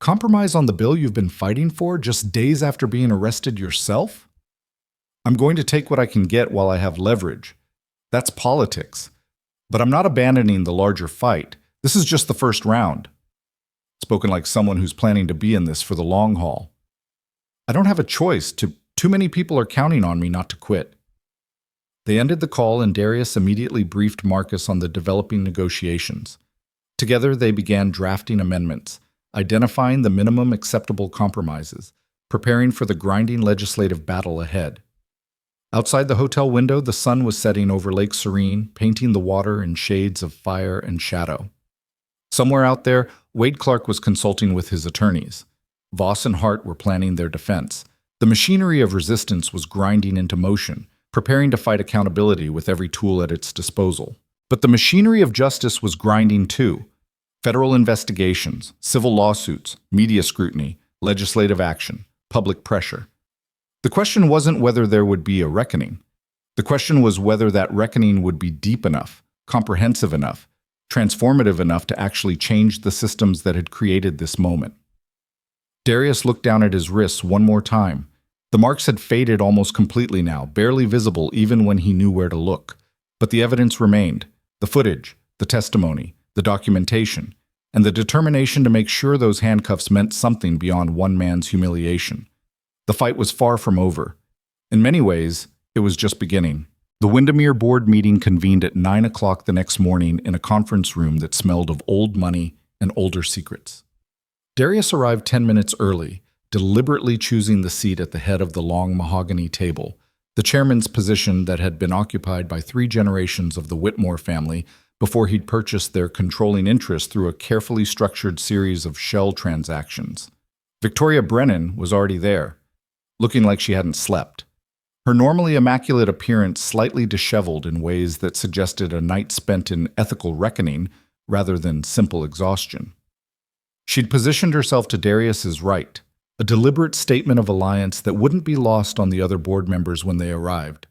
Compromise on the bill you've been fighting for just days after being arrested yourself? I'm going to take what I can get while I have leverage. That's politics. But I'm not abandoning the larger fight. This is just the first round. Spoken like someone who's planning to be in this for the long haul. I don't have a choice. Too many people are counting on me not to quit. They ended the call and Darius immediately briefed Marcus on the developing negotiations. Together they began drafting amendments, identifying the minimum acceptable compromises, preparing for the grinding legislative battle ahead. Outside the hotel window, the sun was setting over Lake Serene, painting the water in shades of fire and shadow. Somewhere out there, Wade Clark was consulting with his attorneys. Voss and Hart were planning their defense. The machinery of resistance was grinding into motion, preparing to fight accountability with every tool at its disposal. But the machinery of justice was grinding too. Federal investigations, civil lawsuits, media scrutiny, legislative action, public pressure. The question wasn't whether there would be a reckoning. The question was whether that reckoning would be deep enough, comprehensive enough, transformative enough to actually change the systems that had created this moment. Darius looked down at his wrists one more time. The marks had faded almost completely now, barely visible even when he knew where to look. But the evidence remained, the footage, the testimony, the documentation, and the determination to make sure those handcuffs meant something beyond one man's humiliation. The fight was far from over. In many ways, it was just beginning. The Windermere board meeting convened at 9 o'clock the next morning in a conference room that smelled of old money and older secrets. Darius arrived 10 minutes early, deliberately choosing the seat at the head of the long mahogany table, the chairman's position that had been occupied by 3 generations of the Whitmore family before he'd purchased their controlling interest through a carefully structured series of shell transactions. Victoria Brennan was already there, looking like she hadn't slept. Her normally immaculate appearance slightly disheveled in ways that suggested a night spent in ethical reckoning rather than simple exhaustion. She'd positioned herself to Darius's right, a deliberate statement of alliance that wouldn't be lost on the other board members when they arrived.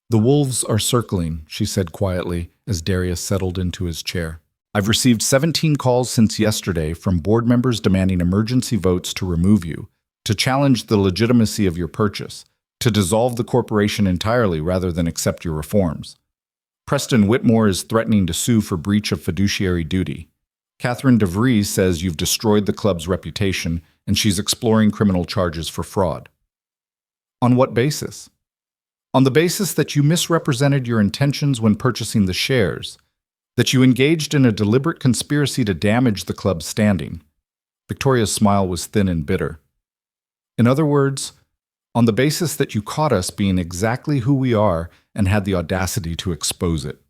"The wolves are circling," she said quietly as Darius settled into his chair. "I've received 17 calls since yesterday from board members demanding emergency votes to remove you, to challenge the legitimacy of your purchase, to dissolve the corporation entirely rather than accept your reforms. Preston Whitmore is threatening to sue for breach of fiduciary duty. Catherine DeVries says you've destroyed the club's reputation and she's exploring criminal charges for fraud." On what basis? On the basis that you misrepresented your intentions when purchasing the shares, that you engaged in a deliberate conspiracy to damage the club's standing. Victoria's smile was thin and bitter. In other words, on the basis that you caught us being exactly who we are and had the audacity to expose it.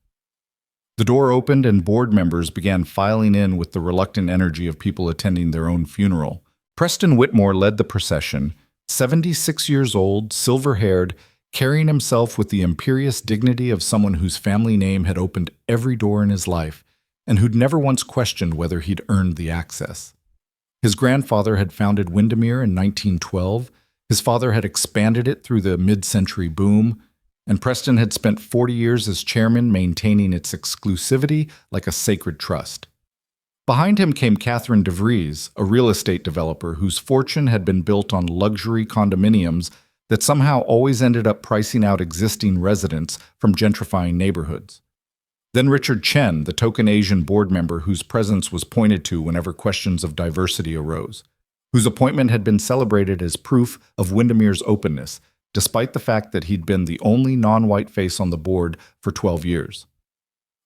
The door opened and board members began filing in with the reluctant energy of people attending their own funeral. Preston Whitmore led the procession, 76 years old, silver-haired, carrying himself with the imperious dignity of someone whose family name had opened every door in his life and who'd never once questioned whether he'd earned the access. His grandfather had founded Windermere in 1912, his father had expanded it through the mid-century boom, and Preston had spent 40 years as chairman maintaining its exclusivity like a sacred trust. Behind him came Catherine DeVries, a real estate developer whose fortune had been built on luxury condominiums that somehow always ended up pricing out existing residents from gentrifying neighborhoods. Then Richard Chen, the token Asian board member whose presence was pointed to whenever questions of diversity arose, whose appointment had been celebrated as proof of Windermere's openness, despite the fact that he'd been the only non-white face on the board for 12 years.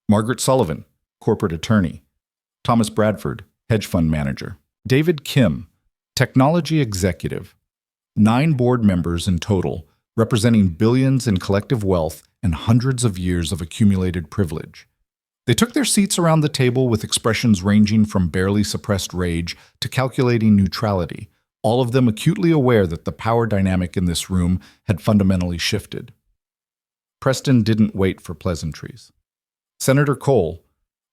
Margaret Sullivan, corporate attorney. Thomas Bradford, hedge fund manager. David Kim, technology executive. 9 board members in total, representing billions in collective wealth and hundreds of years of accumulated privilege. They took their seats around the table with expressions ranging from barely suppressed rage to calculating neutrality, all of them acutely aware that the power dynamic in this room had fundamentally shifted. Preston didn't wait for pleasantries. Senator Cole,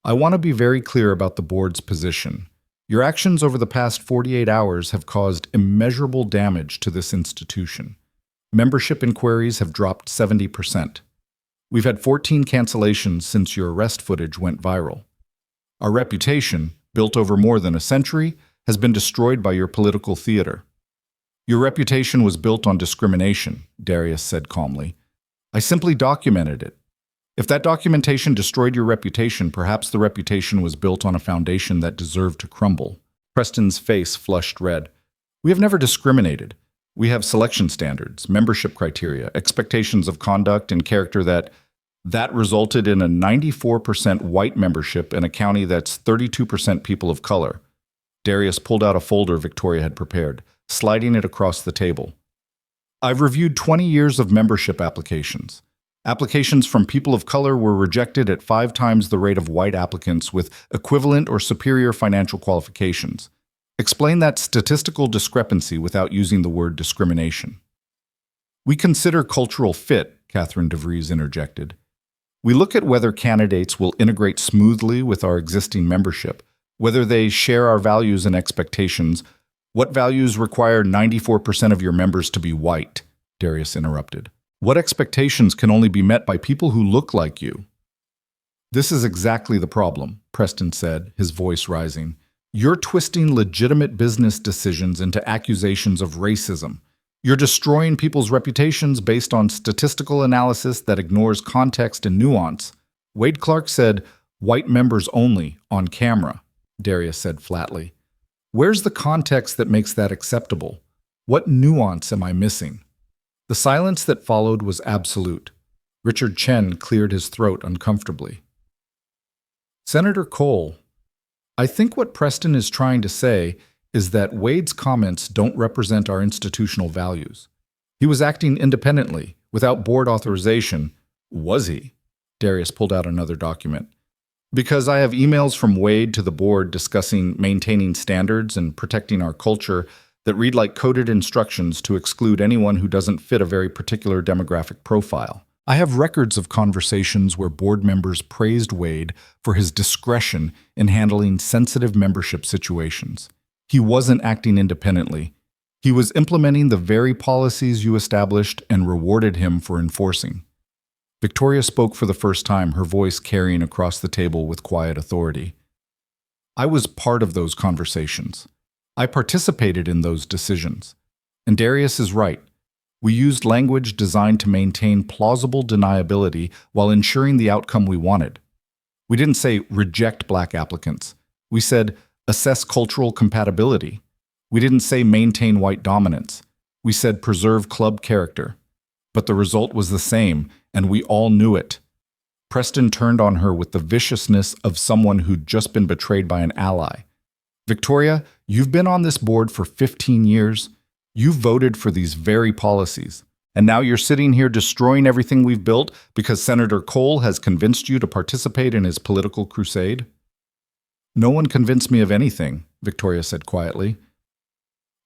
I want to be very clear about the board's position. Your actions over the past 48 hours have caused immeasurable damage to this institution. Membership inquiries have dropped 70%. We've had 14 cancellations since your arrest footage went viral. Our reputation, built over more than a century, has been destroyed by your political theater. Your reputation was built on discrimination, Darius said calmly. I simply documented it. If that documentation destroyed your reputation, perhaps the reputation was built on a foundation that deserved to crumble. Preston's face flushed red. We have never discriminated. We have selection standards, membership criteria, expectations of conduct and character that resulted in a 94% white membership in a county that's 32% people of color. Darius pulled out a folder Victoria had prepared, sliding it across the table. I've reviewed 20 years of membership applications. Applications from people of color were rejected at 5 times the rate of white applicants with equivalent or superior financial qualifications. Explain that statistical discrepancy without using the word discrimination. We consider cultural fit, Catherine DeVries interjected. We look at whether candidates will integrate smoothly with our existing membership, whether they share our values and expectations. What values require 94% of your members to be white? Darius interrupted. What expectations can only be met by people who look like you? This is exactly the problem, Preston said, his voice rising. You're twisting legitimate business decisions into accusations of racism. You're destroying people's reputations based on statistical analysis that ignores context and nuance. Wade Clark said, white members only, on camera, Darius said flatly. Where's the context that makes that acceptable? What nuance am I missing? The silence that followed was absolute. Richard Chen cleared his throat uncomfortably. Senator Cole, I think what Preston is trying to say is that Wade's comments don't represent our institutional values. He was acting independently, without board authorization. Was he? Darius pulled out another document. Because I have emails from Wade to the board discussing maintaining standards and protecting our culture that read like coded instructions to exclude anyone who doesn't fit a very particular demographic profile. I have records of conversations where board members praised Wade for his discretion in handling sensitive membership situations. He wasn't acting independently. He was implementing the very policies you established and rewarded him for enforcing. Victoria spoke for the first time, her voice carrying across the table with quiet authority. I was part of those conversations. I participated in those decisions. And Darius is right. We used language designed to maintain plausible deniability while ensuring the outcome we wanted. We didn't say reject black applicants. We said assess cultural compatibility. We didn't say maintain white dominance. We said preserve club character. But the result was the same, and we all knew it. Preston turned on her with the viciousness of someone who'd just been betrayed by an ally. Victoria, you've been on this board for 15 years. You voted for these very policies. And now you're sitting here destroying everything we've built because Senator Cole has convinced you to participate in his political crusade? No one convinced me of anything, Victoria said quietly.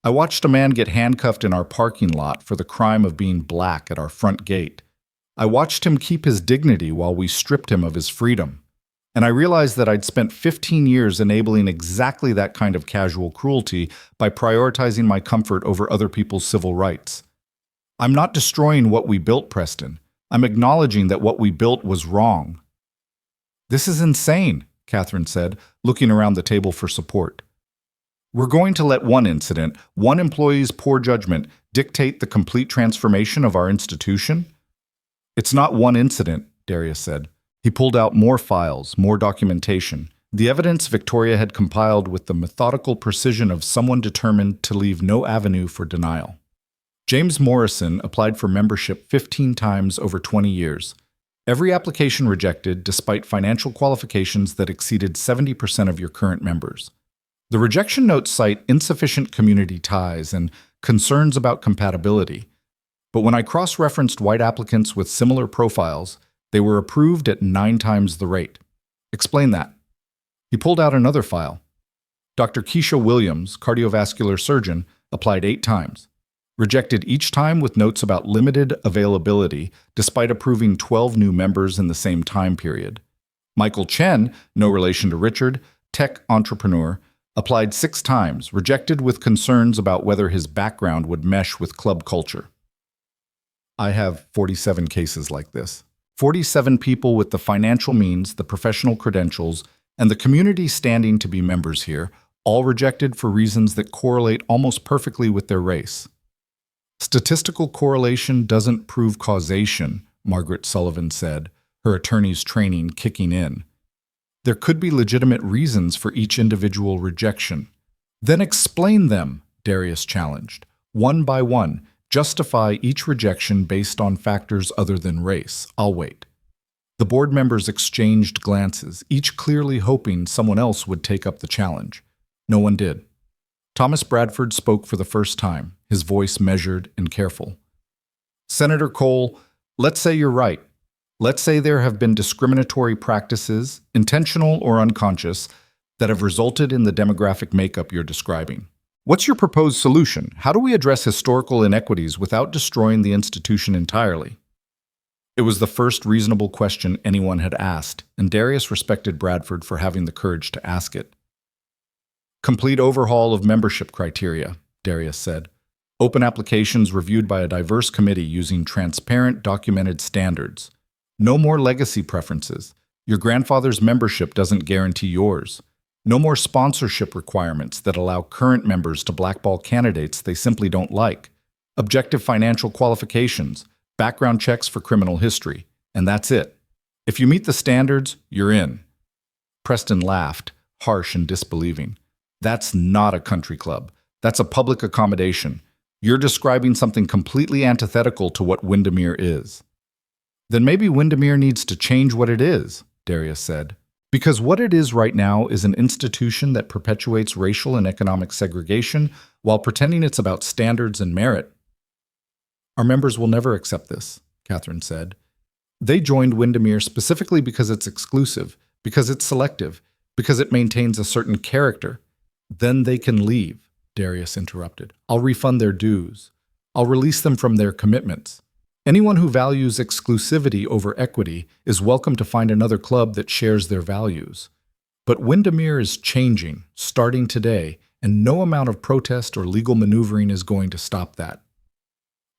I watched a man get handcuffed in our parking lot for the crime of being black at our front gate. I watched him keep his dignity while we stripped him of his freedom. And I realized that I'd spent 15 years enabling exactly that kind of casual cruelty by prioritizing my comfort over other people's civil rights. I'm not destroying what we built, Preston. I'm acknowledging that what we built was wrong. This is insane, Catherine said, looking around the table for support. We're going to let one incident, one employee's poor judgment, dictate the complete transformation of our institution? It's not one incident, Darius said. He pulled out more files, more documentation, the evidence Victoria had compiled with the methodical precision of someone determined to leave no avenue for denial. James Morrison applied for membership 15 times over 20 years. Every application rejected despite financial qualifications that exceeded 70% of your current members. The rejection notes cite insufficient community ties and concerns about compatibility. But when I cross-referenced white applicants with similar profiles, they were approved at 9 times the rate. Explain that. He pulled out another file. Dr. Keisha Williams, cardiovascular surgeon, applied 8 times. Rejected each time with notes about limited availability, despite approving 12 new members in the same time period. Michael Chen, no relation to Richard, tech entrepreneur, applied 6 times, rejected with concerns about whether his background would mesh with club culture. I have 47 cases like this. 47 people with the financial means, the professional credentials, and the community standing to be members here, all rejected for reasons that correlate almost perfectly with their race. Statistical correlation doesn't prove causation, Margaret Sullivan said, her attorney's training kicking in. There could be legitimate reasons for each individual rejection. Then explain them, Darius challenged. One by one, justify each rejection based on factors other than race. I'll wait. The board members exchanged glances, each clearly hoping someone else would take up the challenge. No one did. Thomas Bradford spoke for the first time, his voice measured and careful. Senator Cole, let's say you're right. Let's say there have been discriminatory practices, intentional or unconscious, that have resulted in the demographic makeup you're describing. What's your proposed solution? How do we address historical inequities without destroying the institution entirely? It was the first reasonable question anyone had asked, and Darius respected Bradford for having the courage to ask it. Complete overhaul of membership criteria, Darius said. Open applications reviewed by a diverse committee using transparent, documented standards. No more legacy preferences. Your grandfather's membership doesn't guarantee yours. No more sponsorship requirements that allow current members to blackball candidates they simply don't like. Objective financial qualifications, background checks for criminal history, and that's it. If you meet the standards, you're in. Preston laughed, harsh and disbelieving. That's not a country club. That's a public accommodation. You're describing something completely antithetical to what Windermere is. Then maybe Windermere needs to change what it is, Darius said. Because what it is right now is an institution that perpetuates racial and economic segregation while pretending it's about standards and merit. Our members will never accept this, Catherine said. They joined Windermere specifically because it's exclusive, because it's selective, because it maintains a certain character. Then they can leave, Darius interrupted. I'll refund their dues. I'll release them from their commitments. Anyone who values exclusivity over equity is welcome to find another club that shares their values. But Windermere is changing, starting today, and no amount of protest or legal maneuvering is going to stop that.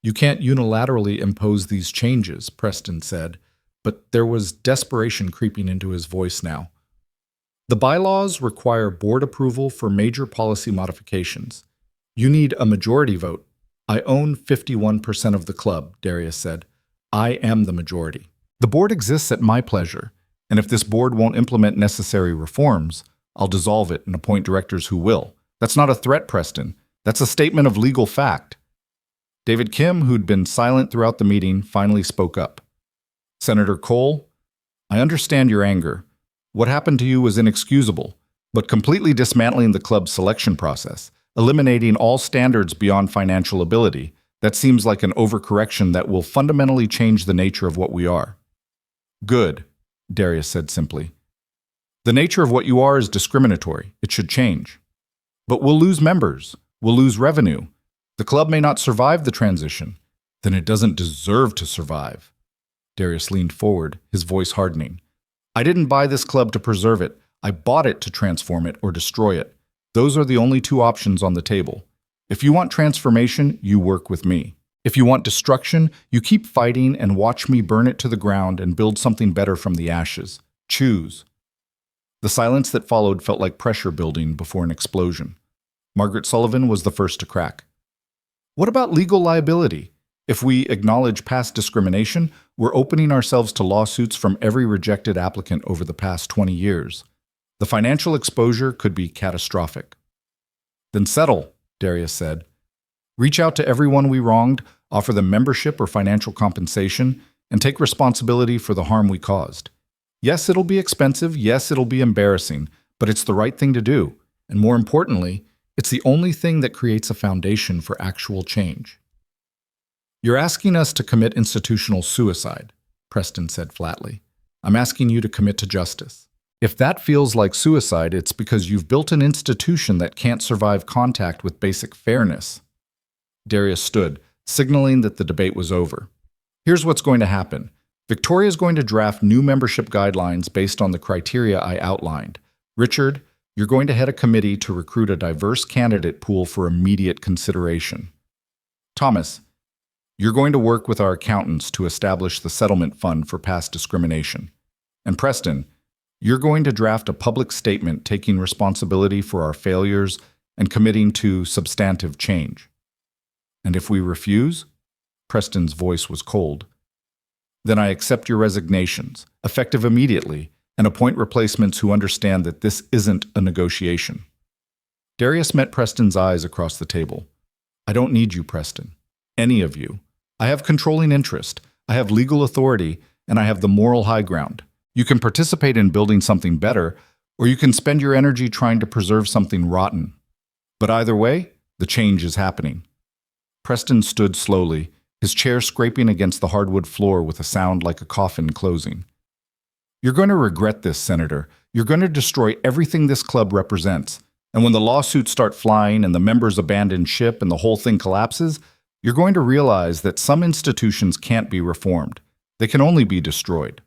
You can't unilaterally impose these changes, Preston said, but there was desperation creeping into his voice now. The bylaws require board approval for major policy modifications. You need a majority vote. I own 51% of the club, Darius said. I am the majority. The board exists at my pleasure, and if this board won't implement necessary reforms, I'll dissolve it and appoint directors who will. That's not a threat, Preston. That's a statement of legal fact. David Kim, who'd been silent throughout the meeting, finally spoke up. Senator Cole, I understand your anger. What happened to you was inexcusable, but completely dismantling the club's selection process, eliminating all standards beyond financial ability, that seems like an overcorrection that will fundamentally change the nature of what we are. Good, Darius said simply. The nature of what you are is discriminatory. It should change. But we'll lose members. We'll lose revenue. The club may not survive the transition. Then it doesn't deserve to survive. Darius leaned forward, his voice hardening. I didn't buy this club to preserve it. I bought it to transform it or destroy it. Those are the only 2 options on the table. If you want transformation, you work with me. If you want destruction, you keep fighting and watch me burn it to the ground and build something better from the ashes. Choose. The silence that followed felt like pressure building before an explosion. Margaret Sullivan was the first to crack. What about legal liability? If we acknowledge past discrimination, we're opening ourselves to lawsuits from every rejected applicant over the past 20 years. The financial exposure could be catastrophic. Then settle, Darius said. Reach out to everyone we wronged, offer them membership or financial compensation, and take responsibility for the harm we caused. Yes, it'll be expensive. Yes, it'll be embarrassing, but it's the right thing to do. And more importantly, it's the only thing that creates a foundation for actual change. You're asking us to commit institutional suicide, Preston said flatly. I'm asking you to commit to justice. If that feels like suicide, it's because you've built an institution that can't survive contact with basic fairness. Darius stood, signaling that the debate was over. Here's what's going to happen. Victoria is going to draft new membership guidelines based on the criteria I outlined. Richard, you're going to head a committee to recruit a diverse candidate pool for immediate consideration. Thomas, you're going to work with our accountants to establish the settlement fund for past discrimination. And Preston, you're going to draft a public statement taking responsibility for our failures and committing to substantive change. And if we refuse? Preston's voice was cold. Then I accept your resignations, effective immediately, and appoint replacements who understand that this isn't a negotiation. Darius met Preston's eyes across the table. I don't need you, Preston. Any of you. I have controlling interest, I have legal authority, and I have the moral high ground. You can participate in building something better, or you can spend your energy trying to preserve something rotten. But either way, the change is happening. Preston stood slowly, his chair scraping against the hardwood floor with a sound like a coffin closing. You're going to regret this, Senator. You're going to destroy everything this club represents. And when the lawsuits start flying and the members abandon ship and the whole thing collapses, you're going to realize that some institutions can't be reformed. They can only be destroyed.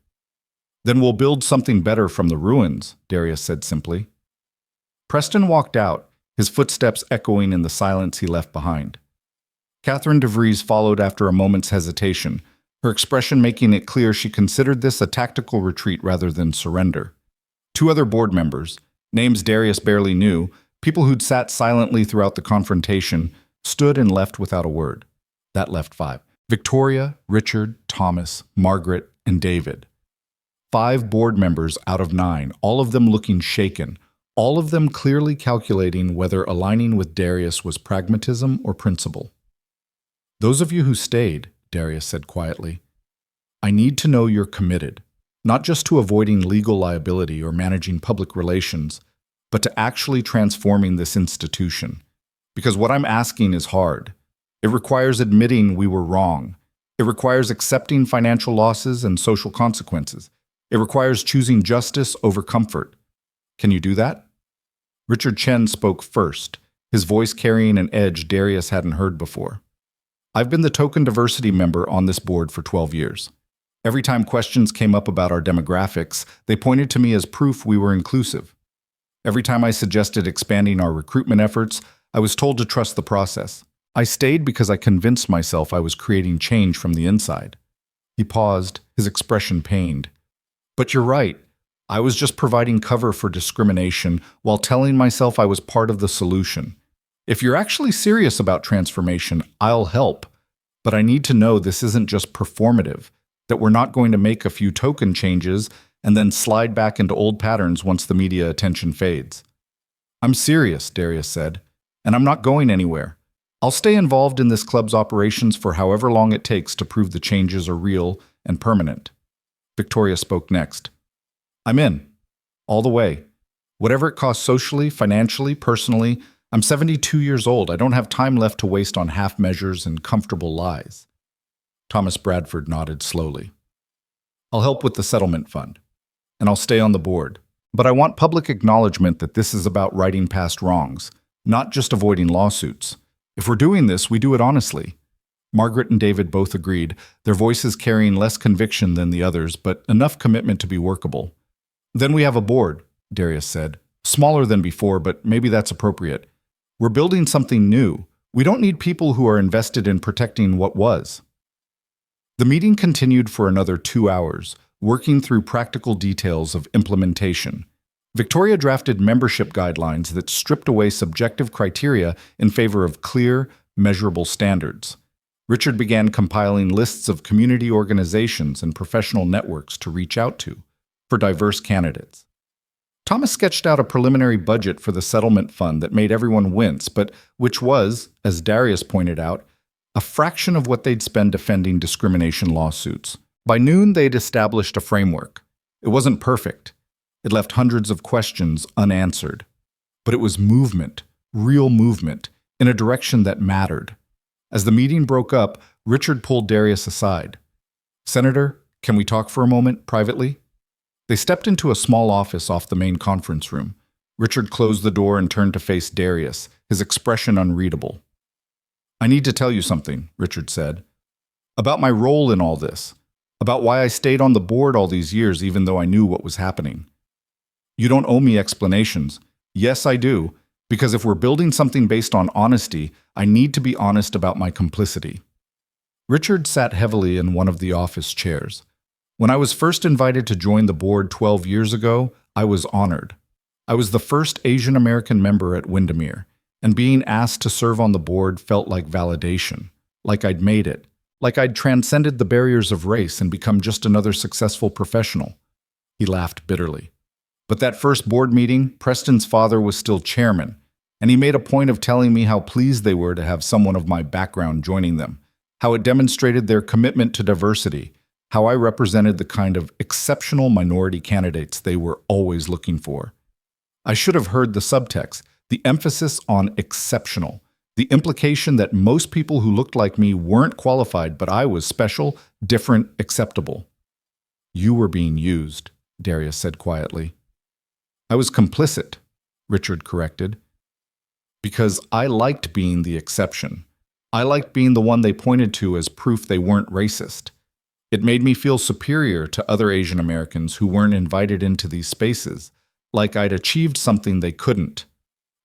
Then we'll build something better from the ruins, Darius said simply. Preston walked out, his footsteps echoing in the silence he left behind. Catherine DeVries followed after a moment's hesitation, her expression making it clear she considered this a tactical retreat rather than surrender. Two other board members, names Darius barely knew, people who'd sat silently throughout the confrontation, stood and left without a word. That left 5. Victoria, Richard, Thomas, Margaret, and David. 5 board members out of 9, all of them looking shaken, all of them clearly calculating whether aligning with Darius was pragmatism or principle. Those of you who stayed, Darius said quietly, I need to know you're committed, not just to avoiding legal liability or managing public relations, but to actually transforming this institution. Because what I'm asking is hard. It requires admitting we were wrong. It requires accepting financial losses and social consequences. It requires choosing justice over comfort. Can you do that? Richard Chen spoke first, his voice carrying an edge Darius hadn't heard before. I've been the token diversity member on this board for 12 years. Every time questions came up about our demographics, they pointed to me as proof we were inclusive. Every time I suggested expanding our recruitment efforts, I was told to trust the process. I stayed because I convinced myself I was creating change from the inside. He paused, his expression pained. But you're right. I was just providing cover for discrimination while telling myself I was part of the solution. If you're actually serious about transformation, I'll help. But I need to know this isn't just performative, that we're not going to make a few token changes and then slide back into old patterns once the media attention fades. I'm serious, Darius said, and I'm not going anywhere. I'll stay involved in this club's operations for however long it takes to prove the changes are real and permanent. Victoria spoke next. I'm in. All the way. Whatever it costs socially, financially, personally, I'm 72 years old. I don't have time left to waste on half measures and comfortable lies. Thomas Bradford nodded slowly. I'll help with the settlement fund, and I'll stay on the board. But I want public acknowledgement that this is about righting past wrongs, not just avoiding lawsuits. If we're doing this, we do it honestly. Margaret and David both agreed, their voices carrying less conviction than the others, but enough commitment to be workable. Then we have a board, Darius said. Smaller than before, but maybe that's appropriate. We're building something new. We don't need people who are invested in protecting what was. The meeting continued for another 2 hours, working through practical details of implementation. Victoria drafted membership guidelines that stripped away subjective criteria in favor of clear, measurable standards. Richard began compiling lists of community organizations and professional networks to reach out to for diverse candidates. Thomas sketched out a preliminary budget for the settlement fund that made everyone wince, but which was, as Darius pointed out, a fraction of what they'd spend defending discrimination lawsuits. By noon, they'd established a framework. It wasn't perfect. It left hundreds of questions unanswered. But it was movement, real movement, in a direction that mattered. As the meeting broke up, Richard pulled Darius aside. Senator, can we talk for a moment, privately? They stepped into a small office off the main conference room. Richard closed the door and turned to face Darius, his expression unreadable. "I need to tell you something," Richard said. "About my role in all this. About why I stayed on the board all these years even though I knew what was happening. You don't owe me explanations. Yes, I do, because if we're building something based on honesty, I need to be honest about my complicity." Richard sat heavily in one of the office chairs. "When I was first invited to join the board 12 years ago, I was honored. I was the first Asian American member at Windermere, and being asked to serve on the board felt like validation, like I'd made it, like I'd transcended the barriers of race and become just another successful professional." He laughed bitterly. "But that first board meeting, Preston's father was still chairman, and he made a point of telling me how pleased they were to have someone of my background joining them, how it demonstrated their commitment to diversity, how I represented the kind of exceptional minority candidates they were always looking for. I should have heard the subtext, the emphasis on exceptional, the implication that most people who looked like me weren't qualified, but I was special, different, acceptable." "You were being used," Darius said quietly. "I was complicit," Richard corrected. "Because I liked being the exception. I liked being the one they pointed to as proof they weren't racist. It made me feel superior to other Asian Americans who weren't invited into these spaces, like I'd achieved something they couldn't."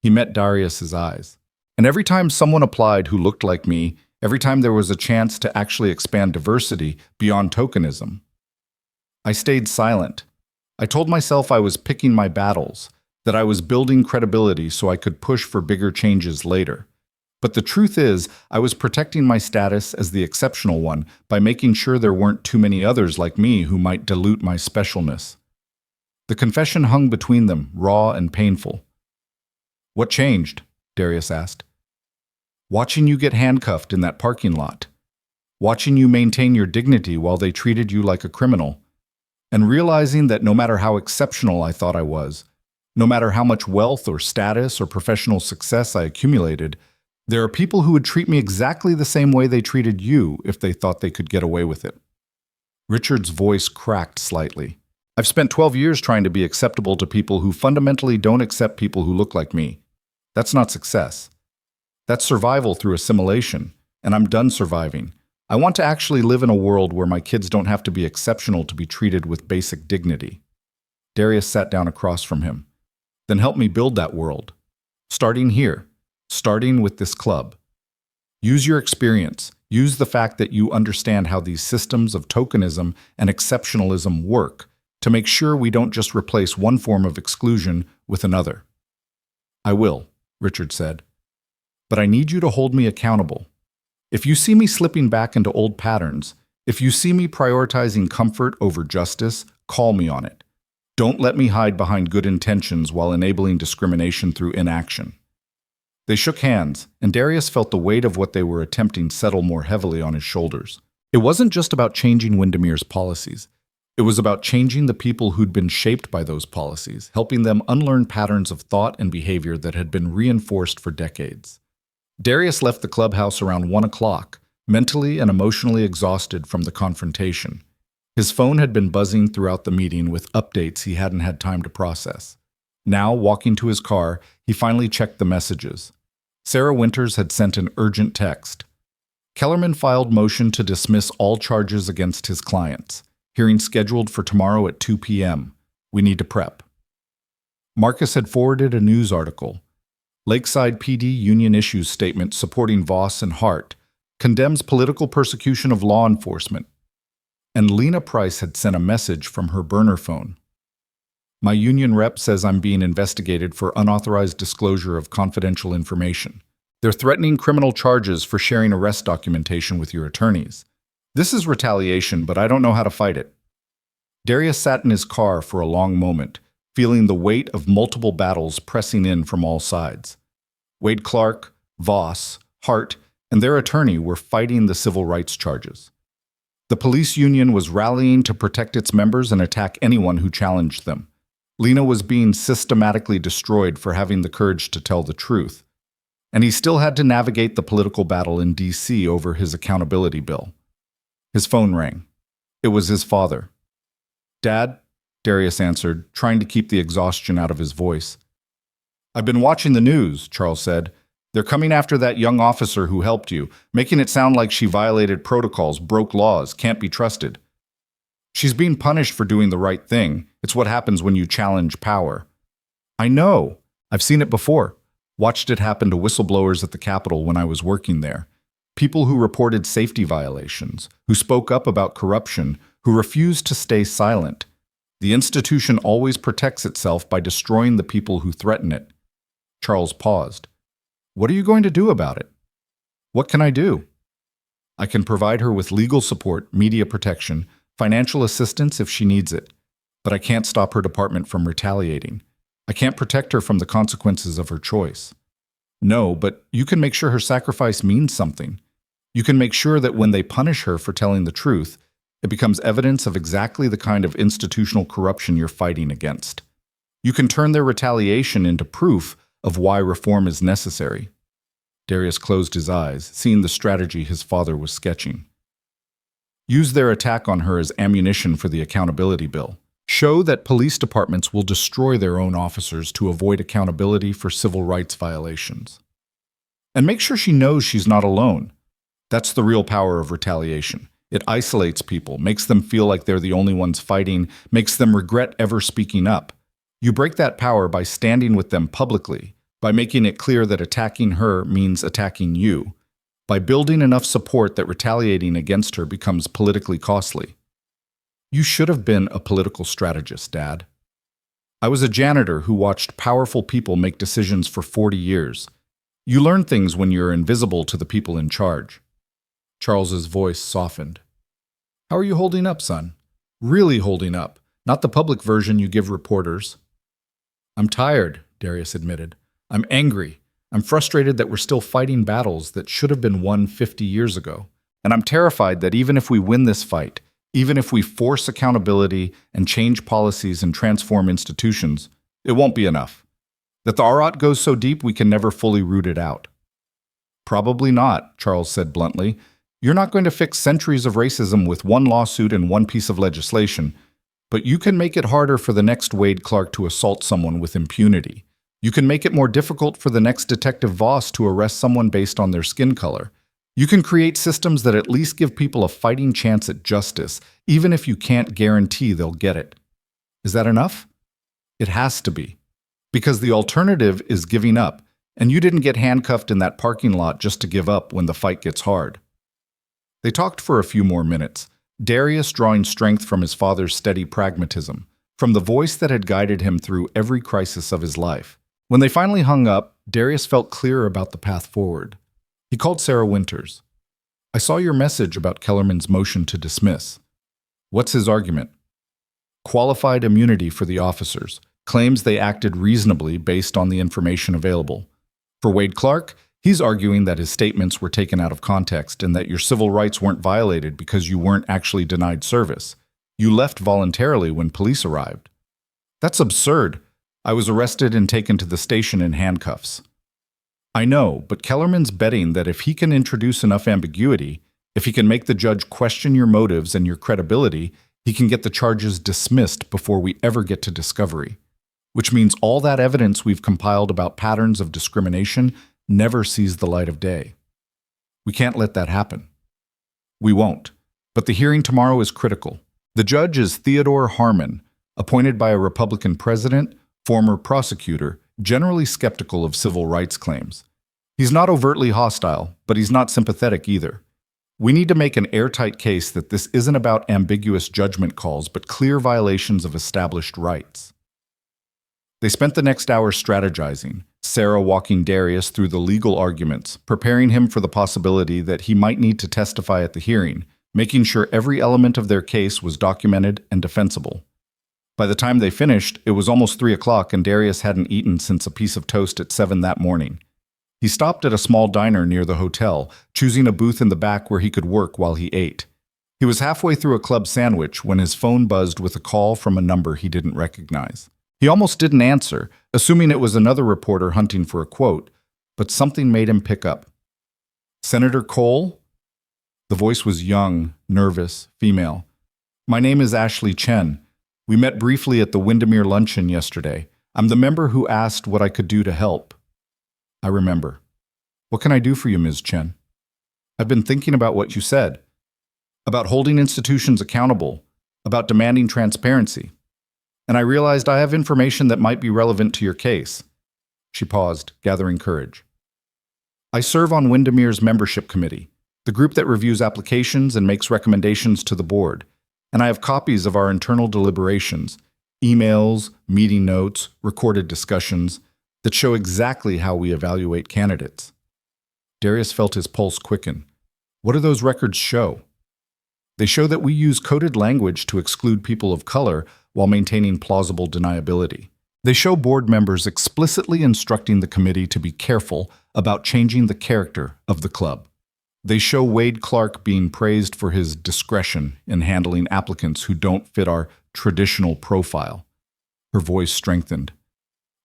He met Darius's eyes. "And every time someone applied who looked like me, every time there was a chance to actually expand diversity beyond tokenism, I stayed silent. I told myself I was picking my battles, that I was building credibility so I could push for bigger changes later. But the truth is, I was protecting my status as the exceptional one by making sure there weren't too many others like me who might dilute my specialness." The confession hung between them, raw and painful. "What changed?" Darius asked. "Watching you get handcuffed in that parking lot. Watching you maintain your dignity while they treated you like a criminal. And realizing that no matter how exceptional I thought I was, no matter how much wealth or status or professional success I accumulated, there are people who would treat me exactly the same way they treated you if they thought they could get away with it." Richard's voice cracked slightly. "I've spent 12 years trying to be acceptable to people who fundamentally don't accept people who look like me. That's not success. That's survival through assimilation, and I'm done surviving. I want to actually live in a world where my kids don't have to be exceptional to be treated with basic dignity." Darius sat down across from him. "Then help me build that world. Starting here. Starting with this club. Use your experience. Use the fact that you understand how these systems of tokenism and exceptionalism work to make sure we don't just replace one form of exclusion with another." "I will," Richard said. "But I need you to hold me accountable. If you see me slipping back into old patterns, if you see me prioritizing comfort over justice, call me on it. Don't let me hide behind good intentions while enabling discrimination through inaction." They shook hands, and Darius felt the weight of what they were attempting settle more heavily on his shoulders. It wasn't just about changing Windermere's policies. It was about changing the people who'd been shaped by those policies, helping them unlearn patterns of thought and behavior that had been reinforced for decades. Darius left the clubhouse around 1 o'clock, mentally and emotionally exhausted from the confrontation. His phone had been buzzing throughout the meeting with updates he hadn't had time to process. Now, walking to his car, he finally checked the messages. Sarah Winters had sent an urgent text. Kellerman filed motion to dismiss all charges against his clients. Hearing scheduled for tomorrow at 2 p.m. We need to prep. Marcus had forwarded a news article. Lakeside PD Union issues statement supporting Voss and Hart, condemns political persecution of law enforcement. And Lena Price had sent a message from her burner phone. "My union rep says I'm being investigated for unauthorized disclosure of confidential information. They're threatening criminal charges for sharing arrest documentation with your attorneys. This is retaliation, but I don't know how to fight it." Darius sat in his car for a long moment, feeling the weight of multiple battles pressing in from all sides. Wade Clark, Voss, Hart, and their attorney were fighting the civil rights charges. The police union was rallying to protect its members and attack anyone who challenged them. Lena was being systematically destroyed for having the courage to tell the truth. And he still had to navigate the political battle in D.C. over his accountability bill. His phone rang. It was his father. "Dad, Darius answered, trying to keep the exhaustion out of his voice. I've been watching the news, Charles said. They're coming after that young officer who helped you, making it sound like she violated protocols, broke laws, can't be trusted. She's being punished for doing the right thing. It's what happens when you challenge power. I know. I've seen it before. Watched it happen to whistleblowers at the Capitol when I was working there. People who reported safety violations, who spoke up about corruption, who refused to stay silent. The institution always protects itself by destroying the people who threaten it. Charles paused. What are you going to do about it? What can I do? I can provide her with legal support, media protection, financial assistance if she needs it. But I can't stop her department from retaliating. I can't protect her from the consequences of her choice. No, but you can make sure her sacrifice means something. You can make sure that when they punish her for telling the truth, it becomes evidence of exactly the kind of institutional corruption you're fighting against. You can turn their retaliation into proof of why reform is necessary. Darius closed his eyes, seeing the strategy his father was sketching. Use their attack on her as ammunition for the accountability bill. Show that police departments will destroy their own officers to avoid accountability for civil rights violations. And make sure she knows she's not alone. That's the real power of retaliation. It isolates people, makes them feel like they're the only ones fighting, makes them regret ever speaking up. You break that power by standing with them publicly, by making it clear that attacking her means attacking you, by building enough support that retaliating against her becomes politically costly. You should have been a political strategist, Dad. I was a janitor who watched powerful people make decisions for 40 years. You learn things when you're invisible to the people in charge. Charles's voice softened. How are you holding up, son? Really holding up, not the public version you give reporters. I'm tired, Darius admitted. I'm angry. I'm frustrated that we're still fighting battles that should have been won 50 years ago. And I'm terrified that even if we win this fight, even if we force accountability and change policies and transform institutions, it won't be enough. That the rot goes so deep we can never fully root it out. Probably not, Charles said bluntly. You're not going to fix centuries of racism with one lawsuit and one piece of legislation, but you can make it harder for the next Wade Clark to assault someone with impunity. You can make it more difficult for the next Detective Voss to arrest someone based on their skin color. You can create systems that at least give people a fighting chance at justice, even if you can't guarantee they'll get it. Is that enough? It has to be. Because the alternative is giving up, and you didn't get handcuffed in that parking lot just to give up when the fight gets hard. They talked for a few more minutes, Darius drawing strength from his father's steady pragmatism, from the voice that had guided him through every crisis of his life. When they finally hung up, Darius felt clearer about the path forward. He called Sarah Winters. I saw your message about Kellerman's motion to dismiss. What's his argument? Qualified immunity for the officers, claims they acted reasonably based on the information available. For Wade Clark, he's arguing that his statements were taken out of context and that your civil rights weren't violated because you weren't actually denied service. You left voluntarily when police arrived. That's absurd. I was arrested and taken to the station in handcuffs. I know, but Kellerman's betting that if he can introduce enough ambiguity, if he can make the judge question your motives and your credibility, he can get the charges dismissed before we ever get to discovery. Which means all that evidence we've compiled about patterns of discrimination never sees the light of day. We can't let that happen. We won't. But the hearing tomorrow is critical. The judge is Theodore Harmon, appointed by a Republican president, former prosecutor, generally skeptical of civil rights claims. He's not overtly hostile, but he's not sympathetic either. We need to make an airtight case that this isn't about ambiguous judgment calls, but clear violations of established rights. They spent the next hour strategizing, Sarah walking Darius through the legal arguments, preparing him for the possibility that he might need to testify at the hearing, making sure every element of their case was documented and defensible. By the time they finished, it was almost 3 o'clock and Darius hadn't eaten since a piece of toast at 7 that morning. He stopped at a small diner near the hotel, choosing a booth in the back where he could work while he ate. He was halfway through a club sandwich when his phone buzzed with a call from a number he didn't recognize. He almost didn't answer, assuming it was another reporter hunting for a quote, but something made him pick up. Senator Cole? The voice was young, nervous, female. My name is Ashley Chen. We met briefly at the Windermere luncheon yesterday. I'm the member who asked what I could do to help. I remember. What can I do for you, Ms. Chen? I've been thinking about what you said. About holding institutions accountable. About demanding transparency. And I realized I have information that might be relevant to your case. She paused, gathering courage. I serve on Windermere's membership committee, the group that reviews applications and makes recommendations to the board. And I have copies of our internal deliberations, emails, meeting notes, recorded discussions, that show exactly how we evaluate candidates. Darius felt his pulse quicken. What do those records show? They show that we use coded language to exclude people of color while maintaining plausible deniability. They show board members explicitly instructing the committee to be careful about changing the character of the club. They show Wade Clark being praised for his discretion in handling applicants who don't fit our traditional profile. Her voice strengthened.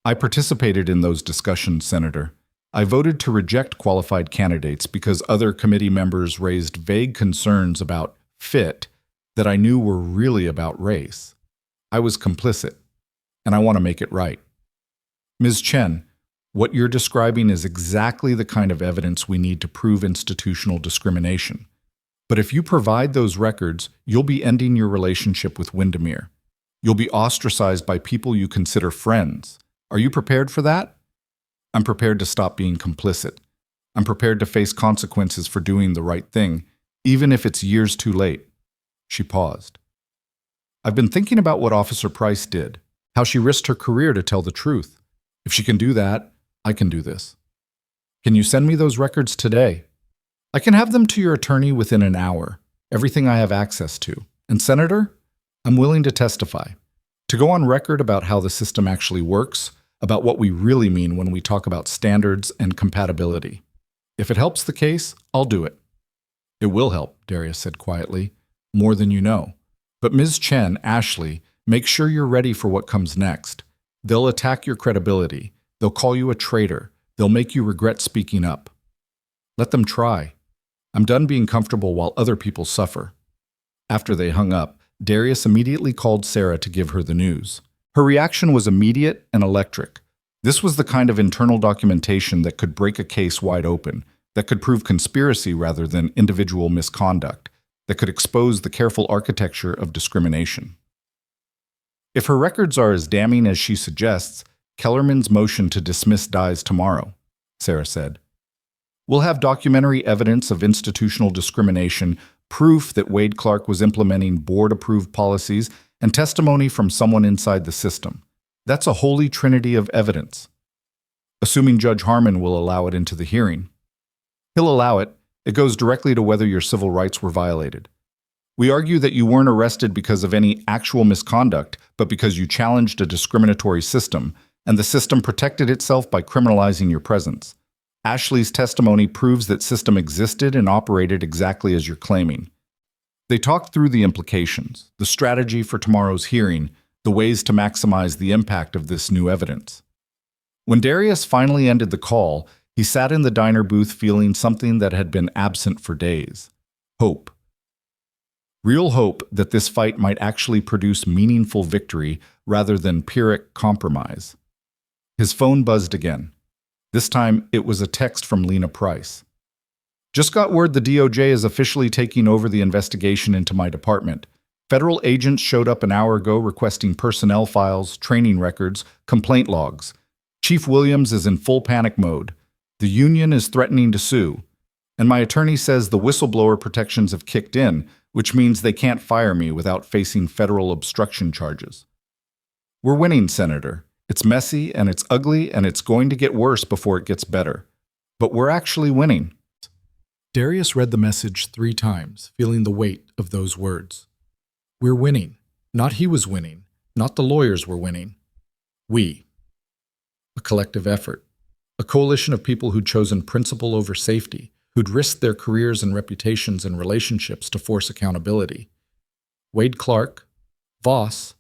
I participated in those discussions, Senator. I voted to reject qualified candidates because other committee members raised vague concerns about fit that I knew were really about race. I was complicit, and I want to make it right. Ms. Chen, what you're describing is exactly the kind of evidence we need to prove institutional discrimination. But if you provide those records, you'll be ending your relationship with Windermere. You'll be ostracized by people you consider friends. Are you prepared for that? I'm prepared to stop being complicit. I'm prepared to face consequences for doing the right thing, even if it's years too late. She paused. I've been thinking about what Officer Price did, how she risked her career to tell the truth. If she can do that, I can do this. Can you send me those records today? I can have them to your attorney within an hour, everything I have access to. And Senator, I'm willing to testify, to go on record about how the system actually works, about what we really mean when we talk about standards and compatibility. If it helps the case, I'll do it. It will help, Darius said quietly, more than you know. But Ms. Chen, Ashley, make sure you're ready for what comes next. They'll attack your credibility. They'll call you a traitor. They'll make you regret speaking up. Let them try. I'm done being comfortable while other people suffer. After they hung up, Darius immediately called Sarah to give her the news. Her reaction was immediate and electric. This was the kind of internal documentation that could break a case wide open, that could prove conspiracy rather than individual misconduct, that could expose the careful architecture of discrimination. If her records are as damning as she suggests, Kellerman's motion to dismiss dies tomorrow, Sarah said. We'll have documentary evidence of institutional discrimination, proof that Wade Clark was implementing board-approved policies, and testimony from someone inside the system. That's a holy trinity of evidence. Assuming Judge Harmon will allow it into the hearing. He'll allow it. It goes directly to whether your civil rights were violated. We argue that you weren't arrested because of any actual misconduct, but because you challenged a discriminatory system, and the system protected itself by criminalizing your presence. Ashley's testimony proves that system existed and operated exactly as you're claiming. They talked through the implications, the strategy for tomorrow's hearing, the ways to maximize the impact of this new evidence. When Darius finally ended the call, he sat in the diner booth feeling something that had been absent for days. Hope. Real hope that this fight might actually produce meaningful victory rather than Pyrrhic compromise. His phone buzzed again. This time, it was a text from Lena Price. Just got word the DOJ is officially taking over the investigation into my department. Federal agents showed up an hour ago requesting personnel files, training records, complaint logs. Chief Williams is in full panic mode. The union is threatening to sue. And my attorney says the whistleblower protections have kicked in, which means they can't fire me without facing federal obstruction charges. We're winning, Senator. It's messy and it's ugly and it's going to get worse before it gets better. But we're actually winning. Darius read the message 3 times, feeling the weight of those words. We're winning. Not he was winning. Not the lawyers were winning. We. A collective effort. A coalition of people who'd chosen principle over safety, who'd risked their careers and reputations and relationships to force accountability. Wade Clark, Voss,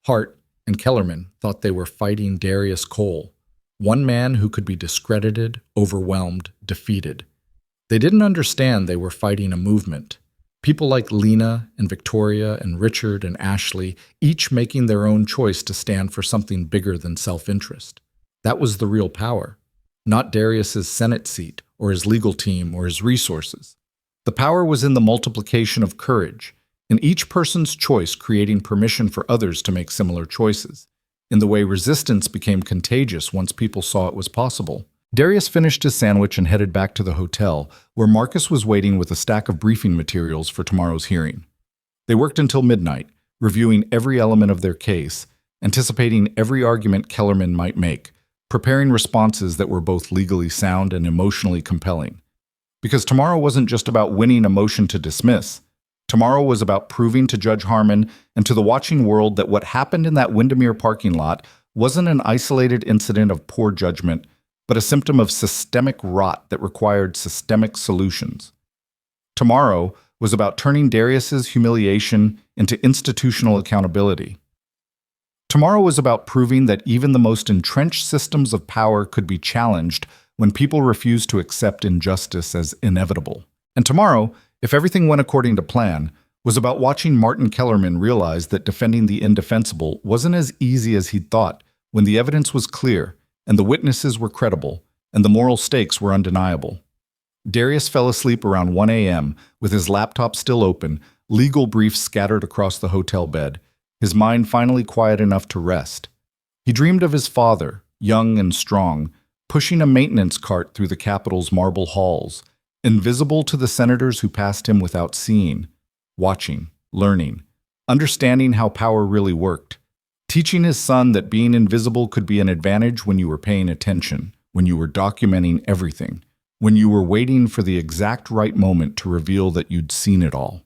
Hart, and Kellerman thought they were fighting Darius Cole, one man who could be discredited, overwhelmed, defeated. They didn't understand they were fighting a movement, People like Lena and Victoria and Richard and Ashley, each making their own choice to stand for something bigger than self-interest. That was the real power, not Darius's Senate seat or his legal team or his resources. The power was in the multiplication of courage, in each person's choice creating permission for others to make similar choices, in the way resistance became contagious once people saw it was possible. Darius finished his sandwich and headed back to the hotel, where Marcus was waiting with a stack of briefing materials for tomorrow's hearing. They worked until midnight, reviewing every element of their case, anticipating every argument Kellerman might make, preparing responses that were both legally sound and emotionally compelling. Because tomorrow wasn't just about winning a motion to dismiss. Tomorrow was about proving to Judge Harmon and to the watching world that what happened in that Windermere parking lot wasn't an isolated incident of poor judgment, but a symptom of systemic rot that required systemic solutions. Tomorrow was about turning Darius's humiliation into institutional accountability. Tomorrow was about proving that even the most entrenched systems of power could be challenged when people refused to accept injustice as inevitable. And tomorrow, if everything went according to plan, was about watching Martin Kellerman realize that defending the indefensible wasn't as easy as he'd thought when the evidence was clear, and the witnesses were credible, and the moral stakes were undeniable. Darius fell asleep around 1 a.m., with his laptop still open, legal briefs scattered across the hotel bed, his mind finally quiet enough to rest. He dreamed of his father, young and strong, pushing a maintenance cart through the Capitol's marble halls, invisible to the senators who passed him without seeing, watching, learning, understanding how power really worked. Teaching his son that being invisible could be an advantage when you were paying attention, when you were documenting everything, when you were waiting for the exact right moment to reveal that you'd seen it all.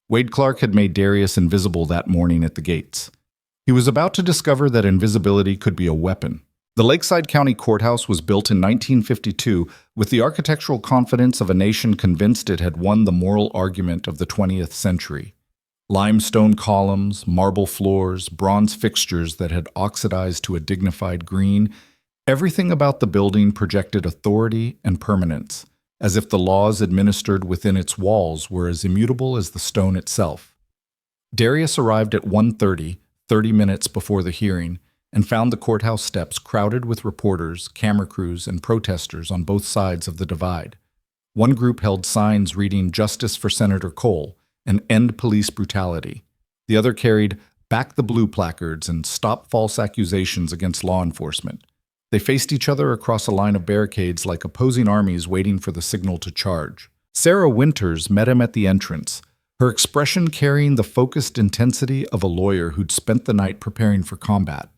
Wade Clark had made Darius invisible that morning at the gates. He was about to discover that invisibility could be a weapon. The Lakeside County Courthouse was built in 1952 with the architectural confidence of a nation convinced it had won the moral argument of the 20th century. Limestone columns, marble floors, bronze fixtures that had oxidized to a dignified green, everything about the building projected authority and permanence, as if the laws administered within its walls were as immutable as the stone itself. Darius arrived at 1:30, 30 minutes before the hearing, and found the courthouse steps crowded with reporters, camera crews, and protesters on both sides of the divide. One group held signs reading "Justice for Senator Cole" and "End Police Brutality." The other carried "Back the Blue" placards and "Stop False Accusations Against Law Enforcement." They faced each other across a line of barricades like opposing armies waiting for the signal to charge. Sarah Winters met him at the entrance, her expression carrying the focused intensity of a lawyer who'd spent the night preparing for combat.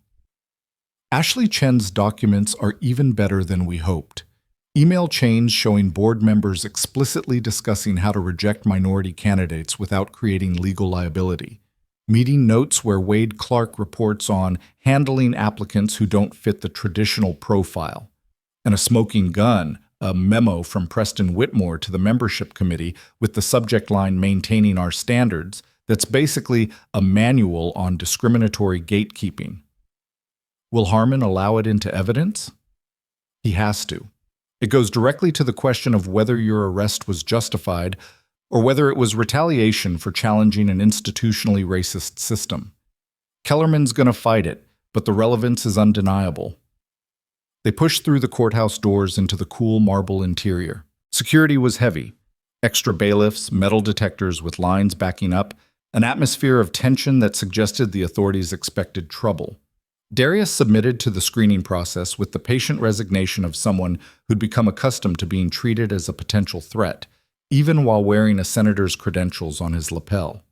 Ashley Chen's documents are even better than we hoped. Email chains showing board members explicitly discussing how to reject minority candidates without creating legal liability. Meeting notes where Wade Clark reports on handling applicants who don't fit the traditional profile. And a smoking gun, a memo from Preston Whitmore to the membership committee with the subject line "Maintaining Our Standards," that's basically a manual on discriminatory gatekeeping. Will Harmon allow it into evidence? He has to. It goes directly to the question of whether your arrest was justified or whether it was retaliation for challenging an institutionally racist system. Kellerman's going to fight it, but the relevance is undeniable. They pushed through the courthouse doors into the cool marble interior. Security was heavy. Extra bailiffs, metal detectors with lines backing up, an atmosphere of tension that suggested the authorities expected trouble. Darius submitted to the screening process with the patient resignation of someone who'd become accustomed to being treated as a potential threat, even while wearing a senator's credentials on his lapel.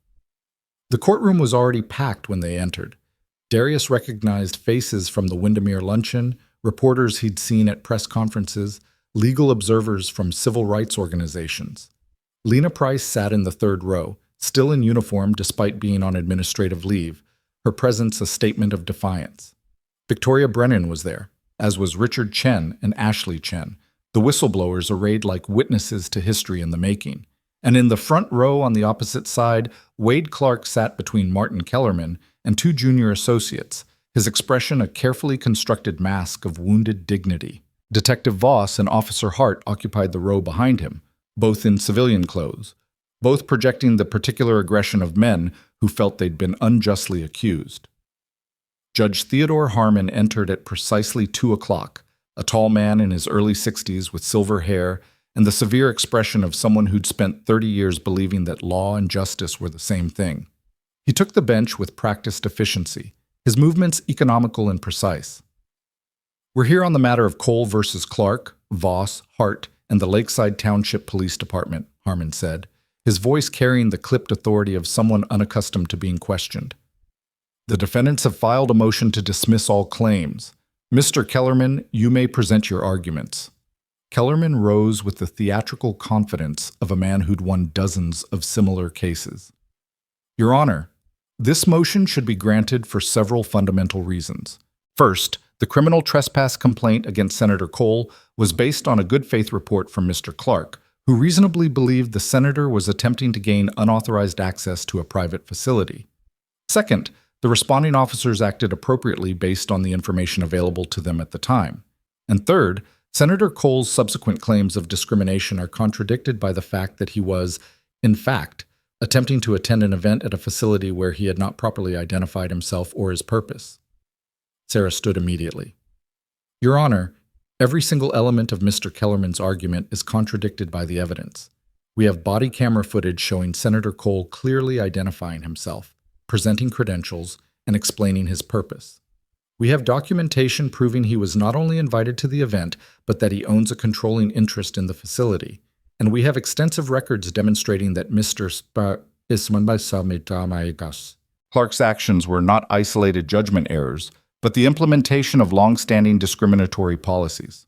The courtroom was already packed when they entered. Darius recognized faces from the Windermere luncheon, reporters he'd seen at press conferences, legal observers from civil rights organizations. Lena Price sat in the third row, still in uniform despite being on administrative leave, her presence a statement of defiance. Victoria Brennan was there, as was Richard Chen and Ashley Chen, the whistleblowers arrayed like witnesses to history in the making. And in the front row on the opposite side, Wade Clark sat between Martin Kellerman and two junior associates, his expression a carefully constructed mask of wounded dignity. Detective Voss and Officer Hart occupied the row behind him, both in civilian clothes. both projecting the particular aggression of men who felt they'd been unjustly accused. Judge Theodore Harmon entered at precisely 2 o'clock, a tall man in his early 60s with silver hair and the severe expression of someone who'd spent 30 years believing that law and justice were the same thing. He took the bench with practiced efficiency, his movements economical and precise. "We're here on the matter of Cole versus Clark, Voss, Hart, and the Lakeside Township Police Department," Harmon said, his voice carrying the clipped authority of someone unaccustomed to being questioned. "The defendants have filed a motion to dismiss all claims. Mr. Kellerman, you may present your arguments." Kellerman rose with the theatrical confidence of a man who'd won dozens of similar cases. "Your Honor, this motion should be granted for several fundamental reasons. First, the criminal trespass complaint against Senator Cole was based on a good faith report from Mr. Clark, who reasonably believed the senator was attempting to gain unauthorized access to a private facility. Second, the responding officers acted appropriately based on the information available to them at the time. And third, Senator Cole's subsequent claims of discrimination are contradicted by the fact that he was, in fact, attempting to attend an event at a facility where he had not properly identified himself or his purpose. Sarah stood immediately. "Your Honor, every single element of Mr. Kellerman's argument is contradicted by the evidence. We have body camera footage showing Senator Cole clearly identifying himself, presenting credentials, and explaining his purpose. We have documentation proving he was not only invited to the event, but that he owns a controlling interest in the facility. And we have extensive records demonstrating that Mr. Clark's actions were not isolated judgment errors, but the implementation of long-standing discriminatory policies."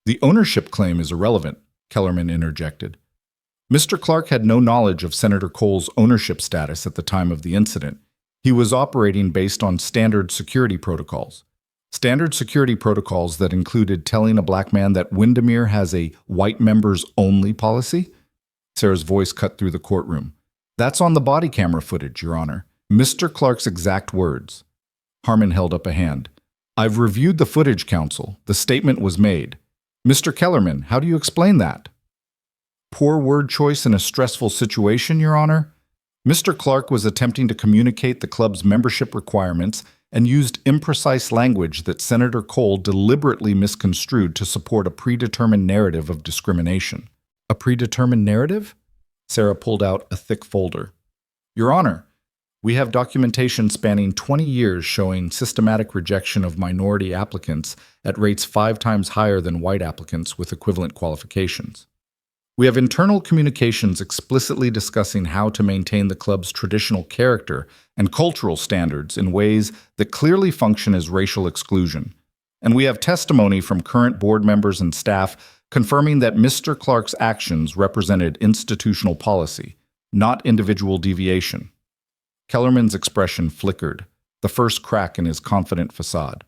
"The ownership claim is irrelevant," Kellerman interjected. "Mr. Clark had no knowledge of Senator Cole's ownership status at the time of the incident. He was operating based on standard security protocols. Standard security protocols that included telling a black man that Windermere has a white members only policy?" Sarah's voice cut through the courtroom. "That's on the body camera footage, Your Honor. Mr. Clark's exact words." Harmon held up a hand. "I've reviewed the footage, counsel. The statement was made. Mr. Kellerman, how do you explain that?" "Poor word choice in a stressful situation, Your Honor. Mr. Clark was attempting to communicate the club's membership requirements and used imprecise language that Senator Cole deliberately misconstrued to support a predetermined narrative of discrimination." "A predetermined narrative?" Sarah pulled out a thick folder. "Your Honor, we have documentation spanning 20 years showing systematic rejection of minority applicants at rates 5 times higher than white applicants with equivalent qualifications. We have internal communications explicitly discussing how to maintain the club's traditional character and cultural standards in ways that clearly function as racial exclusion. And we have testimony from current board members and staff confirming that Mr. Clark's actions represented institutional policy, not individual deviation." Kellerman's expression flickered, the first crack in his confident facade.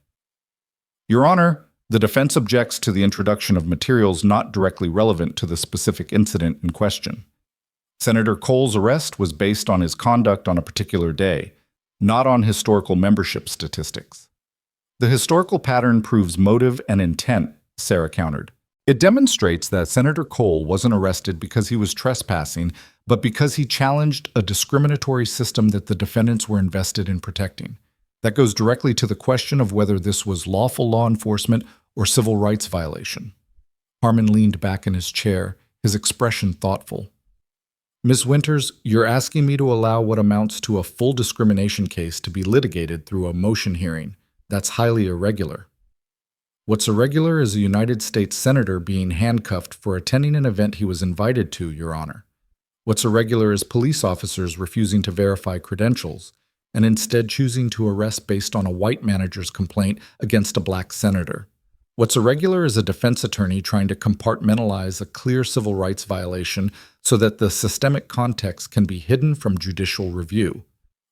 "Your Honor, the defense objects to the introduction of materials not directly relevant to the specific incident in question. Senator Cole's arrest was based on his conduct on a particular day, not on historical membership statistics." "The historical pattern proves motive and intent," Sarah countered. "It demonstrates that Senator Cole wasn't arrested because he was trespassing, but because he challenged a discriminatory system that the defendants were invested in protecting. That goes directly to the question of whether this was lawful law enforcement or civil rights violation." Harmon leaned back in his chair, his expression thoughtful. "Ms. Winters, you're asking me to allow what amounts to a full discrimination case to be litigated through a motion hearing. That's highly irregular." "What's irregular is a United States Senator being handcuffed for attending an event he was invited to, Your Honor. What's irregular is police officers refusing to verify credentials and instead choosing to arrest based on a white manager's complaint against a black senator. What's irregular is a defense attorney trying to compartmentalize a clear civil rights violation so that the systemic context can be hidden from judicial review."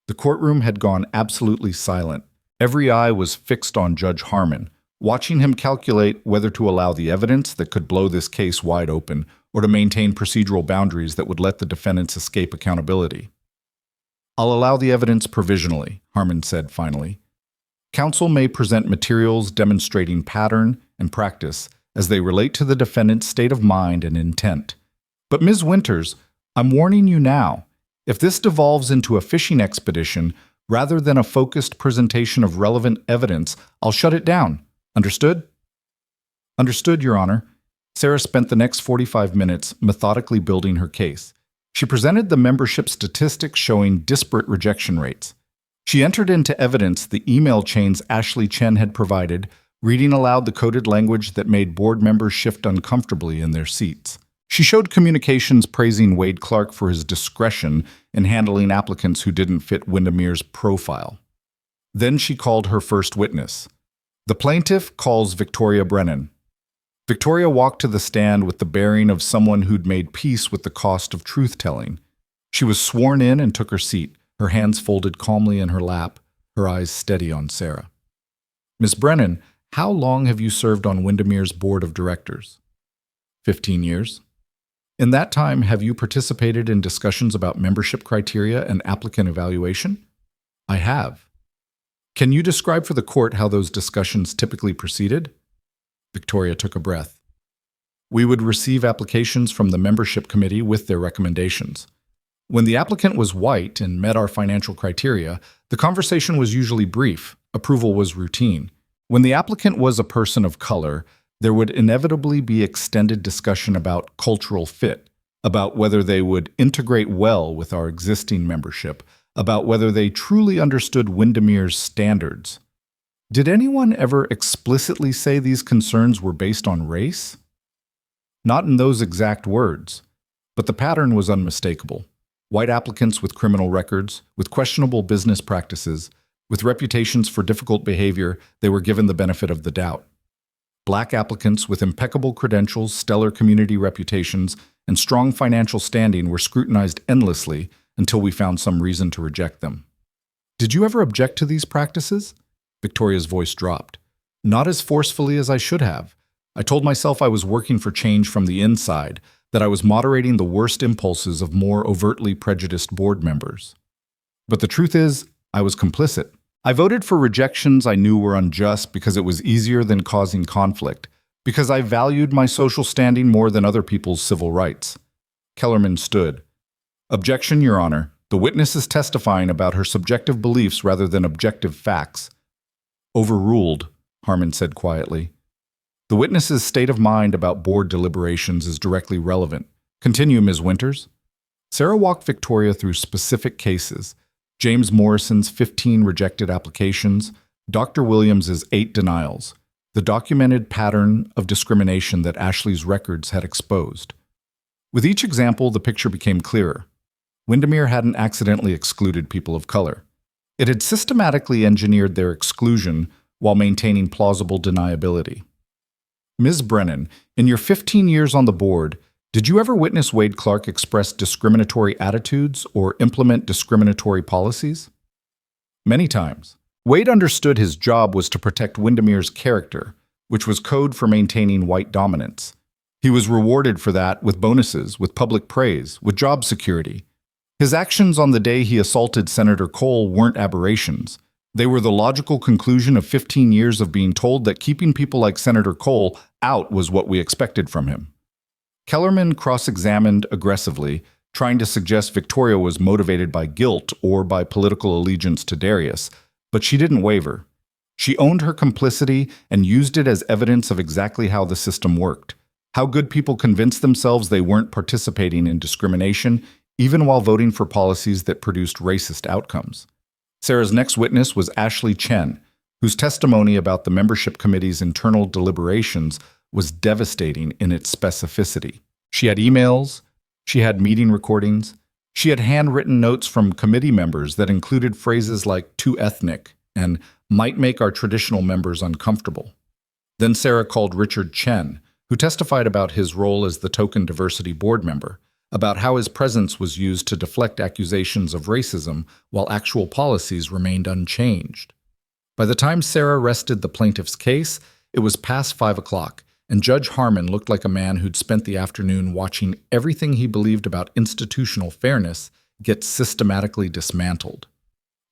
The courtroom had gone absolutely silent. Every eye was fixed on Judge Harmon, watching him calculate whether to allow the evidence that could blow this case wide open or to maintain procedural boundaries that would let the defendants escape accountability. "I'll allow the evidence provisionally," Harmon said finally. "Counsel may present materials demonstrating pattern and practice as they relate to the defendant's state of mind and intent. But Ms. Winters, I'm warning you now. If this devolves into a fishing expedition, rather than a focused presentation of relevant evidence, I'll shut it down. Understood? Understood, Your Honor. Sarah spent the next 45 minutes methodically building her case. She presented the membership statistics showing disparate rejection rates. She entered into evidence the email chains Ashley Chen had provided, reading aloud the coded language that made board members shift uncomfortably in their seats. She showed communications praising Wade Clark for his discretion in handling applicants who didn't fit Windermere's profile. Then she called her first witness. The plaintiff calls Victoria Brennan. Victoria walked to the stand with the bearing of someone who'd made peace with the cost of truth-telling. She was sworn in and took her seat, her hands folded calmly in her lap, her eyes steady on Sarah. Miss Brennan, how long have you served on Windermere's board of directors? 15 years. In that time, have you participated in discussions about membership criteria and applicant evaluation? I have. Can you describe for the court how those discussions typically proceeded? Victoria took a breath. We would receive applications from the membership committee with their recommendations. When the applicant was white and met our financial criteria, the conversation was usually brief. Approval was routine. When the applicant was a person of color, there would inevitably be extended discussion about cultural fit, about whether they would integrate well with our existing membership, about whether they truly understood Windermere's standards. Did anyone ever explicitly say these concerns were based on race? Not in those exact words, but the pattern was unmistakable. White applicants with criminal records, with questionable business practices, with reputations for difficult behavior, they were given the benefit of the doubt. Black applicants with impeccable credentials, stellar community reputations, and strong financial standing were scrutinized endlessly until we found some reason to reject them. Did you ever object to these practices? Victoria's voice dropped. Not as forcefully as I should have. I told myself I was working for change from the inside, that I was moderating the worst impulses of more overtly prejudiced board members. But the truth is, I was complicit. I voted for rejections I knew were unjust because it was easier than causing conflict, because I valued my social standing more than other people's civil rights. Kellerman stood. Objection, Your Honor. The witness is testifying about her subjective beliefs rather than objective facts. Overruled, Harmon said quietly. The witness's state of mind about board deliberations is directly relevant. Continue, Ms. Winters. Sarah walked Victoria through specific cases. James Morrison's 15 rejected applications, Dr. Williams's 8 denials, the documented pattern of discrimination that Ashley's records had exposed. With each example, the picture became clearer. Windermere hadn't accidentally excluded people of color. It had systematically engineered their exclusion while maintaining plausible deniability. Ms. Brennan, in your 15 years on the board, did you ever witness Wade Clark express discriminatory attitudes or implement discriminatory policies? Many times. Wade understood his job was to protect Windermere's character, which was code for maintaining white dominance. He was rewarded for that with bonuses, with public praise, with job security. His actions on the day he assaulted Senator Cole weren't aberrations. They were the logical conclusion of 15 years of being told that keeping people like Senator Cole out was what we expected from him. Kellerman cross-examined aggressively, trying to suggest Victoria was motivated by guilt or by political allegiance to Darius, but she didn't waver. She owned her complicity and used it as evidence of exactly how the system worked, how good people convinced themselves they weren't participating in discrimination, even while voting for policies that produced racist outcomes. Sarah's next witness was Ashley Chen, whose testimony about the membership committee's internal deliberations was devastating in its specificity. She had emails, she had meeting recordings, she had handwritten notes from committee members that included phrases like too ethnic and might make our traditional members uncomfortable. Then Sarah called Richard Chen, who testified about his role as the token diversity board member, about how his presence was used to deflect accusations of racism while actual policies remained unchanged. By the time Sarah rested the plaintiff's case, it was past 5 o'clock, and Judge Harmon looked like a man who'd spent the afternoon watching everything he believed about institutional fairness get systematically dismantled.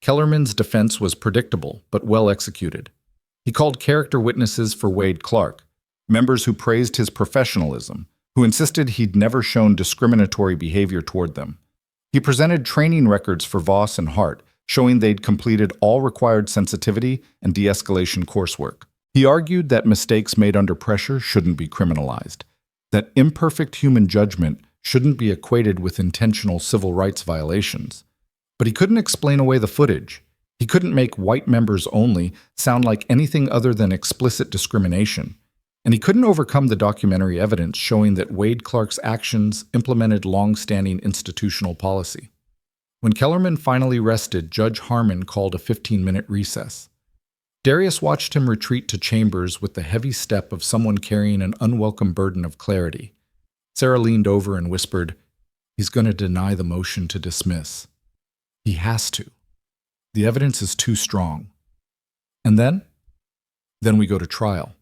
Kellerman's defense was predictable, but well executed. He called character witnesses for Wade Clark, members who praised his professionalism, who insisted he'd never shown discriminatory behavior toward them. He presented training records for Voss and Hart, showing they'd completed all required sensitivity and de-escalation coursework. He argued that mistakes made under pressure shouldn't be criminalized, that imperfect human judgment shouldn't be equated with intentional civil rights violations. But he couldn't explain away the footage. He couldn't make white members only sound like anything other than explicit discrimination. And he couldn't overcome the documentary evidence showing that Wade Clark's actions implemented long-standing institutional policy. When Kellerman finally rested, Judge Harmon called a 15-minute recess. Darius watched him retreat to chambers with the heavy step of someone carrying an unwelcome burden of clarity. Sarah leaned over and whispered, "He's going to deny the motion to dismiss. He has to. The evidence is too strong." And then? Then we go to trial.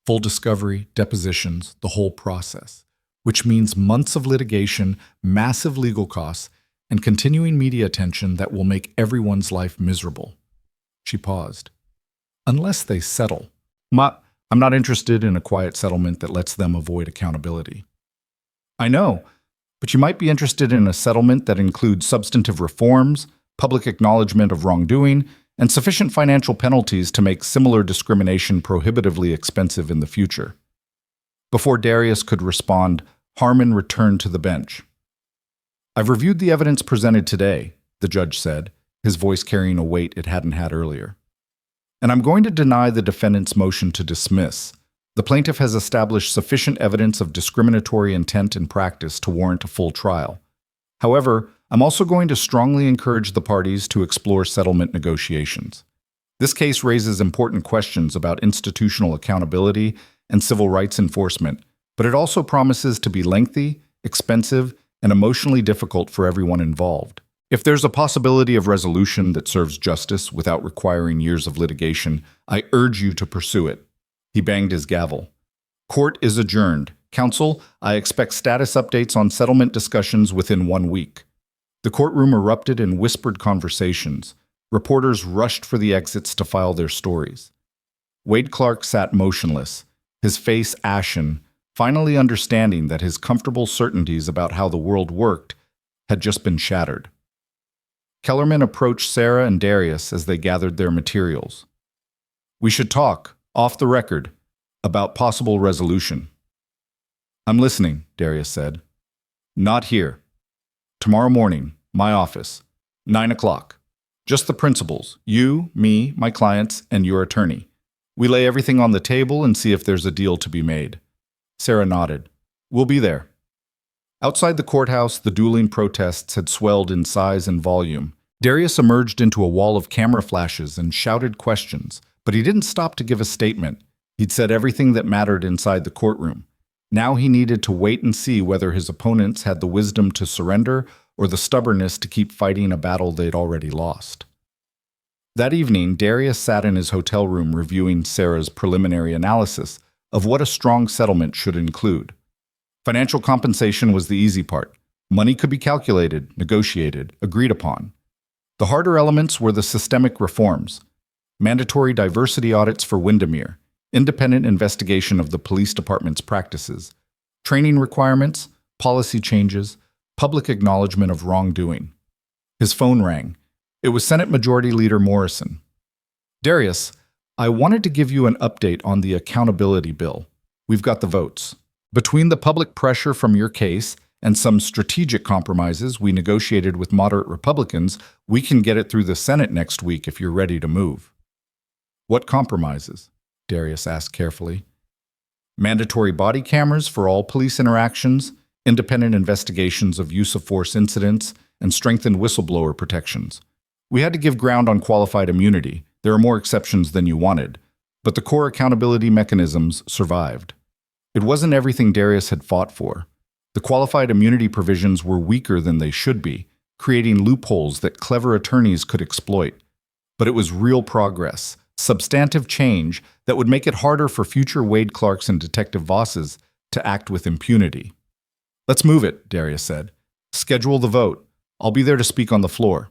Full discovery, depositions, the whole process, which means months of litigation, massive legal costs, and continuing media attention that will make everyone's life miserable. She paused. Unless they settle. I'm not interested in a quiet settlement that lets them avoid accountability. I know, but you might be interested in a settlement that includes substantive reforms, public acknowledgement of wrongdoing, and sufficient financial penalties to make similar discrimination prohibitively expensive in the future. Before Darius could respond, Harmon returned to the bench. "I've reviewed the evidence presented today," the judge said, his voice carrying a weight it hadn't had earlier. "And I'm going to deny the defendant's motion to dismiss. The plaintiff has established sufficient evidence of discriminatory intent and practice to warrant a full trial. However, I'm also going to strongly encourage the parties to explore settlement negotiations. This case raises important questions about institutional accountability and civil rights enforcement, but it also promises to be lengthy, expensive, and emotionally difficult for everyone involved. If there's a possibility of resolution that serves justice without requiring years of litigation, I urge you to pursue it." He banged his gavel. "Court is adjourned. Counsel, I expect status updates on settlement discussions within 1 week." The courtroom erupted in whispered conversations. Reporters rushed for the exits to file their stories. Wade Clark sat motionless, his face ashen, finally understanding that his comfortable certainties about how the world worked had just been shattered. Kellerman approached Sarah and Darius as they gathered their materials. "We should talk, off the record, about possible resolution." "I'm listening," Darius said. "Not here. Tomorrow morning, my office, 9 o'clock. Just the principals, you, me, my clients, and your attorney. We lay everything on the table and see if there's a deal to be made." Sarah nodded. "We'll be there." Outside the courthouse, the dueling protests had swelled in size and volume. Darius emerged into a wall of camera flashes and shouted questions, but he didn't stop to give a statement. He'd said everything that mattered inside the courtroom. Now he needed to wait and see whether his opponents had the wisdom to surrender or the stubbornness to keep fighting a battle they'd already lost. That evening, Darius sat in his hotel room reviewing Sarah's preliminary analysis of what a strong settlement should include. Financial compensation was the easy part. Money could be calculated, negotiated, agreed upon. The harder elements were the systemic reforms: mandatory diversity audits for Windermere, independent investigation of the police department's practices, training requirements, policy changes, public acknowledgement of wrongdoing. His phone rang. It was Senate Majority Leader Morrison. "Darius, I wanted to give you an update on the accountability bill. We've got the votes. Between the public pressure from your case and some strategic compromises we negotiated with moderate Republicans, we can get it through the Senate next week if you're ready to move." "What compromises?" Darius asked carefully. "Mandatory body cameras for all police interactions, independent investigations of use of force incidents, and strengthened whistleblower protections. We had to give ground on qualified immunity. There are more exceptions than you wanted, but the core accountability mechanisms survived." It wasn't everything Darius had fought for. The qualified immunity provisions were weaker than they should be, creating loopholes that clever attorneys could exploit. But it was real progress, substantive change that would make it harder for future Wade Clarks and Detective Vosses to act with impunity. "Let's move it," Darius said. "Schedule the vote. I'll be there to speak on the floor."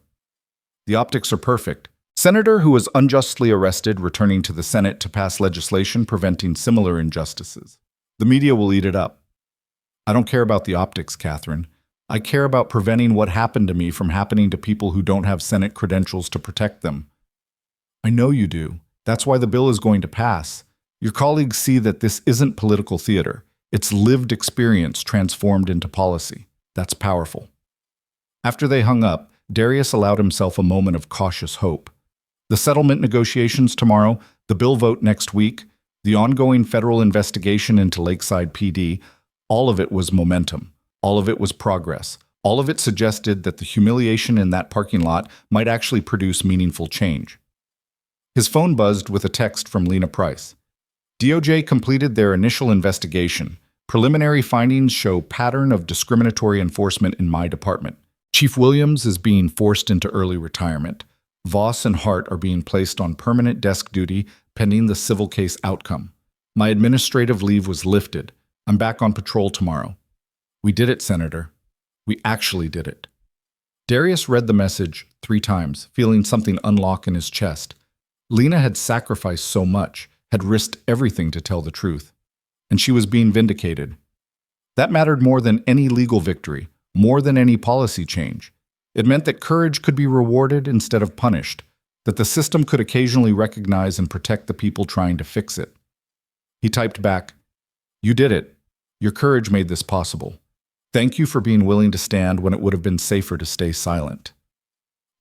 The optics are perfect. Senator who was unjustly arrested returning to the Senate to pass legislation preventing similar injustices. The media will eat it up. I don't care about the optics, Catherine. I care about preventing what happened to me from happening to people who don't have Senate credentials to protect them. I know you do. That's why the bill is going to pass. Your colleagues see that this isn't political theater. It's lived experience transformed into policy. That's powerful. After they hung up, Darius allowed himself a moment of cautious hope. The settlement negotiations tomorrow, the bill vote next week, the ongoing federal investigation into Lakeside PD, all of it was momentum. All of it was progress. All of it suggested that the humiliation in that parking lot might actually produce meaningful change. His phone buzzed with a text from Lena Price. DOJ completed their initial investigation. Preliminary findings show pattern of discriminatory enforcement in my department. Chief Williams is being forced into early retirement. Voss and Hart are being placed on permanent desk duty pending the civil case outcome. My administrative leave was lifted. I'm back on patrol tomorrow. We did it, Senator. We actually did it. Darius read the message 3 times, feeling something unlock in his chest. Lena had sacrificed so much, had risked everything to tell the truth. And she was being vindicated. That mattered more than any legal victory, more than any policy change. It meant that courage could be rewarded instead of punished, that the system could occasionally recognize and protect the people trying to fix it. He typed back, "You did it. Your courage made this possible. Thank you for being willing to stand when it would have been safer to stay silent."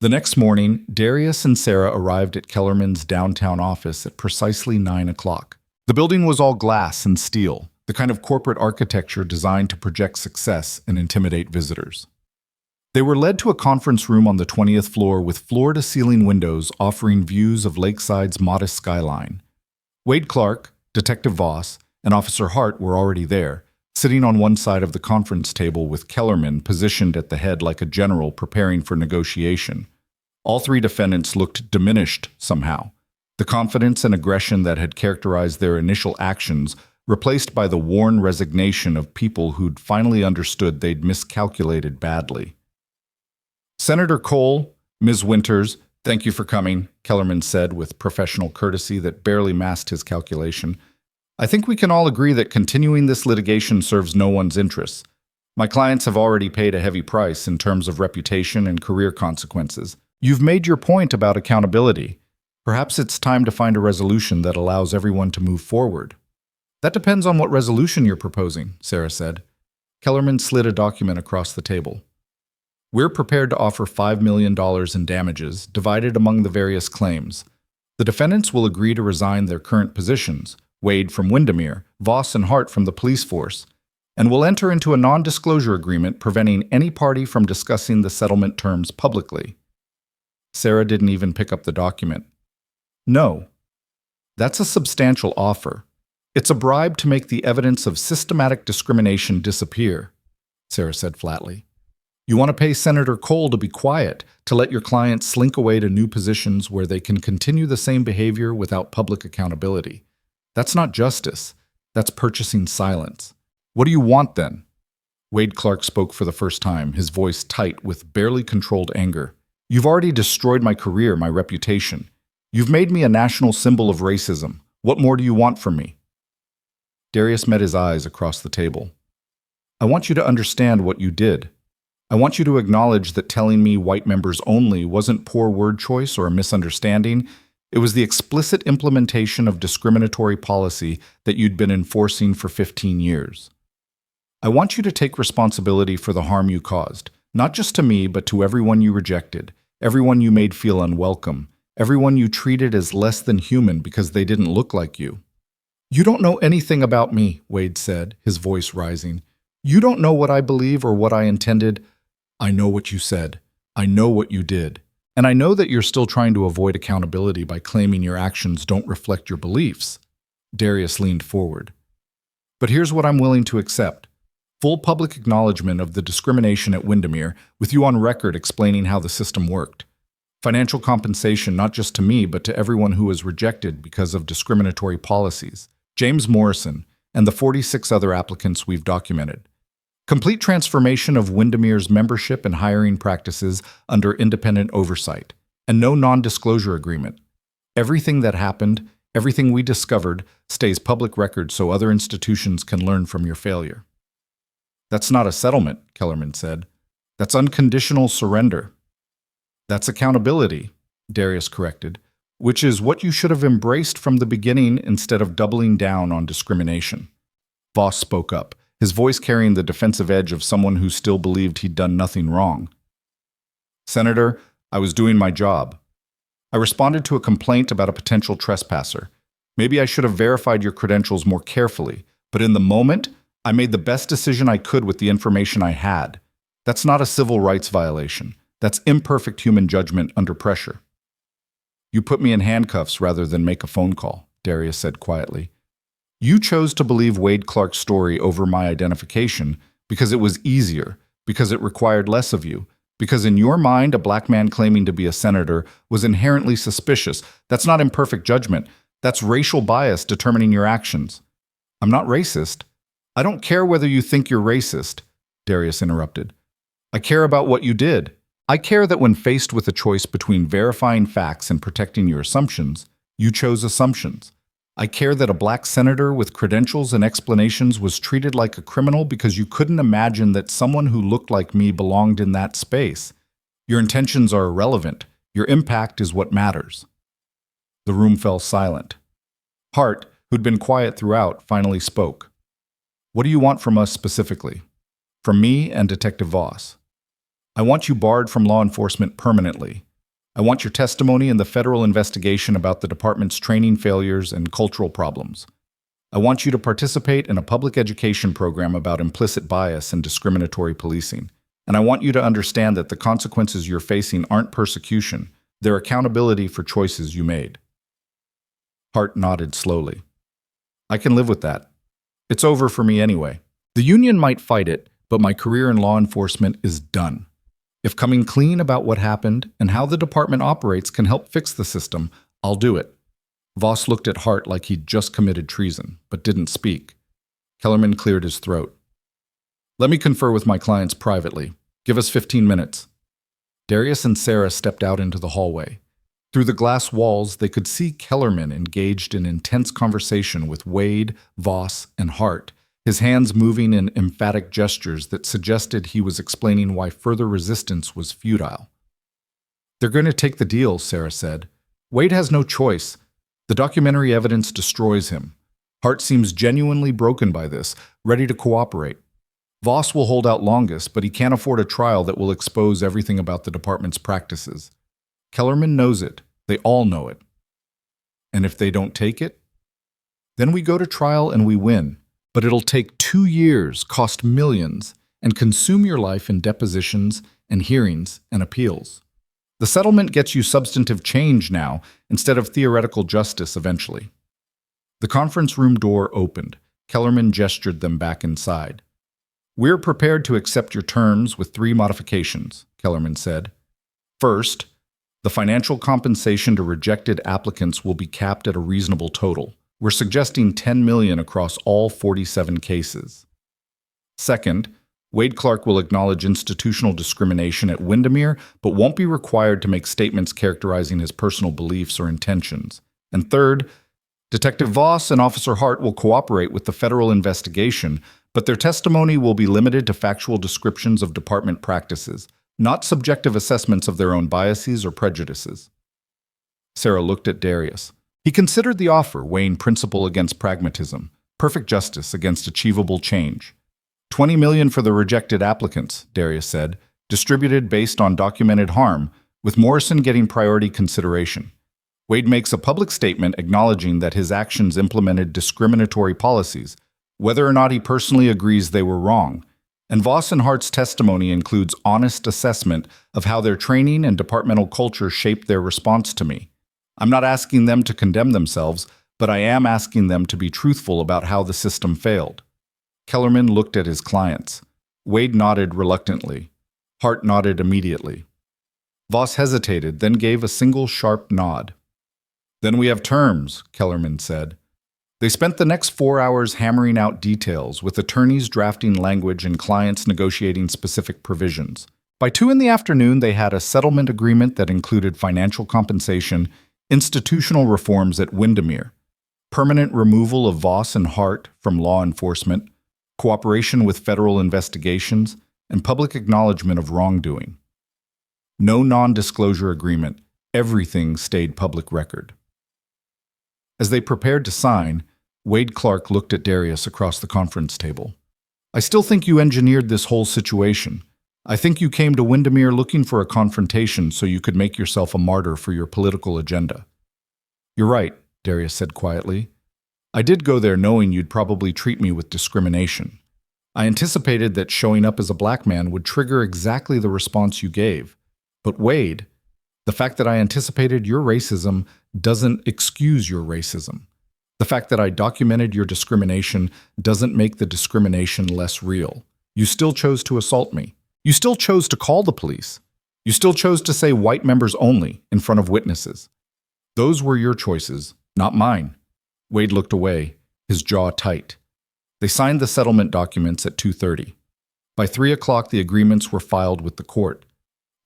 The next morning, Darius and Sarah arrived at Kellerman's downtown office at precisely 9 o'clock. The building was all glass and steel, the kind of corporate architecture designed to project success and intimidate visitors. They were led to a conference room on the 20th floor with floor-to-ceiling windows offering views of Lakeside's modest skyline. Wade Clark, Detective Voss, and Officer Hart were already there, sitting on one side of the conference table with Kellerman positioned at the head like a general preparing for negotiation. All 3 defendants looked diminished somehow. The confidence and aggression that had characterized their initial actions replaced by the worn resignation of people who'd finally understood they'd miscalculated badly. "Senator Cole, Ms. Winters, thank you for coming," Kellerman said with professional courtesy that barely masked his calculation. "I think we can all agree that continuing this litigation serves no one's interests. My clients have already paid a heavy price in terms of reputation and career consequences. You've made your point about accountability. Perhaps it's time to find a resolution that allows everyone to move forward." "That depends on what resolution you're proposing," Sarah said. Kellerman slid a document across the table. "We're prepared to offer $5 million in damages, divided among the various claims. The defendants will agree to resign their current positions, Wade from Windermere, Voss and Hart from the police force, and will enter into a non-disclosure agreement preventing any party from discussing the settlement terms publicly." Sarah didn't even pick up the document. "No. That's a substantial offer. It's a bribe to make the evidence of systematic discrimination disappear," Sarah said flatly. "You want to pay Senator Cole to be quiet, to let your clients slink away to new positions where they can continue the same behavior without public accountability. That's not justice. That's purchasing silence. What do you want then?" Wade Clark spoke for the first time, his voice tight with barely controlled anger. "You've already destroyed my career, my reputation. You've made me a national symbol of racism. What more do you want from me?" Darius met his eyes across the table. "I want you to understand what you did. I want you to acknowledge that telling me white members only wasn't poor word choice or a misunderstanding. It was the explicit implementation of discriminatory policy that you'd been enforcing for 15 years. I want you to take responsibility for the harm you caused, not just to me, but to everyone you rejected, everyone you made feel unwelcome, everyone you treated as less than human because they didn't look like you." "You don't know anything about me," Wade said, his voice rising. "You don't know what I believe or what I intended. I know what you said. I know what you did. And I know that you're still trying to avoid accountability by claiming your actions don't reflect your beliefs." Darius leaned forward. "But here's what I'm willing to accept. Full public acknowledgement of the discrimination at Windermere, with you on record explaining how the system worked. Financial compensation not just to me, but to everyone who was rejected because of discriminatory policies. James Morrison, and the 46 other applicants we've documented. Complete transformation of Windermere's membership and hiring practices under independent oversight, and no non-disclosure agreement. Everything that happened, everything we discovered, stays public record so other institutions can learn from your failure." That's not a settlement, Kellerman said. That's unconditional surrender. That's accountability, Darius corrected, which is what you should have embraced from the beginning instead of doubling down on discrimination. Voss spoke up, his voice carrying the defensive edge of someone who still believed he'd done nothing wrong. Senator, I was doing my job. I responded to a complaint about a potential trespasser. Maybe I should have verified your credentials more carefully, but in the moment, I made the best decision I could with the information I had. That's not a civil rights violation. That's imperfect human judgment under pressure. You put me in handcuffs rather than make a phone call, Darius said quietly. You chose to believe Wade Clark's story over my identification because it was easier, because it required less of you, because in your mind, a black man claiming to be a senator was inherently suspicious. That's not imperfect judgment. That's racial bias determining your actions. I'm not racist. I don't care whether you think you're racist, Darius interrupted. I care about what you did. I care that when faced with a choice between verifying facts and protecting your assumptions, you chose assumptions. I care that a black senator with credentials and explanations was treated like a criminal because you couldn't imagine that someone who looked like me belonged in that space. Your intentions are irrelevant. Your impact is what matters. The room fell silent. Hart, who'd been quiet throughout, finally spoke. What do you want from us specifically? From me and Detective Voss. I want you barred from law enforcement permanently. I want your testimony in the federal investigation about the department's training failures and cultural problems. I want you to participate in a public education program about implicit bias and discriminatory policing. And I want you to understand that the consequences you're facing aren't persecution, they're accountability for choices you made. Hart nodded slowly. I can live with that. It's over for me anyway. The union might fight it, but my career in law enforcement is done. If coming clean about what happened and how the department operates can help fix the system, I'll do it. Voss looked at Hart like he'd just committed treason, but didn't speak. Kellerman cleared his throat. Let me confer with my clients privately. Give us 15 minutes. Darius and Sarah stepped out into the hallway. Through the glass walls, they could see Kellerman engaged in intense conversation with Wade, Voss, and Hart, his hands moving in emphatic gestures that suggested he was explaining why further resistance was futile. They're going to take the deal, Sarah said. Wade has no choice. The documentary evidence destroys him. Hart seems genuinely broken by this, ready to cooperate. Voss will hold out longest, but he can't afford a trial that will expose everything about the department's practices. Kellerman knows it. They all know it. And if they don't take it? Then we go to trial and we win. But it'll take 2 years, cost millions, and consume your life in depositions and hearings and appeals. The settlement gets you substantive change now instead of theoretical justice eventually. The conference room door opened. Kellerman gestured them back inside. We're prepared to accept your terms with 3 modifications, Kellerman said. First, the financial compensation to rejected applicants will be capped at a reasonable total. We're suggesting $10 million across all 47 cases. Second, Wade Clark will acknowledge institutional discrimination at Windermere, but won't be required to make statements characterizing his personal beliefs or intentions. And third, Detective Voss and Officer Hart will cooperate with the federal investigation, but their testimony will be limited to factual descriptions of department practices, not subjective assessments of their own biases or prejudices. Sarah looked at Darius. He considered the offer, weighing principle against pragmatism, perfect justice against achievable change. $20 million for the rejected applicants, Darius said, distributed based on documented harm, with Morrison getting priority consideration. Wade makes a public statement acknowledging that his actions implemented discriminatory policies, whether or not he personally agrees they were wrong. And Voss and Hart's testimony includes honest assessment of how their training and departmental culture shaped their response to me. I'm not asking them to condemn themselves, but I am asking them to be truthful about how the system failed. Kellerman looked at his clients. Wade nodded reluctantly. Hart nodded immediately. Voss hesitated, then gave a single sharp nod. Then we have terms, Kellerman said. They spent the next 4 hours hammering out details, with attorneys drafting language and clients negotiating specific provisions. By 2 p.m, they had a settlement agreement that included financial compensation, institutional reforms at Windermere, permanent removal of Voss and Hart from law enforcement, cooperation with federal investigations, and public acknowledgement of wrongdoing. No non-disclosure agreement. Everything stayed public record. As they prepared to sign, Wade Clark looked at Darius across the conference table. "I still think you engineered this whole situation. I think you came to Windermere looking for a confrontation so you could make yourself a martyr for your political agenda." "You're right," Darius said quietly. "I did go there knowing you'd probably treat me with discrimination. I anticipated that showing up as a black man would trigger exactly the response you gave. But Wade, the fact that I anticipated your racism doesn't excuse your racism. The fact that I documented your discrimination doesn't make the discrimination less real. You still chose to assault me. You still chose to call the police. You still chose to say white members only in front of witnesses. Those were your choices, not mine." Wade looked away, his jaw tight. They signed the settlement documents at 2:30. By 3 o'clock, the agreements were filed with the court.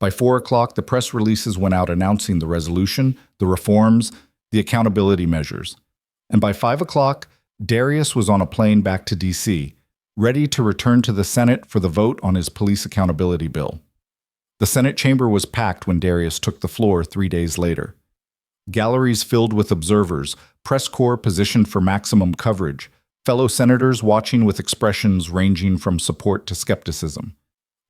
By 4 o'clock, the press releases went out announcing the resolution, the reforms, the accountability measures. And by 5 o'clock, Darius was on a plane back to D.C., ready to return to the Senate for the vote on his police accountability bill. The Senate chamber was packed when Darius took the floor 3 days later. Galleries filled with observers, press corps positioned for maximum coverage, fellow senators watching with expressions ranging from support to skepticism.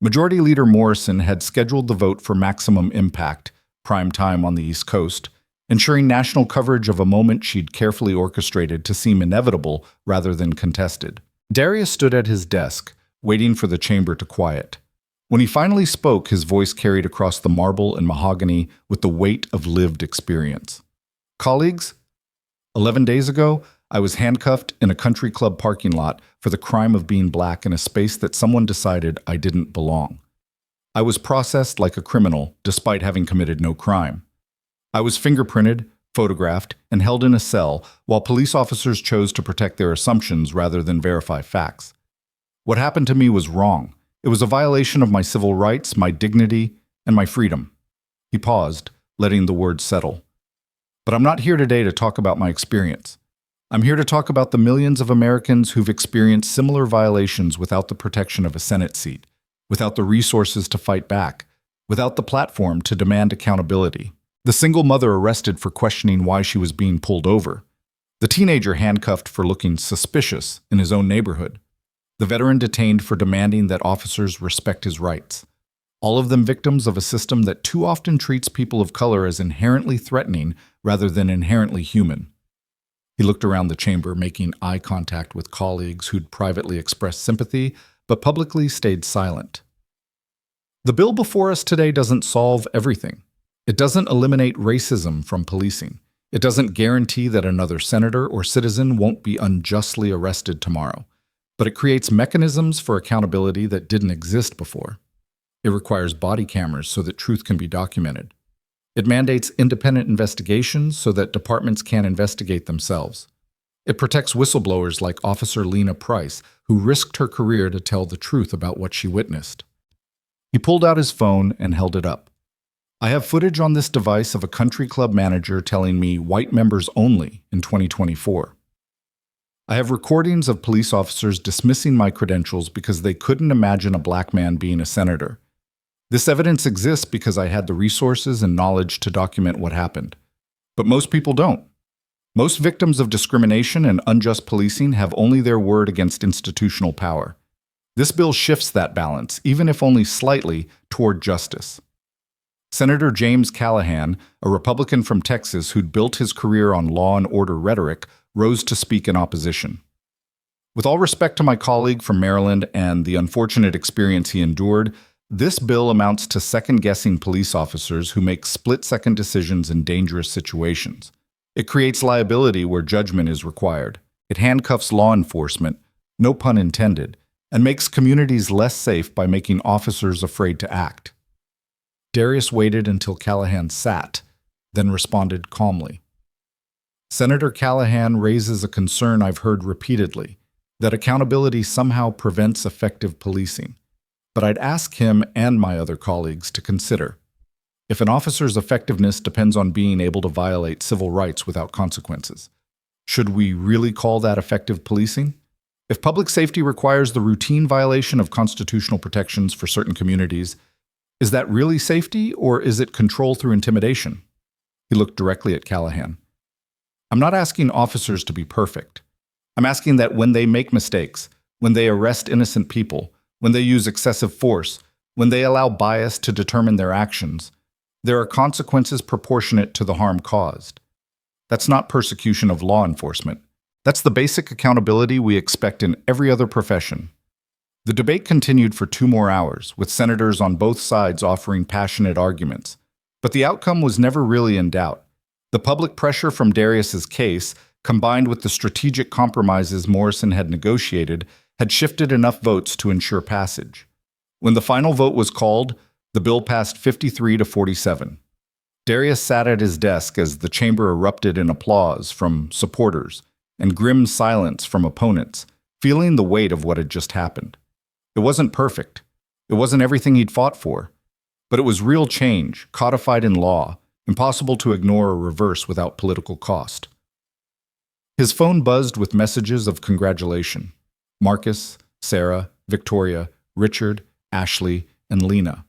Majority Leader Morrison had scheduled the vote for maximum impact, prime time on the East Coast, ensuring national coverage of a moment she'd carefully orchestrated to seem inevitable rather than contested. Darius stood at his desk, waiting for the chamber to quiet. When he finally spoke, his voice carried across the marble and mahogany with the weight of lived experience. "Colleagues, 11 days ago, I was handcuffed in a country club parking lot for the crime of being black in a space that someone decided I didn't belong. I was processed like a criminal despite having committed no crime. I was fingerprinted, photographed, and held in a cell while police officers chose to protect their assumptions rather than verify facts. What happened to me was wrong. It was a violation of my civil rights, my dignity, and my freedom." He paused, letting the words settle. "But I'm not here today to talk about my experience. I'm here to talk about the millions of Americans who've experienced similar violations without the protection of a Senate seat, without the resources to fight back, without the platform to demand accountability. The single mother arrested for questioning why she was being pulled over. The teenager handcuffed for looking suspicious in his own neighborhood. The veteran detained for demanding that officers respect his rights. All of them victims of a system that too often treats people of color as inherently threatening rather than inherently human." He looked around the chamber, making eye contact with colleagues who'd privately expressed sympathy, but publicly stayed silent. "The bill before us today doesn't solve everything. It doesn't eliminate racism from policing. It doesn't guarantee that another senator or citizen won't be unjustly arrested tomorrow. But it creates mechanisms for accountability that didn't exist before. It requires body cameras so that truth can be documented. It mandates independent investigations so that departments can investigate themselves. It protects whistleblowers like Officer Lena Price, who risked her career to tell the truth about what she witnessed." He pulled out his phone and held it up. "I have footage on this device of a country club manager telling me white members only in 2024. I have recordings of police officers dismissing my credentials because they couldn't imagine a black man being a senator. This evidence exists because I had the resources and knowledge to document what happened. But most people don't. Most victims of discrimination and unjust policing have only their word against institutional power. This bill shifts that balance, even if only slightly, toward justice." Senator James Callahan, a Republican from Texas who'd built his career on law and order rhetoric, rose to speak in opposition. "With all respect to my colleague from Maryland and the unfortunate experience he endured, this bill amounts to second-guessing police officers who make split-second decisions in dangerous situations. It creates liability where judgment is required. It handcuffs law enforcement, no pun intended, and makes communities less safe by making officers afraid to act." Darius waited until Callahan sat, then responded calmly. "Senator Callahan raises a concern I've heard repeatedly, that accountability somehow prevents effective policing. But I'd ask him and my other colleagues to consider. If an officer's effectiveness depends on being able to violate civil rights without consequences, should we really call that effective policing? If public safety requires the routine violation of constitutional protections for certain communities, is that really safety, or is it control through intimidation? He looked directly at Callahan. I'm not asking officers to be perfect. I'm asking that when they make mistakes, when they arrest innocent people, when they use excessive force, when they allow bias to determine their actions, there are consequences proportionate to the harm caused. That's not persecution of law enforcement. That's the basic accountability we expect in every other profession. The debate continued for 2 more hours, with senators on both sides offering passionate arguments. But the outcome was never really in doubt. The public pressure from Darius's case, combined with the strategic compromises Morrison had negotiated, had shifted enough votes to ensure passage. When the final vote was called, the bill passed 53 to 47. Darius sat at his desk as the chamber erupted in applause from supporters and grim silence from opponents, feeling the weight of what had just happened. It wasn't perfect. It wasn't everything he'd fought for. But it was real change, codified in law, impossible to ignore or reverse without political cost. His phone buzzed with messages of congratulation. Marcus, Sarah, Victoria, Richard, Ashley, and Lena.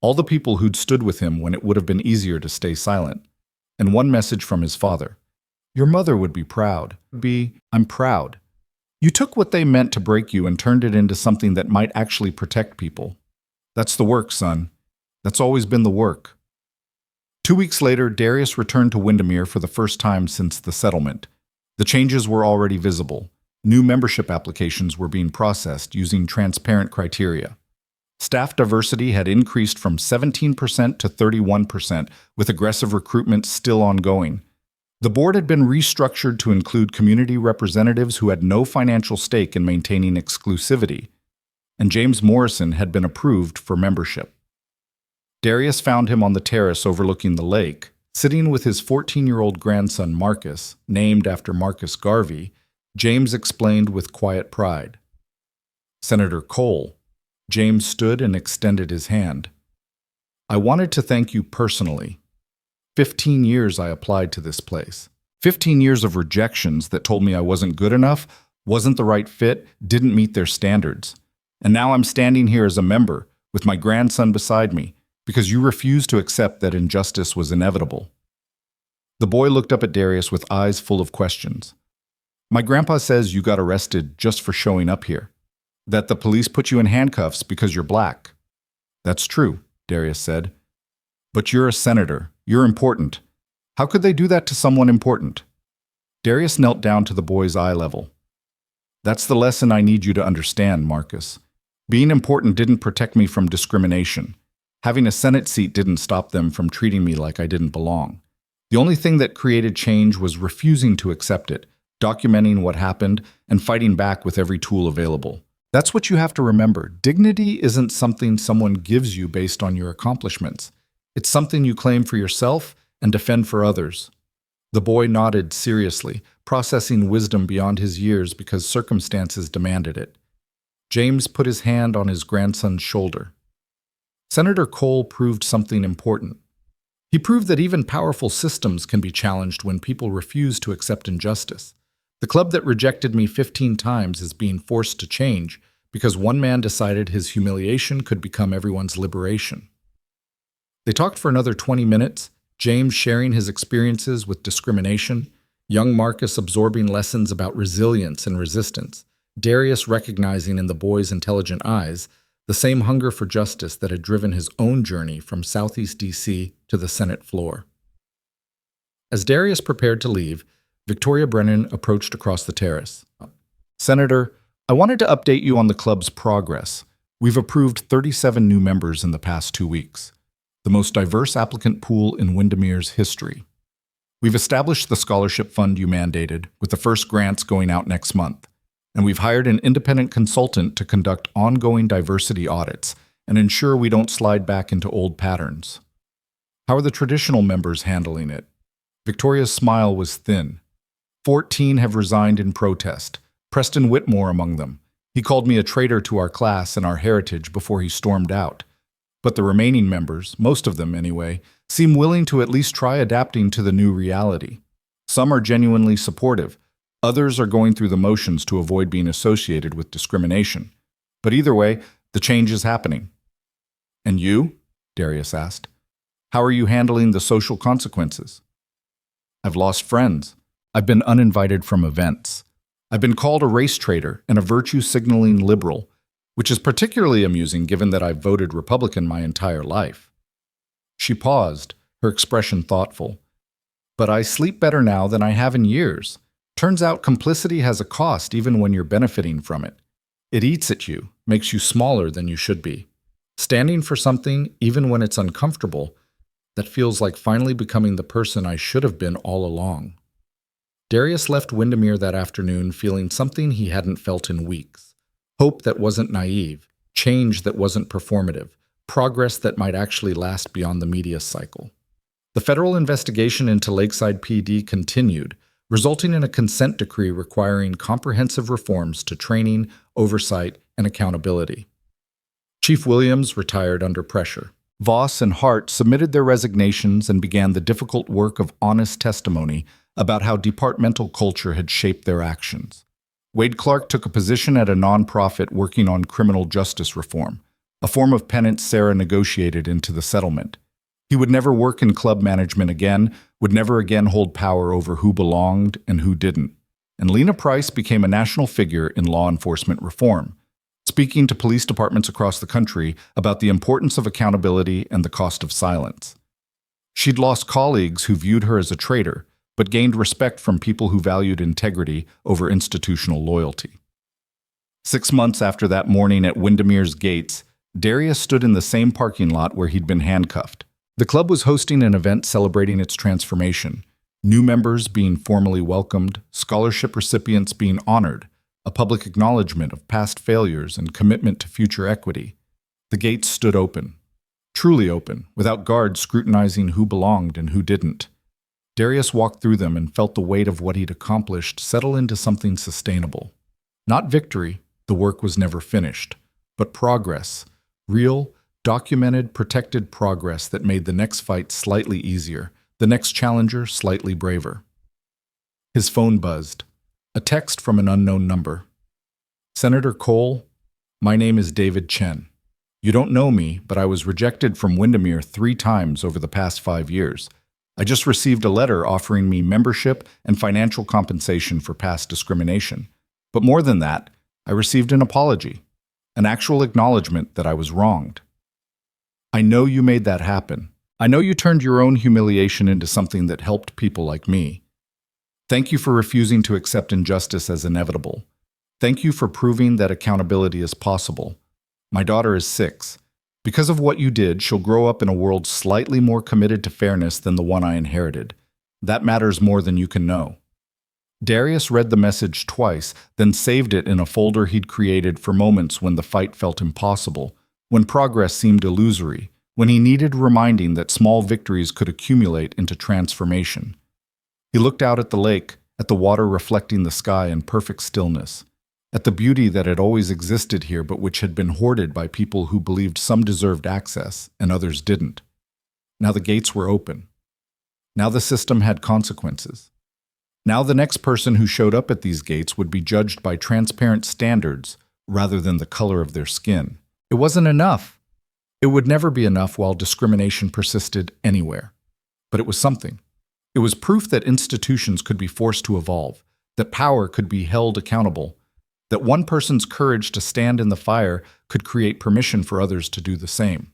All the people who'd stood with him when it would have been easier to stay silent. And one message from his father. Your mother would be proud. I'm proud. You took what they meant to break you and turned it into something that might actually protect people. That's the work, son. That's always been the work. 2 weeks later, Darius returned to Windermere for the first time since the settlement. The changes were already visible. New membership applications were being processed using transparent criteria. Staff diversity had increased from 17% to 31%, with aggressive recruitment still ongoing. The board had been restructured to include community representatives who had no financial stake in maintaining exclusivity, and James Morrison had been approved for membership. Darius found him on the terrace overlooking the lake, sitting with his 14-year-old grandson Marcus, named after Marcus Garvey. James explained with quiet pride. Senator Cole. James stood and extended his hand. I wanted to thank you personally. 15 years I applied to this place. 15 years of rejections that told me I wasn't good enough, wasn't the right fit, didn't meet their standards. And now I'm standing here as a member, with my grandson beside me, because you refused to accept that injustice was inevitable. The boy looked up at Darius with eyes full of questions. My grandpa says you got arrested just for showing up here. That the police put you in handcuffs because you're black. That's true, Darius said. But you're a senator. You're important. How could they do that to someone important? Darius knelt down to the boy's eye level. That's the lesson I need you to understand, Marcus. Being important didn't protect me from discrimination. Having a Senate seat didn't stop them from treating me like I didn't belong. The only thing that created change was refusing to accept it, documenting what happened, and fighting back with every tool available. That's what you have to remember. Dignity isn't something someone gives you based on your accomplishments. It's something you claim for yourself and defend for others. The boy nodded seriously, processing wisdom beyond his years because circumstances demanded it. James put his hand on his grandson's shoulder. Senator Cole proved something important. He proved that even powerful systems can be challenged when people refuse to accept injustice. The club that rejected me 15 times is being forced to change because one man decided his humiliation could become everyone's liberation. They talked for another 20 minutes, James sharing his experiences with discrimination, young Marcus absorbing lessons about resilience and resistance, Darius recognizing in the boy's intelligent eyes the same hunger for justice that had driven his own journey from Southeast D.C. to the Senate floor. As Darius prepared to leave, Victoria Brennan approached across the terrace. Senator, I wanted to update you on the club's progress. We've approved 37 new members in the past 2 weeks, the most diverse applicant pool in Windermere's history. We've established the scholarship fund you mandated, with the first grants going out next month. And we've hired an independent consultant to conduct ongoing diversity audits and ensure we don't slide back into old patterns. How are the traditional members handling it? Victoria's smile was thin. 14 have resigned in protest, Preston Whitmore among them. He called me a traitor to our class and our heritage before he stormed out. But the remaining members, most of them anyway, seem willing to at least try adapting to the new reality. Some are genuinely supportive. Others are going through the motions to avoid being associated with discrimination. But either way, the change is happening. And you? Darius asked. How are you handling the social consequences? I've lost friends. I've been uninvited from events. I've been called a race traitor and a virtue-signaling liberal, which is particularly amusing given that I've voted Republican my entire life. She paused, her expression thoughtful. But I sleep better now than I have in years. Turns out complicity has a cost even when you're benefiting from it. It eats at you, makes you smaller than you should be. Standing for something, even when it's uncomfortable, that feels like finally becoming the person I should have been all along. Darius left Windermere that afternoon feeling something he hadn't felt in weeks. Hope that wasn't naive, change that wasn't performative, progress that might actually last beyond the media cycle. The federal investigation into Lakeside PD continued, resulting in a consent decree requiring comprehensive reforms to training, oversight, and accountability. Chief Williams retired under pressure. Voss and Hart submitted their resignations and began the difficult work of honest testimony about how departmental culture had shaped their actions. Wade Clark took a position at a nonprofit working on criminal justice reform, a form of penance Sarah negotiated into the settlement. He would never work in club management again, would never again hold power over who belonged and who didn't. And Lena Price became a national figure in law enforcement reform, speaking to police departments across the country about the importance of accountability and the cost of silence. She'd lost colleagues who viewed her as a traitor, but gained respect from people who valued integrity over institutional loyalty. 6 months after that morning at Windermere's gates, Darius stood in the same parking lot where he'd been handcuffed. The club was hosting an event celebrating its transformation, new members being formally welcomed, scholarship recipients being honored, a public acknowledgement of past failures and commitment to future equity. The gates stood open, truly open, without guards scrutinizing who belonged and who didn't. Darius walked through them and felt the weight of what he'd accomplished settle into something sustainable. Not victory, the work was never finished, but progress, real, documented, protected progress that made the next fight slightly easier, the next challenger slightly braver. His phone buzzed. A text from an unknown number. Senator Cole, my name is David Chen. You don't know me, but I was rejected from Windermere 3 times over the past 5 years. I just received a letter offering me membership and financial compensation for past discrimination. But more than that, I received an apology, an actual acknowledgement that I was wronged. I know you made that happen. I know you turned your own humiliation into something that helped people like me. Thank you for refusing to accept injustice as inevitable. Thank you for proving that accountability is possible. My daughter is 6. Because of what you did, she'll grow up in a world slightly more committed to fairness than the one I inherited. That matters more than you can know. Darius read the message twice, then saved it in a folder he'd created for moments when the fight felt impossible, when progress seemed illusory, when he needed reminding that small victories could accumulate into transformation. He looked out at the lake, at the water reflecting the sky in perfect stillness, at the beauty that had always existed here but which had been hoarded by people who believed some deserved access and others didn't. Now the gates were open. Now the system had consequences. Now the next person who showed up at these gates would be judged by transparent standards rather than the color of their skin. It wasn't enough. It would never be enough while discrimination persisted anywhere. But it was something. It was proof that institutions could be forced to evolve, that power could be held accountable, that one person's courage to stand in the fire could create permission for others to do the same.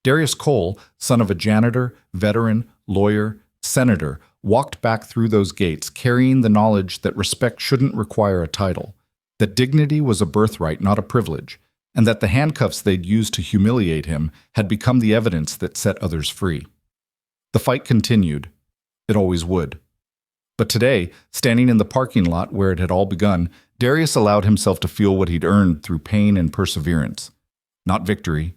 Darius Cole, son of a janitor, veteran, lawyer, senator, walked back through those gates carrying the knowledge that respect shouldn't require a title, that dignity was a birthright, not a privilege, and that the handcuffs they'd used to humiliate him had become the evidence that set others free. The fight continued. It always would. But today, standing in the parking lot where it had all begun, Darius allowed himself to feel what he'd earned through pain and perseverance. Not victory,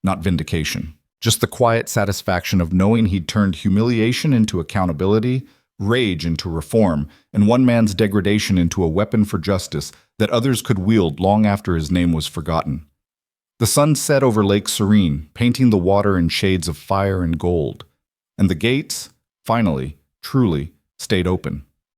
not vindication. Just the quiet satisfaction of knowing he'd turned humiliation into accountability, rage into reform, and one man's degradation into a weapon for justice that others could wield long after his name was forgotten. The sun set over Lake Serene, painting the water in shades of fire and gold. And the gates, finally, truly, stayed open.